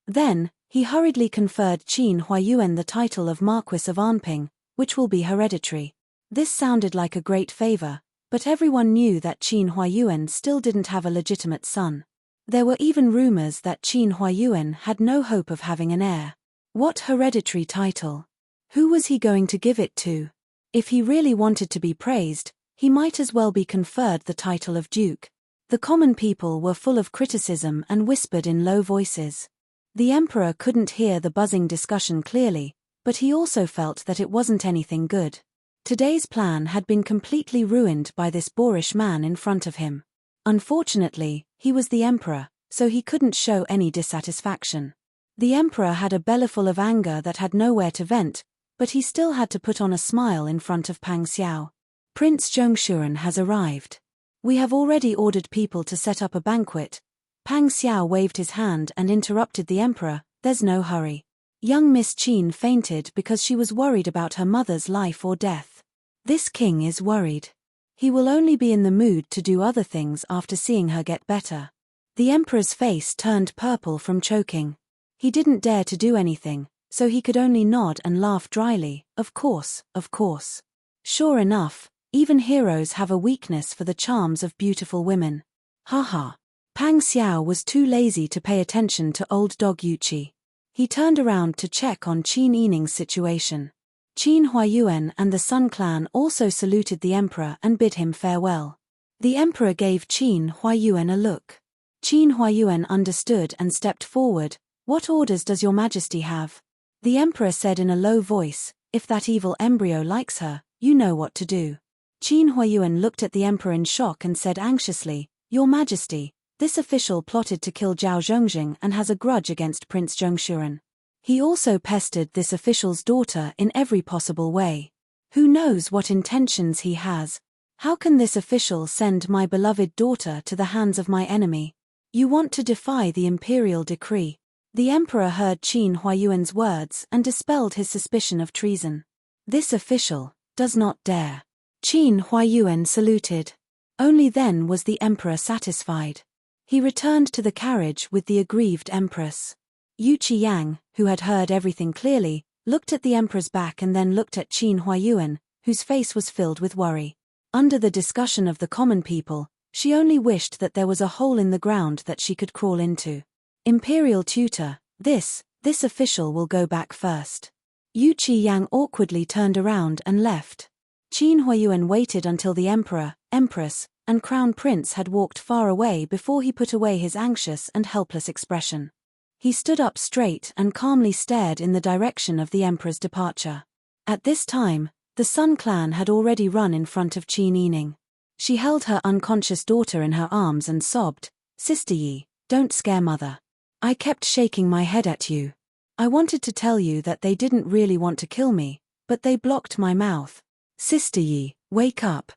Then, he hurriedly conferred Qin Huayuan the title of Marquis of Anping, which will be hereditary. This sounded like a great favor, but everyone knew that Qin Huayuan still didn't have a legitimate son. There were even rumors that Qin Huayuan had no hope of having an heir. What hereditary title? Who was he going to give it to? If he really wanted to be praised, he might as well be conferred the title of duke. The common people were full of criticism and whispered in low voices. The emperor couldn't hear the buzzing discussion clearly, but he also felt that it wasn't anything good. Today's plan had been completely ruined by this boorish man in front of him. Unfortunately, he was the emperor, so he couldn't show any dissatisfaction. The emperor had a belly full of anger that had nowhere to vent, but he still had to put on a smile in front of Pang Xiao. Prince Zhongshuren has arrived. We have already ordered people to set up a banquet. Pang Xiao waved his hand and interrupted the emperor. There's no hurry. Young Miss Qin fainted because she was worried about her mother's life or death. This king is worried. He will only be in the mood to do other things after seeing her get better. The emperor's face turned purple from choking. He didn't dare to do anything, so he could only nod and laugh dryly. Of course, of course. Sure enough, even heroes have a weakness for the charms of beautiful women. Haha. Pang Xiao was too lazy to pay attention to old dog Yuqi. He turned around to check on Qin Yining's situation. Qin Huayuan and the Sun Clan also saluted the emperor and bid him farewell. The emperor gave Qin Huayuan a look. Qin Huayuan understood and stepped forward. What orders does your majesty have? The emperor said in a low voice, if that evil embryo likes her, you know what to do. Qin Huayuan looked at the emperor in shock and said anxiously, Your Majesty, this official plotted to kill Zhao Zhongjing and has a grudge against Prince Zhongshuren. He also pestered this official's daughter in every possible way. Who knows what intentions he has? How can this official send my beloved daughter to the hands of my enemy? You want to defy the imperial decree. The emperor heard Qin Huayuan's words and dispelled his suspicion of treason. This official does not dare. Qin Huayuan saluted. Only then was the emperor satisfied. He returned to the carriage with the aggrieved empress. Yu Qiyang, who had heard everything clearly, looked at the emperor's back and then looked at Qin Huayuan, whose face was filled with worry. Under the discussion of the common people, she only wished that there was a hole in the ground that she could crawl into. Imperial tutor, this official will go back first. Yu Qiyang awkwardly turned around and left. Qin Huayuan waited until the emperor, empress, and crown prince had walked far away before he put away his anxious and helpless expression. He stood up straight and calmly stared in the direction of the emperor's departure. At this time, the Sun Clan had already run in front of Qin Yining. She held her unconscious daughter in her arms and sobbed, Sister Yi, don't scare mother. I kept shaking my head at you. I wanted to tell you that they didn't really want to kill me, but they blocked my mouth. Sister Yi, wake up.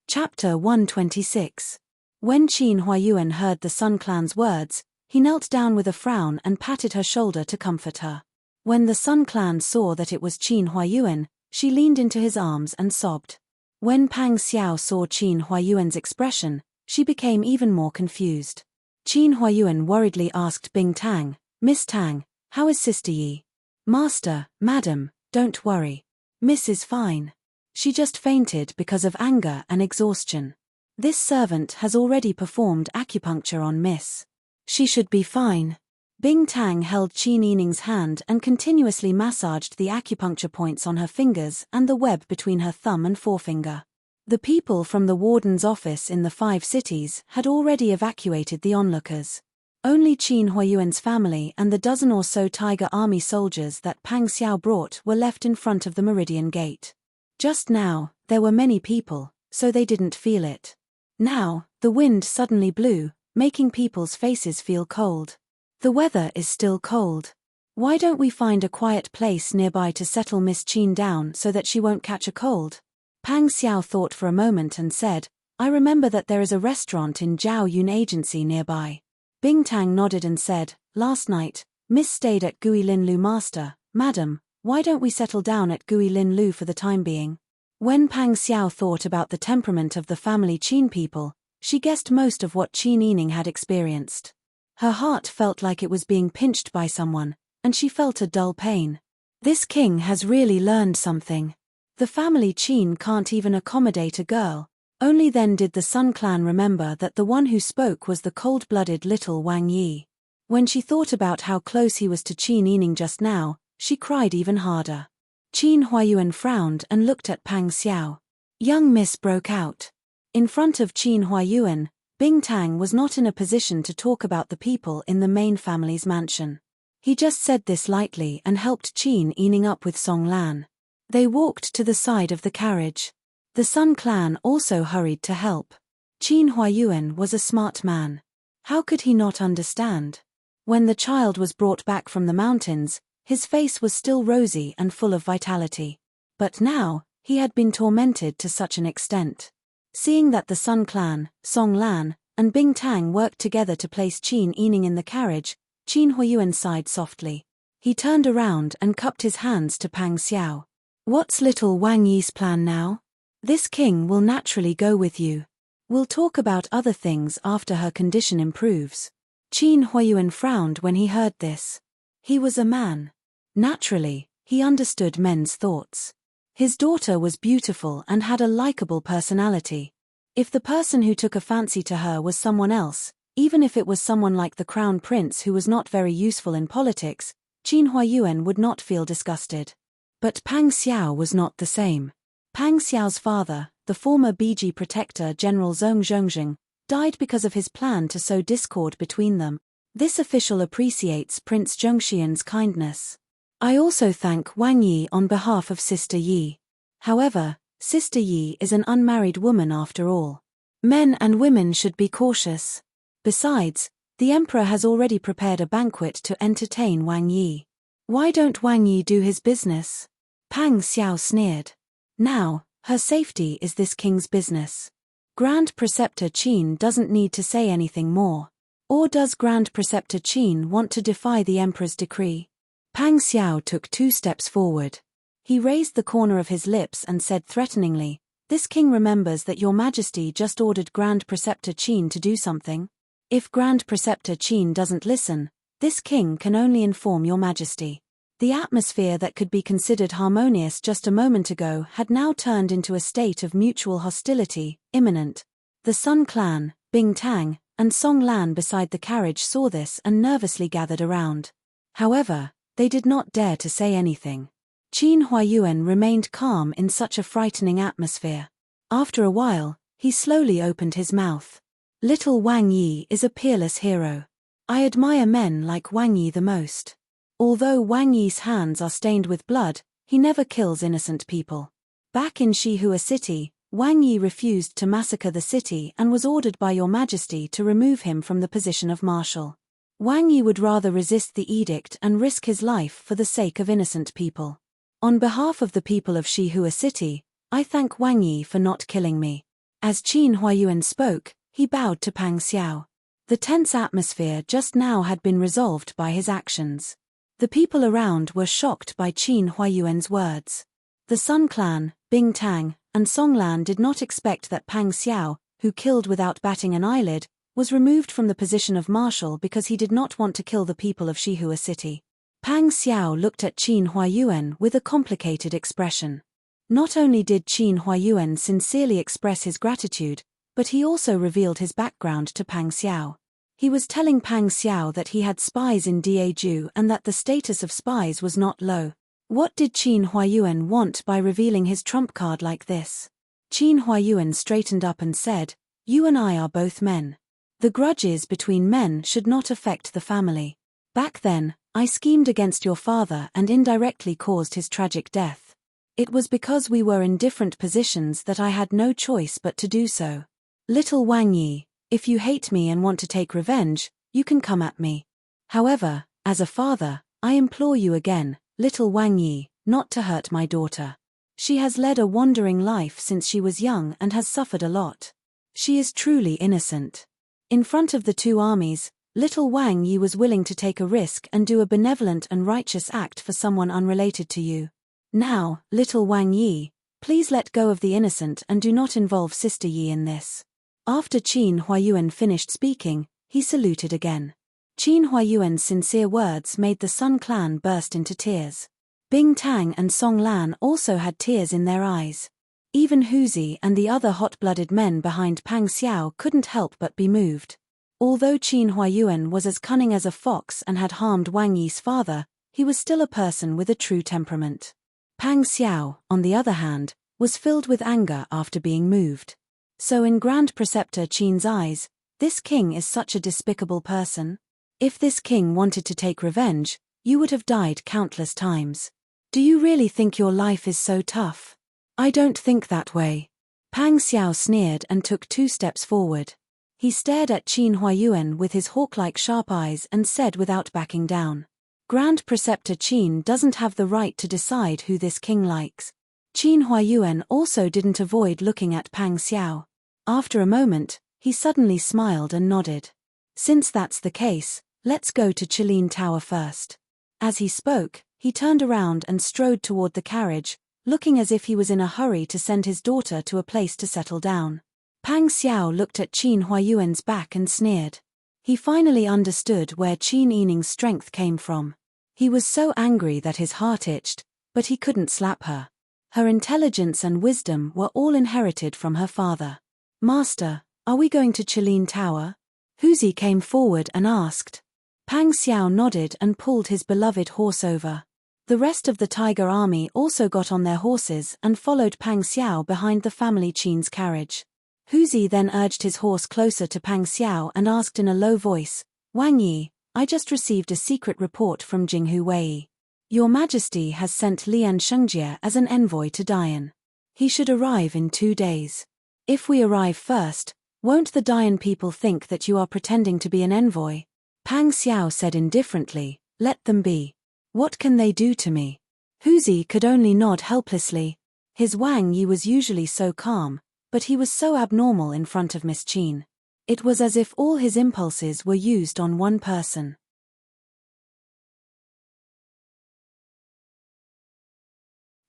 Chapter 126. When Qin Huayuan heard the Sun Clan's words, he knelt down with a frown and patted her shoulder to comfort her. When the Sun Clan saw that it was Qin Huayuan, she leaned into his arms and sobbed. When Pang Xiao saw Qin Huayuan's expression, she became even more confused. Qin Huayuan worriedly asked Bing Tang, Miss Tang, how is Sister Yi? Master, Madam, don't worry. Miss is fine. She just fainted because of anger and exhaustion. This servant has already performed acupuncture on Miss. She should be fine. Bing Tang held Qin Yining's hand and continuously massaged the acupuncture points on her fingers and the web between her thumb and forefinger. The people from the warden's office in the 5 cities had already evacuated the onlookers. Only Qin Huayuan's family and the dozen or so Tiger Army soldiers that Pang Xiao brought were left in front of the Meridian Gate. Just now, there were many people, so they didn't feel it. Now, the wind suddenly blew, making people's faces feel cold. The weather is still cold. Why don't we find a quiet place nearby to settle Miss Qin down so that she won't catch a cold? Pang Xiao thought for a moment and said, I remember that there is a restaurant in Zhao Yun Agency nearby. Bing Tang nodded and said, last night, Miss stayed at Gui Lin Lu. Master, Madam, why don't we settle down at Gui Lin Lu for the time being? When Pang Xiao thought about the temperament of the family Qin people, she guessed most of what Qin Yining had experienced. Her heart felt like it was being pinched by someone, and she felt a dull pain. This king has really learned something. The family Qin can't even accommodate a girl. Only then did the Sun Clan remember that the one who spoke was the cold-blooded little Wang Yi. When she thought about how close he was to Qin Yining just now, she cried even harder. Qin Huayuan frowned and looked at Pang Xiao. Young Miss broke out. In front of Qin Huayuan, Bing Tang was not in a position to talk about the people in the main family's mansion. He just said this lightly and helped Qin Yining up with Song Lan. They walked to the side of the carriage. The Sun clan also hurried to help. Qin Huayuan was a smart man. How could he not understand? When the child was brought back from the mountains, his face was still rosy and full of vitality. But now, he had been tormented to such an extent. Seeing that the Sun clan, Song Lan, and Bing Tang worked together to place Qin Yining in the carriage, Qin Huayuan sighed softly. He turned around and cupped his hands to Pang Xiao. What's little Wang Yi's plan now? This king will naturally go with you. We'll talk about other things after her condition improves. Qin Huayuan frowned when he heard this. He was a man. Naturally, he understood men's thoughts. His daughter was beautiful and had a likable personality. If the person who took a fancy to her was someone else, even if it was someone like the crown prince who was not very useful in politics, Qin Huayuan would not feel disgusted. But Pang Xiao was not the same. Pang Xiao's father, the former Biji protector General Zhong Zhongjing, died because of his plan to sow discord between them. This official appreciates Prince Zhongxian's kindness. I also thank Wang Yi on behalf of Sister Yi. However, Sister Yi is an unmarried woman after all. Men and women should be cautious. Besides, the emperor has already prepared a banquet to entertain Wang Yi. Why don't Wang Yi do his business? Pang Xiao sneered. Now, her safety is this king's business. Grand Preceptor Qin doesn't need to say anything more. Or does Grand Preceptor Qin want to defy the emperor's decree? Pang Xiao took 2 steps forward. He raised the corner of his lips and said threateningly, "This king remembers that your majesty just ordered Grand Preceptor Qin to do something. If Grand Preceptor Qin doesn't listen, this king can only inform your majesty." The atmosphere that could be considered harmonious just a moment ago had now turned into a state of mutual hostility, imminent. The Sun clan, Bing Tang, and Song Lan beside the carriage saw this and nervously gathered around. However, they did not dare to say anything. Qin Huayuan remained calm in such a frightening atmosphere. After a while, he slowly opened his mouth. Little Wang Yi is a peerless hero. I admire men like Wang Yi the most. Although Wang Yi's hands are stained with blood, he never kills innocent people. Back in Shihua City, Wang Yi refused to massacre the city and was ordered by your majesty to remove him from the position of marshal. Wang Yi would rather resist the edict and risk his life for the sake of innocent people. On behalf of the people of Shihua City, I thank Wang Yi for not killing me. As Qin Huayuan spoke, he bowed to Pang Xiao. The tense atmosphere just now had been resolved by his actions. The people around were shocked by Qin Huayuan's words. The Sun clan, Bing Tang, and Song Lan did not expect that Pang Xiao, who killed without batting an eyelid, was removed from the position of marshal because he did not want to kill the people of Shihua City. Pang Xiao looked at Qin Huayuan with a complicated expression. Not only did Qin Huayuan sincerely express his gratitude, but he also revealed his background to Pang Xiao. He was telling Pang Xiao that he had spies in Daeju and that the status of spies was not low. What did Qin Huayuan want by revealing his trump card like this? Qin Huayuan straightened up and said, "You and I are both men. The grudges between men should not affect the family. Back then, I schemed against your father and indirectly caused his tragic death. It was because we were in different positions that I had no choice but to do so. Little Wang Yi, if you hate me and want to take revenge, you can come at me. However, as a father, I implore you again, little Wang Yi, not to hurt my daughter. She has led a wandering life since she was young and has suffered a lot. She is truly innocent." In front of the 2 armies, little Wang Yi was willing to take a risk and do a benevolent and righteous act for someone unrelated to you. Now, little Wang Yi, please let go of the innocent and do not involve Sister Yi in this. After Qin Huayuan finished speaking, he saluted again. Qin Huayuan's sincere words made the Sun clan burst into tears. Bing Tang and Song Lan also had tears in their eyes. Even Huzi and the other hot-blooded men behind Pang Xiao couldn't help but be moved. Although Qin Huayuan was as cunning as a fox and had harmed Wang Yi's father, he was still a person with a true temperament. Pang Xiao, on the other hand, was filled with anger after being moved. So in Grand Preceptor Qin's eyes, This king is such a despicable person. If this king wanted to take revenge, you would have died countless times. Do you really think your life is so tough? I don't think that way. Pang Xiao sneered and took 2 steps forward. He stared at Qin Huayuan with his hawk-like sharp eyes and said without backing down, Grand Preceptor Qin doesn't have the right to decide who this king likes. Qin Huayuan also didn't avoid looking at Pang Xiao. After a moment, he suddenly smiled and nodded. Since that's the case, let's go to Qilin Tower first. As he spoke, he turned around and strode toward the carriage, looking as if he was in a hurry to send his daughter to a place to settle down. Pang Xiao looked at Qin Huayuan's back and sneered. He finally understood where Qin Yining's strength came from. He was so angry that his heart itched, but he couldn't slap her. Her intelligence and wisdom were all inherited from her father. Master, are we going to Qilin Tower? Huzi came forward and asked. Pang Xiao nodded and pulled his beloved horse over. The rest of the tiger army also got on their horses and followed Pang Xiao behind the family Qin's carriage. Huzi then urged his horse closer to Pang Xiao and asked in a low voice, Wang Yi, I just received a secret report from Jinghu Wei. Your Majesty has sent Lian Shengjie as an envoy to Dian. He should arrive in 2 days. If we arrive first, won't the Dian people think that you are pretending to be an envoy? Pang Xiao said indifferently, let them be. What can they do to me? Huzi could only nod helplessly. His Wang Yi was usually so calm, but he was so abnormal in front of Miss Qin. It was as if all his impulses were used on one person.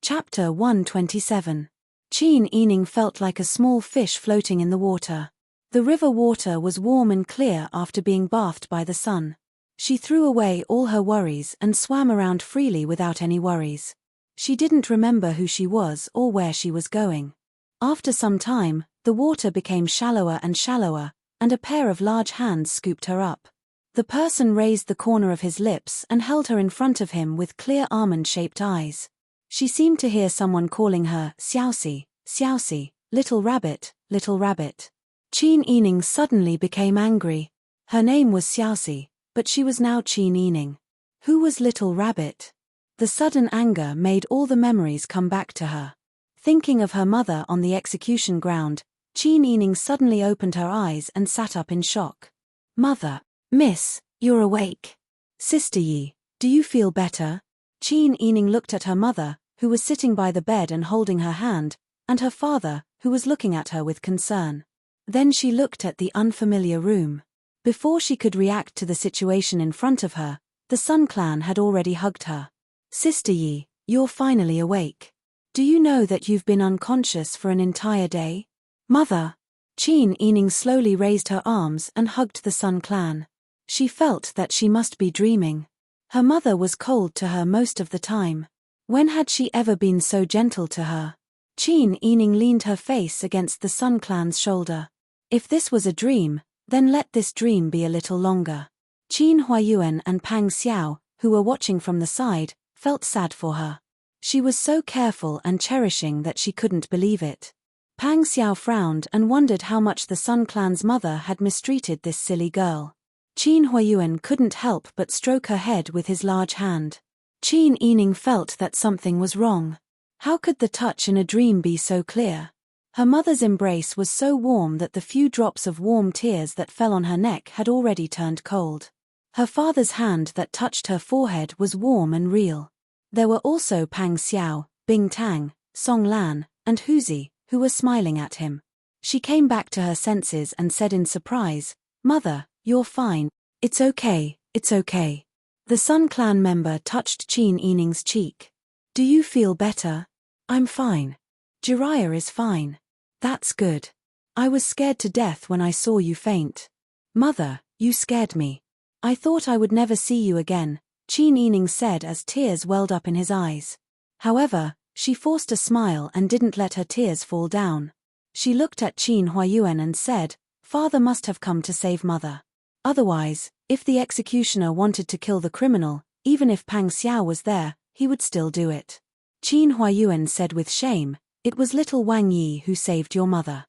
Chapter 127. Qin Yining felt like a small fish floating in the water. The river water was warm and clear after being bathed by the sun. She threw away all her worries and swam around freely without any worries. She didn't remember who she was or where she was going. After some time, the water became shallower and shallower, and a pair of large hands scooped her up. The person raised the corner of his lips and held her in front of him with clear almond-shaped eyes. She seemed to hear someone calling her, Xiaoxi, Xiaoxi, little rabbit, little rabbit. Qin Yining suddenly became angry. Her name was Xiaoxi, but she was now Qin Yining. Who was little rabbit? The sudden anger made all the memories come back to her. Thinking of her mother on the execution ground, Qin Yining suddenly opened her eyes and sat up in shock. Mother, Miss, you're awake. Sister Yi, do you feel better? Qin Yining looked at her mother, who was sitting by the bed and holding her hand, and her father, who was looking at her with concern. Then she looked at the unfamiliar room. Before she could react to the situation in front of her, the Sun Clan had already hugged her. Sister Yi, you're finally awake. Do you know that you've been unconscious for an entire day? Mother! Qin Yining slowly raised her arms and hugged the Sun Clan. She felt that she must be dreaming. Her mother was cold to her most of the time. When had she ever been so gentle to her? Qin Yining leaned her face against the Sun Clan's shoulder. If this was a dream, then let this dream be a little longer. Qin Huayuan and Pang Xiao, who were watching from the side, felt sad for her. She was so careful and cherishing that she couldn't believe it. Pang Xiao frowned and wondered how much the Sun Clan's mother had mistreated this silly girl. Qin Huayuan couldn't help but stroke her head with his large hand. Qin Yining felt that something was wrong. How could the touch in a dream be so clear? Her mother's embrace was so warm that the few drops of warm tears that fell on her neck had already turned cold. Her father's hand that touched her forehead was warm and real. There were also Pang Xiao, Bing Tang, Song Lan, and Huzi, who were smiling at him. She came back to her senses and said in surprise, Mother, you're fine. It's okay, it's okay. The Sun Clan member touched Qin Yining's cheek. Do you feel better? I'm fine. Jiraiya is fine. That's good. I was scared to death when I saw you faint. Mother, you scared me. I thought I would never see you again, Qin Yining said as tears welled up in his eyes. However, she forced a smile and didn't let her tears fall down. She looked at Qin Huayuan and said, Father must have come to save Mother. Otherwise, if the executioner wanted to kill the criminal, even if Pang Xiao was there, he would still do it. Qin Huayuan said with shame, It was little Wang Yi who saved your mother.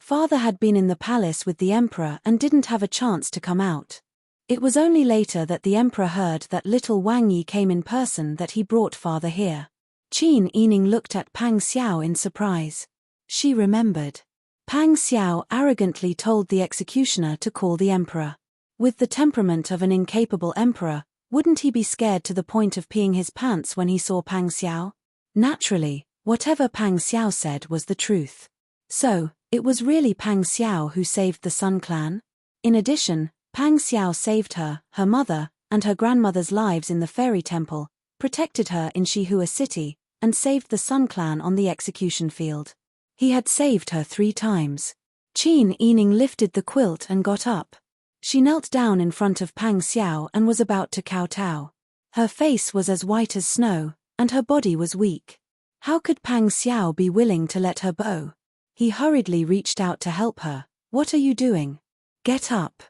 Father had been in the palace with the emperor and didn't have a chance to come out. It was only later that the emperor heard that little Wang Yi came in person that he brought father here. Qin Yining looked at Pang Xiao in surprise. She remembered. Pang Xiao arrogantly told the executioner to call the emperor. With the temperament of an incapable emperor, wouldn't he be scared to the point of peeing his pants when he saw Pang Xiao? Naturally, whatever Pang Xiao said was the truth. So, it was really Pang Xiao who saved the Sun Clan? In addition, Pang Xiao saved her, her mother, and her grandmother's lives in the fairy temple, protected her in Shihua City, and saved the Sun Clan on the execution field. He had saved her 3 times. Qin Yining lifted the quilt and got up. She knelt down in front of Pang Xiao and was about to kowtow. Her face was as white as snow, and her body was weak. How could Pang Xiao be willing to let her bow? He hurriedly reached out to help her. What are you doing? Get up.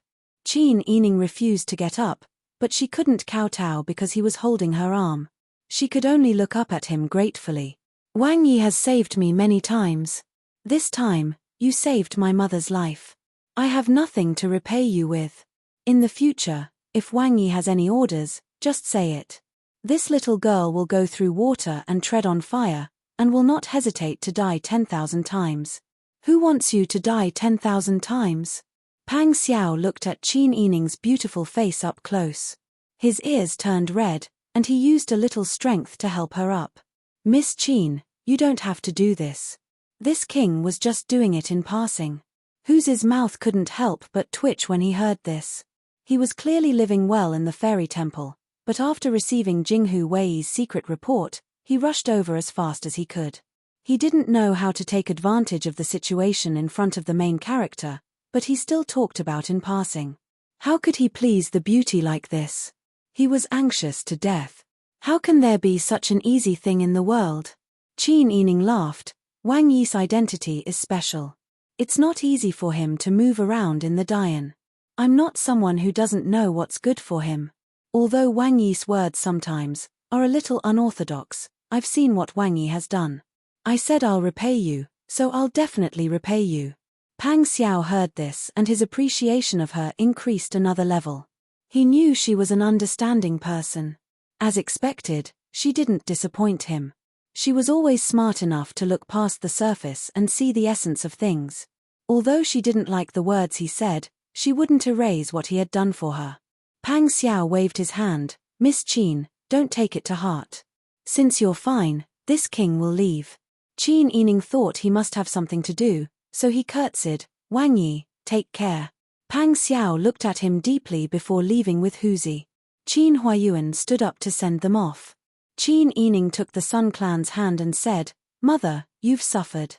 Qin Yining refused to get up, but she couldn't kowtow because he was holding her arm. She could only look up at him gratefully. Wang Yi has saved me many times. This time, you saved my mother's life. I have nothing to repay you with. In the future, if Wang Yi has any orders, just say it. This little girl will go through water and tread on fire, and will not hesitate to die 10,000 times. Who wants you to die 10,000 times? Pang Xiao looked at Qin Yining's beautiful face up close. His ears turned red, and he used a little strength to help her up. Miss Qin, you don't have to do this. This king was just doing it in passing. Whose mouth couldn't help but twitch when he heard this. He was clearly living well in the fairy temple, but after receiving Jinghu Wei's secret report, he rushed over as fast as he could. He didn't know how to take advantage of the situation in front of the main character, but he still talked about in passing. How could he please the beauty like this? He was anxious to death. How can there be such an easy thing in the world? Qin Yining laughed. Wang Yi's identity is special. It's not easy for him to move around in the Dian. I'm not someone who doesn't know what's good for him. Although Wang Yi's words sometimes are a little unorthodox, I've seen what Wang Yi has done. I said I'll repay you, so I'll definitely repay you. Pang Xiao heard this and his appreciation of her increased another level. He knew she was an understanding person. As expected, she didn't disappoint him. She was always smart enough to look past the surface and see the essence of things. Although she didn't like the words he said, she wouldn't erase what he had done for her. Pang Xiao waved his hand. Miss Qin, don't take it to heart. Since you're fine, this king will leave. Qin Yining thought he must have something to do, so he curtsied. Wang Yi, take care. Pang Xiao looked at him deeply before leaving with Huzi. Qin Huayuan stood up to send them off. Qin Yining took the Sun Clan's hand and said, Mother, you've suffered.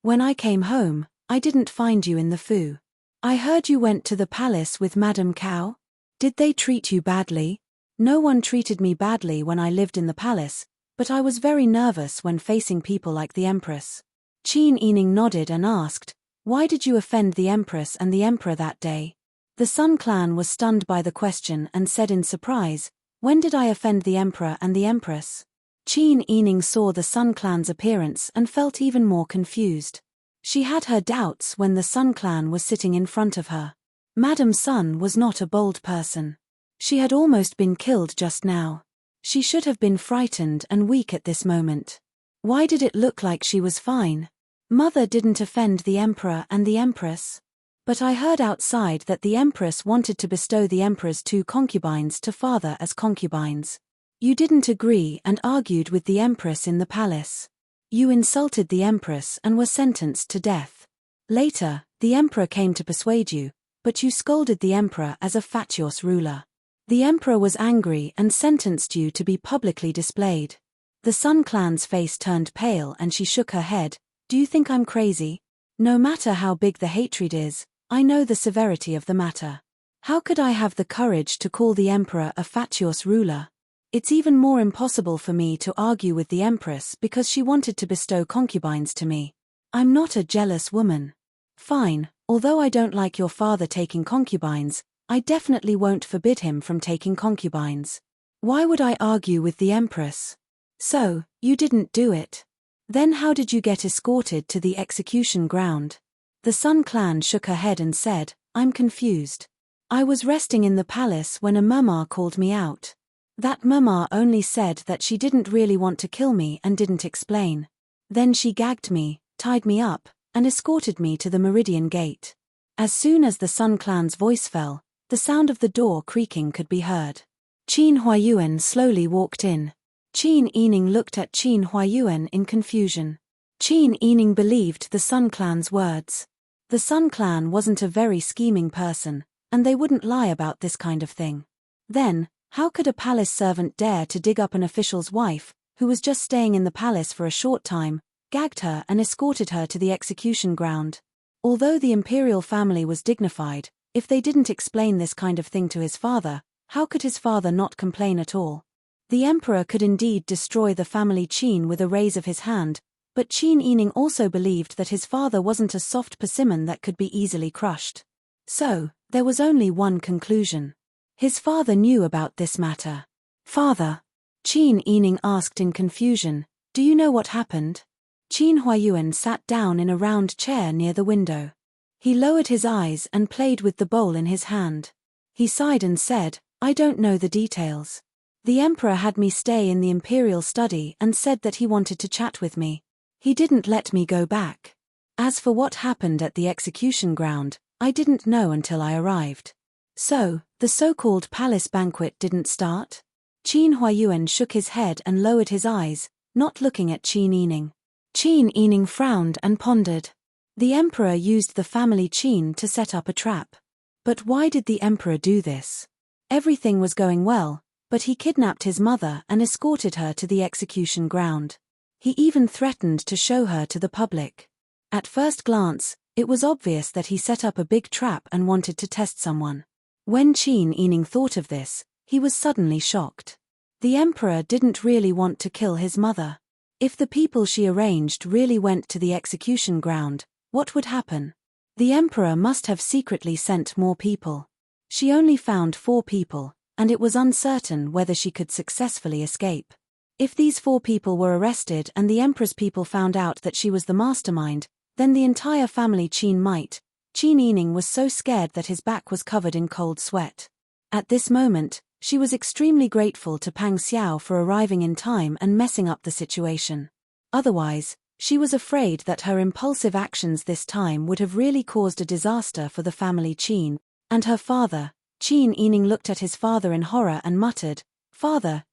When I came home, I didn't find you in the Fu. I heard you went to the palace with Madame Cao. Did they treat you badly? No one treated me badly when I lived in the palace, but I was very nervous when facing people like the Empress. Qin Yining nodded and asked, why did you offend the Empress and the Emperor that day? The Sun Clan was stunned by the question and said in surprise, when did I offend the Emperor and the Empress? Qin Yining saw the Sun Clan's appearance and felt even more confused. She had her doubts when the Sun Clan was sitting in front of her. Madame Sun was not a bold person. She had almost been killed just now. She should have been frightened and weak at this moment. Why did it look like she was fine? Mother didn't offend the Emperor and the Empress. But I heard outside that the Empress wanted to bestow the Emperor's 2 concubines to father as concubines. You didn't agree and argued with the Empress in the palace. You insulted the Empress and were sentenced to death. Later, the Emperor came to persuade you, but you scolded the Emperor as a fatuous ruler. The Emperor was angry and sentenced you to be publicly displayed. The Sun Clan's face turned pale and she shook her head. Do you think I'm crazy? No matter how big the hatred is, I know the severity of the matter. How could I have the courage to call the Emperor a fatuous ruler? It's even more impossible for me to argue with the Empress because she wanted to bestow concubines to me. I'm not a jealous woman. Fine, although I don't like your father taking concubines, I definitely won't forbid him from taking concubines. Why would I argue with the Empress? So, you didn't do it. Then how did you get escorted to the execution ground? The Sun Clan shook her head and said, I'm confused. I was resting in the palace when a mama called me out. That mama only said that she didn't really want to kill me and didn't explain. Then she gagged me, tied me up, and escorted me to the Meridian Gate. As soon as the Sun Clan's voice fell, the sound of the door creaking could be heard. Qin Huayuan slowly walked in. Qin Yining looked at Qin Huayuan in confusion. Qin Yining believed the Sun Clan's words. The Sun Clan wasn't a very scheming person, and they wouldn't lie about this kind of thing. Then, how could a palace servant dare to dig up an official's wife, who was just staying in the palace for a short time, gagged her and escorted her to the execution ground? Although the imperial family was dignified, if they didn't explain this kind of thing to his father, how could his father not complain at all? The emperor could indeed destroy the family Qin with a raise of his hand, but Qin Yining also believed that his father wasn't a soft persimmon that could be easily crushed. So, there was only one conclusion. His father knew about this matter. Father? Qin Yining asked in confusion, do you know what happened? Qin Huayuan sat down in a round chair near the window. He lowered his eyes and played with the bowl in his hand. He sighed and said, I don't know the details. The emperor had me stay in the imperial study and said that he wanted to chat with me. He didn't let me go back. As for what happened at the execution ground, I didn't know until I arrived. So, the so-called palace banquet didn't start? Qin Huayuan shook his head and lowered his eyes, not looking at Qin Yining. Qin Yining frowned and pondered. The emperor used the family Qin to set up a trap. But why did the emperor do this? Everything was going well, but he kidnapped his mother and escorted her to the execution ground. He even threatened to show her to the public. At first glance, it was obvious that he set up a big trap and wanted to test someone. When Qin Yining thought of this, he was suddenly shocked. The emperor didn't really want to kill his mother. If the people she arranged really went to the execution ground, what would happen? The emperor must have secretly sent more people. She only found 4 people, and it was uncertain whether she could successfully escape. If these 4 people were arrested and the emperor's people found out that she was the mastermind, then the entire family Qin might. Qin Yining was so scared that his back was covered in cold sweat. At this moment, she was extremely grateful to Pang Xiao for arriving in time and messing up the situation. Otherwise, she was afraid that her impulsive actions this time would have really caused a disaster for the family Qin. And her father, Qin Yining looked at his father in horror and muttered, Father,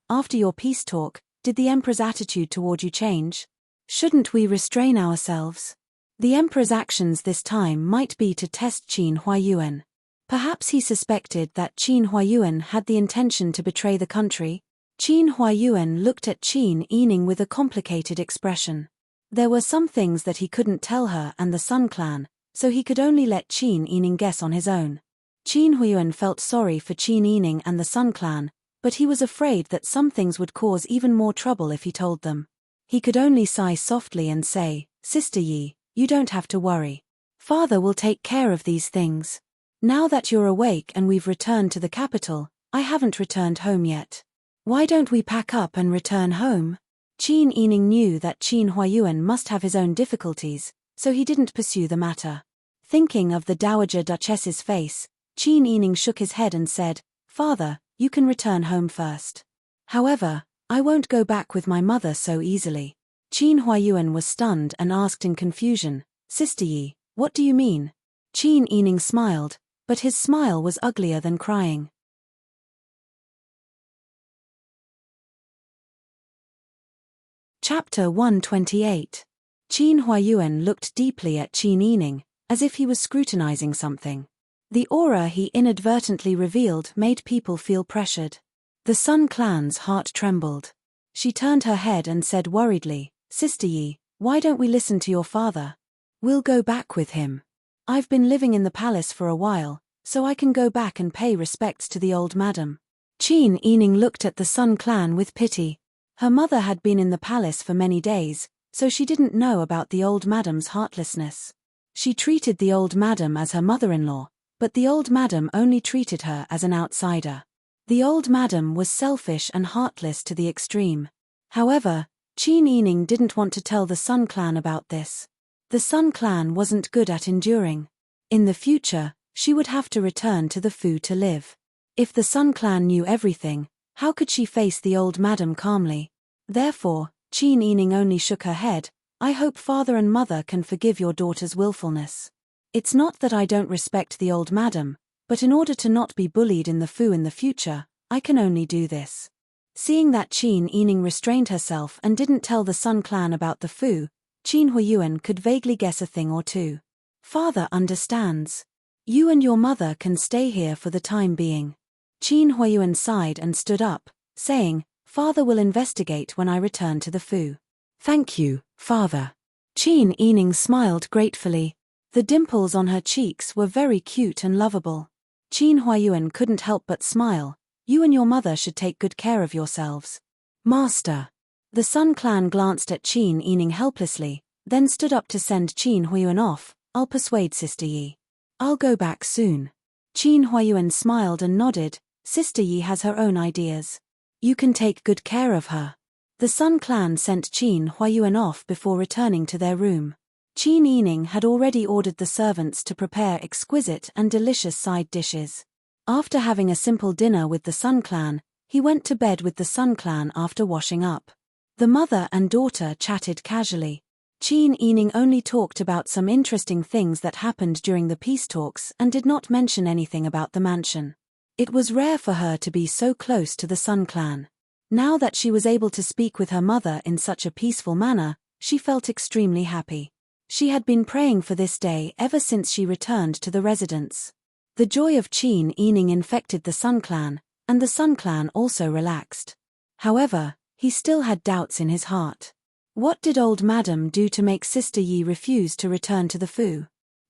after your peace talk, did the emperor's attitude toward you change? Shouldn't we restrain ourselves? The emperor's actions this time might be to test Qin Huayuan. Perhaps he suspected that Qin Huayuan had the intention to betray the country. Qin Huayuan looked at Qin Yining with a complicated expression. There were some things that he couldn't tell her and the Sun Clan, so he could only let Qin Yining guess on his own. Qin Huayuan felt sorry for Qin Yining and the Sun Clan, but he was afraid that some things would cause even more trouble if he told them. He could only sigh softly and say, Sister Yi, you don't have to worry. Father will take care of these things. Now that you're awake and we've returned to the capital, I haven't returned home yet. Why don't we pack up and return home? Qin Yining knew that Qin Huayuan must have his own difficulties, so he didn't pursue the matter. Thinking of the Dowager Duchess's face, Qin Yining shook his head and said, Father, you can return home first. However, I won't go back with my mother so easily. Qin Huayuan was stunned and asked in confusion, Sister Yi, what do you mean? Qin Yining smiled, but his smile was uglier than crying. Chapter 128. Qin Huayuan looked deeply at Qin Yining, as if he was scrutinizing something. The aura he inadvertently revealed made people feel pressured. The Sun Clan's heart trembled. She turned her head and said worriedly, Sister Yi, why don't we listen to your father? We'll go back with him. I've been living in the palace for a while, so I can go back and pay respects to the old madam. Qin Yining looked at the Sun Clan with pity. Her mother had been in the palace for many days, so she didn't know about the old madam's heartlessness. She treated the old madam as her mother-in-law, but the old madam only treated her as an outsider. The old madam was selfish and heartless to the extreme. However, Qin Yining didn't want to tell the Sun Clan about this. The Sun Clan wasn't good at enduring. In the future, she would have to return to the Fu to live. If the Sun Clan knew everything, how could she face the old madam calmly? Therefore, Qin Yining only shook her head. I hope father and mother can forgive your daughter's willfulness. It's not that I don't respect the old madam, but in order to not be bullied in the Fu in the future, I can only do this. Seeing that Qin Yining restrained herself and didn't tell the Sun Clan about the Fu, Qin Huiyuan could vaguely guess a thing or two. Father understands. You and your mother can stay here for the time being. Qin Huiyuan sighed and stood up, saying, Father will investigate when I return to the Fu. Thank you, Father. Qin Yining smiled gratefully. The dimples on her cheeks were very cute and lovable. Qin Huiyuan couldn't help but smile. You and your mother should take good care of yourselves. Master. The Sun Clan glanced at Qin Yining helplessly, then stood up to send Qin Huiyuan off. I'll persuade Sister Yi. I'll go back soon. Qin Huiyuan smiled and nodded. Sister Yi has her own ideas. You can take good care of her. The Sun Clan sent Qin Huiyuan off before returning to their room. Qin Yining had already ordered the servants to prepare exquisite and delicious side dishes. After having a simple dinner with the Sun Clan, he went to bed with the Sun Clan after washing up. The mother and daughter chatted casually. Qin Yining only talked about some interesting things that happened during the peace talks and did not mention anything about the mansion. It was rare for her to be so close to the Sun Clan. Now that she was able to speak with her mother in such a peaceful manner, she felt extremely happy. She had been praying for this day ever since she returned to the residence. The joy of Qin Yining infected the Sun Clan, and the Sun Clan also relaxed. However, he still had doubts in his heart. What did old madam do to make Sister Yi refuse to return to the Fu?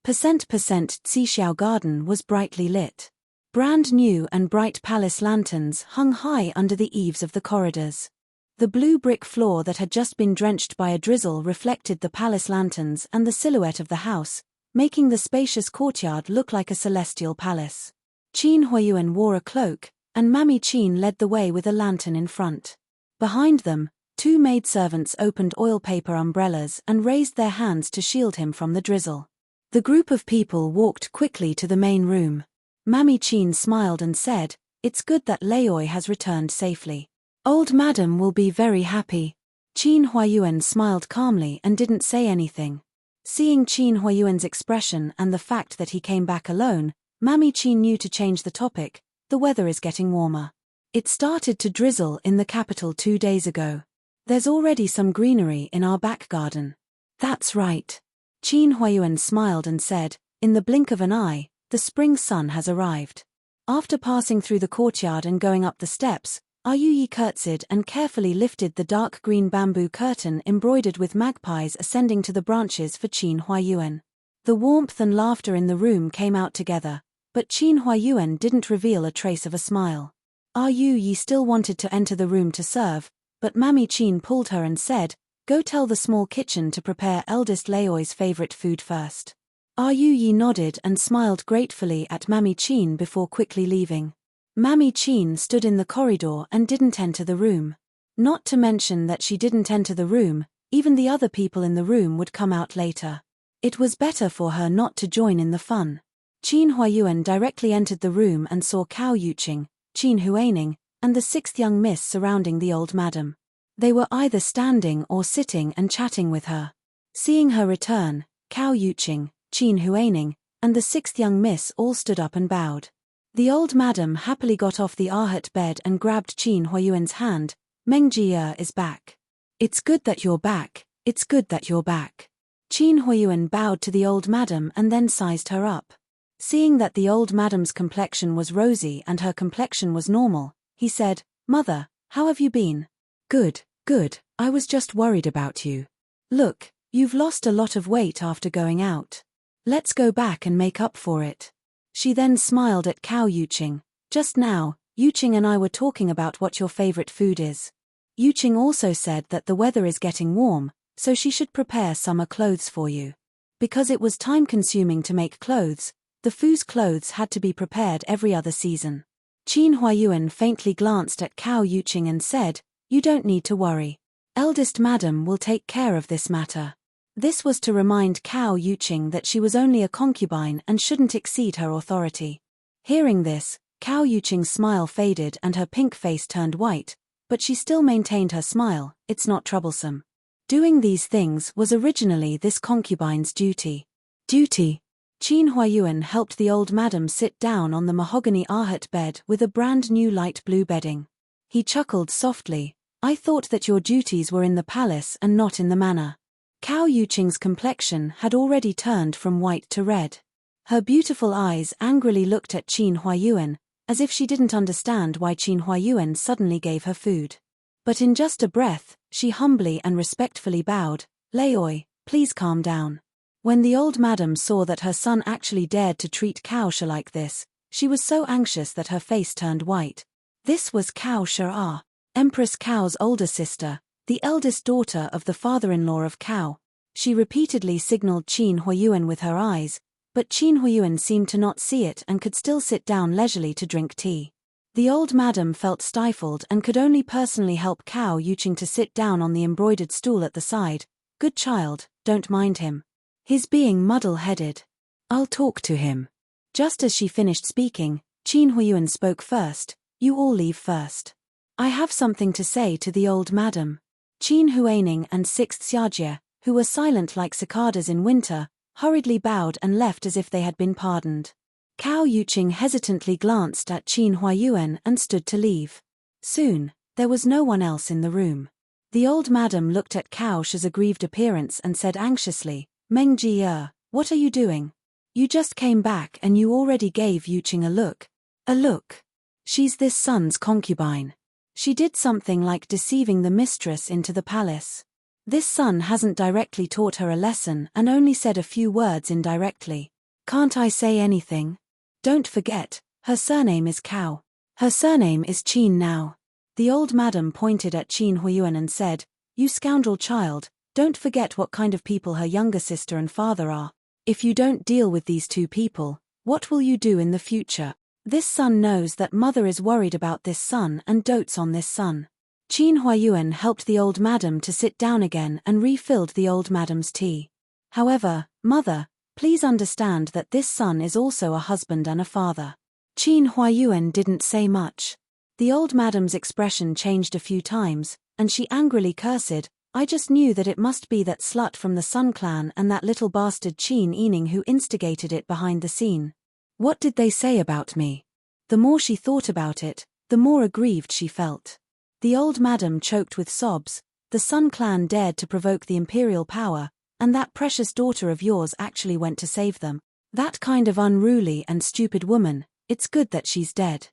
Xixiao Garden was brightly lit. Brand new and bright palace lanterns hung high under the eaves of the corridors. The blue brick floor that had just been drenched by a drizzle reflected the palace lanterns and the silhouette of the house, making the spacious courtyard look like a celestial palace. Qin Huiyuan wore a cloak, and Mammy Qin led the way with a lantern in front. Behind them, two maidservants opened oil paper umbrellas and raised their hands to shield him from the drizzle. The group of people walked quickly to the main room. Mammy Qin smiled and said, It's good that Laoi has returned safely. Old madam will be very happy. Qin Huiyuan smiled calmly and didn't say anything. Seeing Qin Huiyuan's expression and the fact that he came back alone, Mammy Qin knew to change the topic. The weather is getting warmer. It started to drizzle in the capital 2 days ago. There's already some greenery in our back garden. That's right. Qin Huiyuan smiled and said, In the blink of an eye, the spring sun has arrived. After passing through the courtyard and going up the steps, Yi curtsied and carefully lifted the dark green bamboo curtain embroidered with magpies ascending to the branches for Qin Huiyuan. The warmth and laughter in the room came out together, but Qin Huiyuan didn't reveal a trace of a smile. Yi still wanted to enter the room to serve, but Mammy Qin pulled her and said, Go tell the small kitchen to prepare eldest Laoi's favorite food first. Yi nodded and smiled gratefully at Mammy Qin before quickly leaving. Mammy Qin stood in the corridor and didn't enter the room. Not to mention that she didn't enter the room, even the other people in the room would come out later. It was better for her not to join in the fun. Qin Huiyuan directly entered the room and saw Cao Yuqing, Qin Huaining, and the 6th young miss surrounding the old madam. They were either standing or sitting and chatting with her. Seeing her return, Cao Yuqing, Qin Huaining, and the 6th young miss all stood up and bowed. The old madam happily got off the Arhat bed and grabbed Qin Huiyuan's hand. Meng Jie is back. It's good that you're back, it's good that you're back. Qin Huiyuan bowed to the old madam and then sized her up. Seeing that the old madam's complexion was rosy and her complexion was normal, he said, Mother, how have you been? Good, good, I was just worried about you. Look, you've lost a lot of weight after going out. Let's go back and make up for it. She then smiled at Cao Yuqing. Just now, Yuqing and I were talking about what your favorite food is. Yuqing also said that the weather is getting warm, so she should prepare summer clothes for you. Because it was time-consuming to make clothes, the Fu's clothes had to be prepared every other season. Qin Huiyuan faintly glanced at Cao Yuqing and said, You don't need to worry. Eldest madam will take care of this matter. This was to remind Cao Yuqing that she was only a concubine and shouldn't exceed her authority. Hearing this, Cao Yuqing's smile faded and her pink face turned white, but she still maintained her smile. It's not troublesome. Doing these things was originally this concubine's duty. Qin Huayuan helped the old madam sit down on the mahogany ahat bed with a brand new light blue bedding. He chuckled softly. I thought that your duties were in the palace and not in the manor. Cao Yuqing's complexion had already turned from white to red. Her beautiful eyes angrily looked at Qin Huayuan, as if she didn't understand why Qin Huayuan suddenly gave her food. But in just a breath, she humbly and respectfully bowed. Laoi, please calm down. When the old madam saw that her son actually dared to treat Cao Shi like this, she was so anxious that her face turned white. This was Cao Shi, Empress Cao's older sister, the eldest daughter of the father-in-law of Cao. She repeatedly signaled Qin Huayuan with her eyes, but Qin Huayuan seemed to not see it and could still sit down leisurely to drink tea. The old madam felt stifled and could only personally help Cao Yuqing to sit down on the embroidered stool at the side. Good child, don't mind him. He's being muddle-headed. I'll talk to him. Just as she finished speaking, Qin Huayuan spoke first. You all leave first. I have something to say to the old madam. Qin Huaining and Sixth Xiajie, who were silent like cicadas in winter, hurriedly bowed and left as if they had been pardoned. Cao Yuqing hesitantly glanced at Qin Huayuan and stood to leave. Soon, there was no one else in the room. The old madam looked at Cao Shi's aggrieved appearance and said anxiously, Meng Jie, what are you doing? You just came back and you already gave Yuqing a look. A look? She's this son's concubine. She did something like deceiving the mistress into the palace. This son hasn't directly taught her a lesson and only said a few words indirectly. Can't I say anything? Don't forget, her surname is Cao. Her surname is Qin now. The old madam pointed at Qin Huayuan and said, You scoundrel child, don't forget what kind of people her younger sister and father are. If you don't deal with these two people, what will you do in the future? This son knows that mother is worried about this son and dotes on this son. Qin Huayuan helped the old madam to sit down again and refilled the old madam's tea. However, mother, please understand that this son is also a husband and a father. Qin Huayuan didn't say much. The old madam's expression changed a few times, and she angrily cursed, I just knew that it must be that slut from the Sun clan and that little bastard Qin Yining who instigated it behind the scene. What did they say about me? The more she thought about it, the more aggrieved she felt. The old madam choked with sobs. The Sun clan dared to provoke the imperial power, and that precious daughter of yours actually went to save them. That kind of unruly and stupid woman, it's good that she's dead.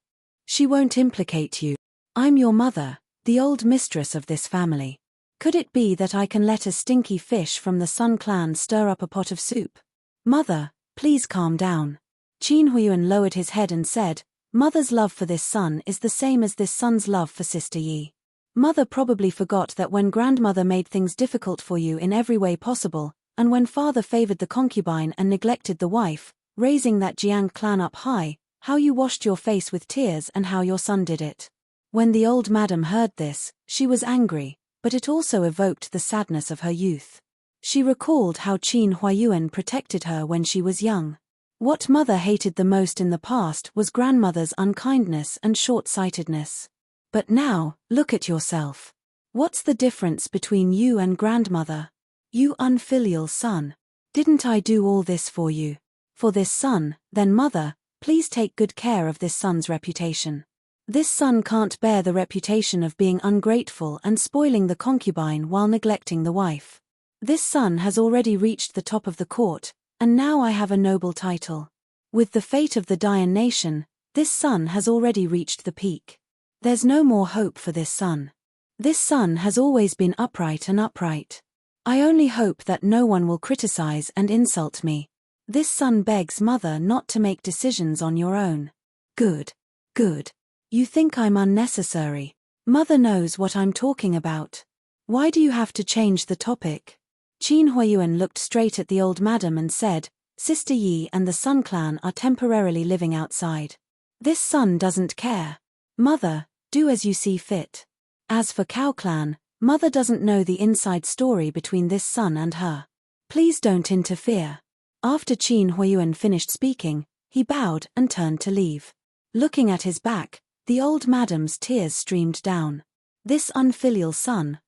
She won't implicate you. I'm your mother, the old mistress of this family. Could it be that I can let a stinky fish from the Sun clan stir up a pot of soup? Mother, please calm down. Qin Huayuan lowered his head and said, Mother's love for this son is the same as this son's love for Sister Yi. Mother probably forgot that when grandmother made things difficult for you in every way possible, and when father favored the concubine and neglected the wife, raising that Jiang clan up high, how you washed your face with tears and how your son did it. When the old madam heard this, she was angry, but it also evoked the sadness of her youth. She recalled how Qin Huayuan protected her when she was young. What mother hated the most in the past was grandmother's unkindness and short-sightedness. But now, look at yourself. What's the difference between you and grandmother? You unfilial son. Didn't I do all this for you? For this son, then mother, please take good care of this son's reputation. This son can't bear the reputation of being ungrateful and spoiling the concubine while neglecting the wife. This son has already reached the top of the court, and now I have a noble title. With the fate of the Dayan nation, this son has already reached the peak. There's no more hope for this son. This son has always been upright and upright. I only hope that no one will criticize and insult me. This son begs mother not to make decisions on your own. Good. Good. You think I'm unnecessary. Mother knows what I'm talking about. Why do you have to change the topic? Qin Huayuan looked straight at the old madam and said, Sister Yi and the Sun clan are temporarily living outside. This son doesn't care. Mother, do as you see fit. As for Cao clan, mother doesn't know the inside story between this son and her. Please don't interfere. After Qin Huayuan finished speaking, he bowed and turned to leave. Looking at his back, the old madam's tears streamed down. This unfilial son,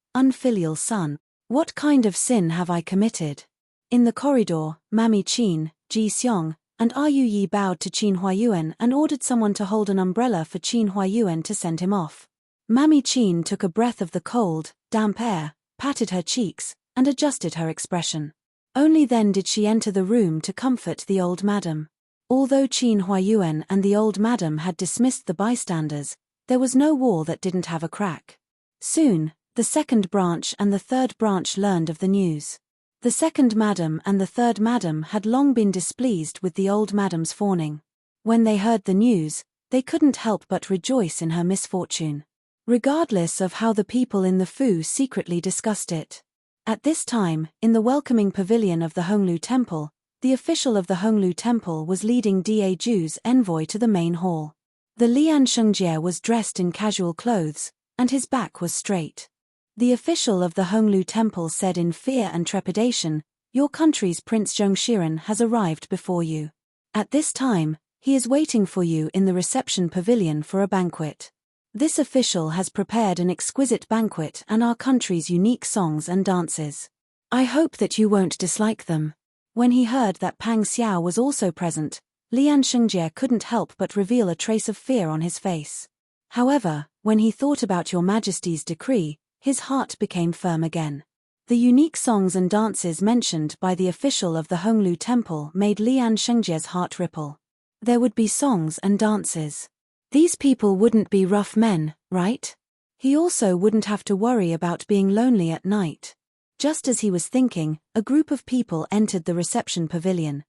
what kind of sin have I committed? In the corridor, Mammy Qin, Ji Xiong, and Are Yu Yi bowed to Qin Huayuan and ordered someone to hold an umbrella for Qin Huayuan to send him off. Mammy Qin took a breath of the cold, damp air, patted her cheeks, and adjusted her expression. Only then did she enter the room to comfort the old madam. Although Qin Huayuan and the old madam had dismissed the bystanders, there was no wall that didn't have a crack. Soon, the second branch and the third branch learned of the news. The second madam and the third madam had long been displeased with the old madam's fawning. When they heard the news, they couldn't help but rejoice in her misfortune, regardless of how the people in the Fu secretly discussed it. At this time, in the welcoming pavilion of the Honglu Temple, the official of the Honglu Temple was leading Daeju's envoy to the main hall. The Lian Shengjie was dressed in casual clothes, and his back was straight. The official of the Honglu Temple said in fear and trepidation, "Your country's Prince Zhongshiren has arrived before you. At this time, he is waiting for you in the reception pavilion for a banquet. This official has prepared an exquisite banquet and our country's unique songs and dances. I hope that you won't dislike them." When he heard that Pang Xiao was also present, Lian Shengjie couldn't help but reveal a trace of fear on his face. However, when he thought about Your Majesty's decree, his heart became firm again. The unique songs and dances mentioned by the official of the Honglu Temple made Lian Shengjie's heart ripple. There would be songs and dances. These people wouldn't be rough men, right? He also wouldn't have to worry about being lonely at night. Just as he was thinking, a group of people entered the reception pavilion.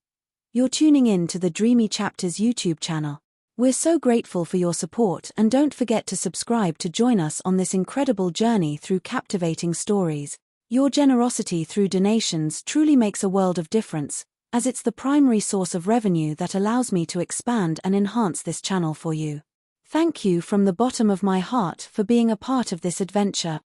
You're tuning in to the Dreamy Chapters YouTube channel. We're so grateful for your support and don't forget to subscribe to join us on this incredible journey through captivating stories. Your generosity through donations truly makes a world of difference, as it's the primary source of revenue that allows me to expand and enhance this channel for you. Thank you from the bottom of my heart for being a part of this adventure.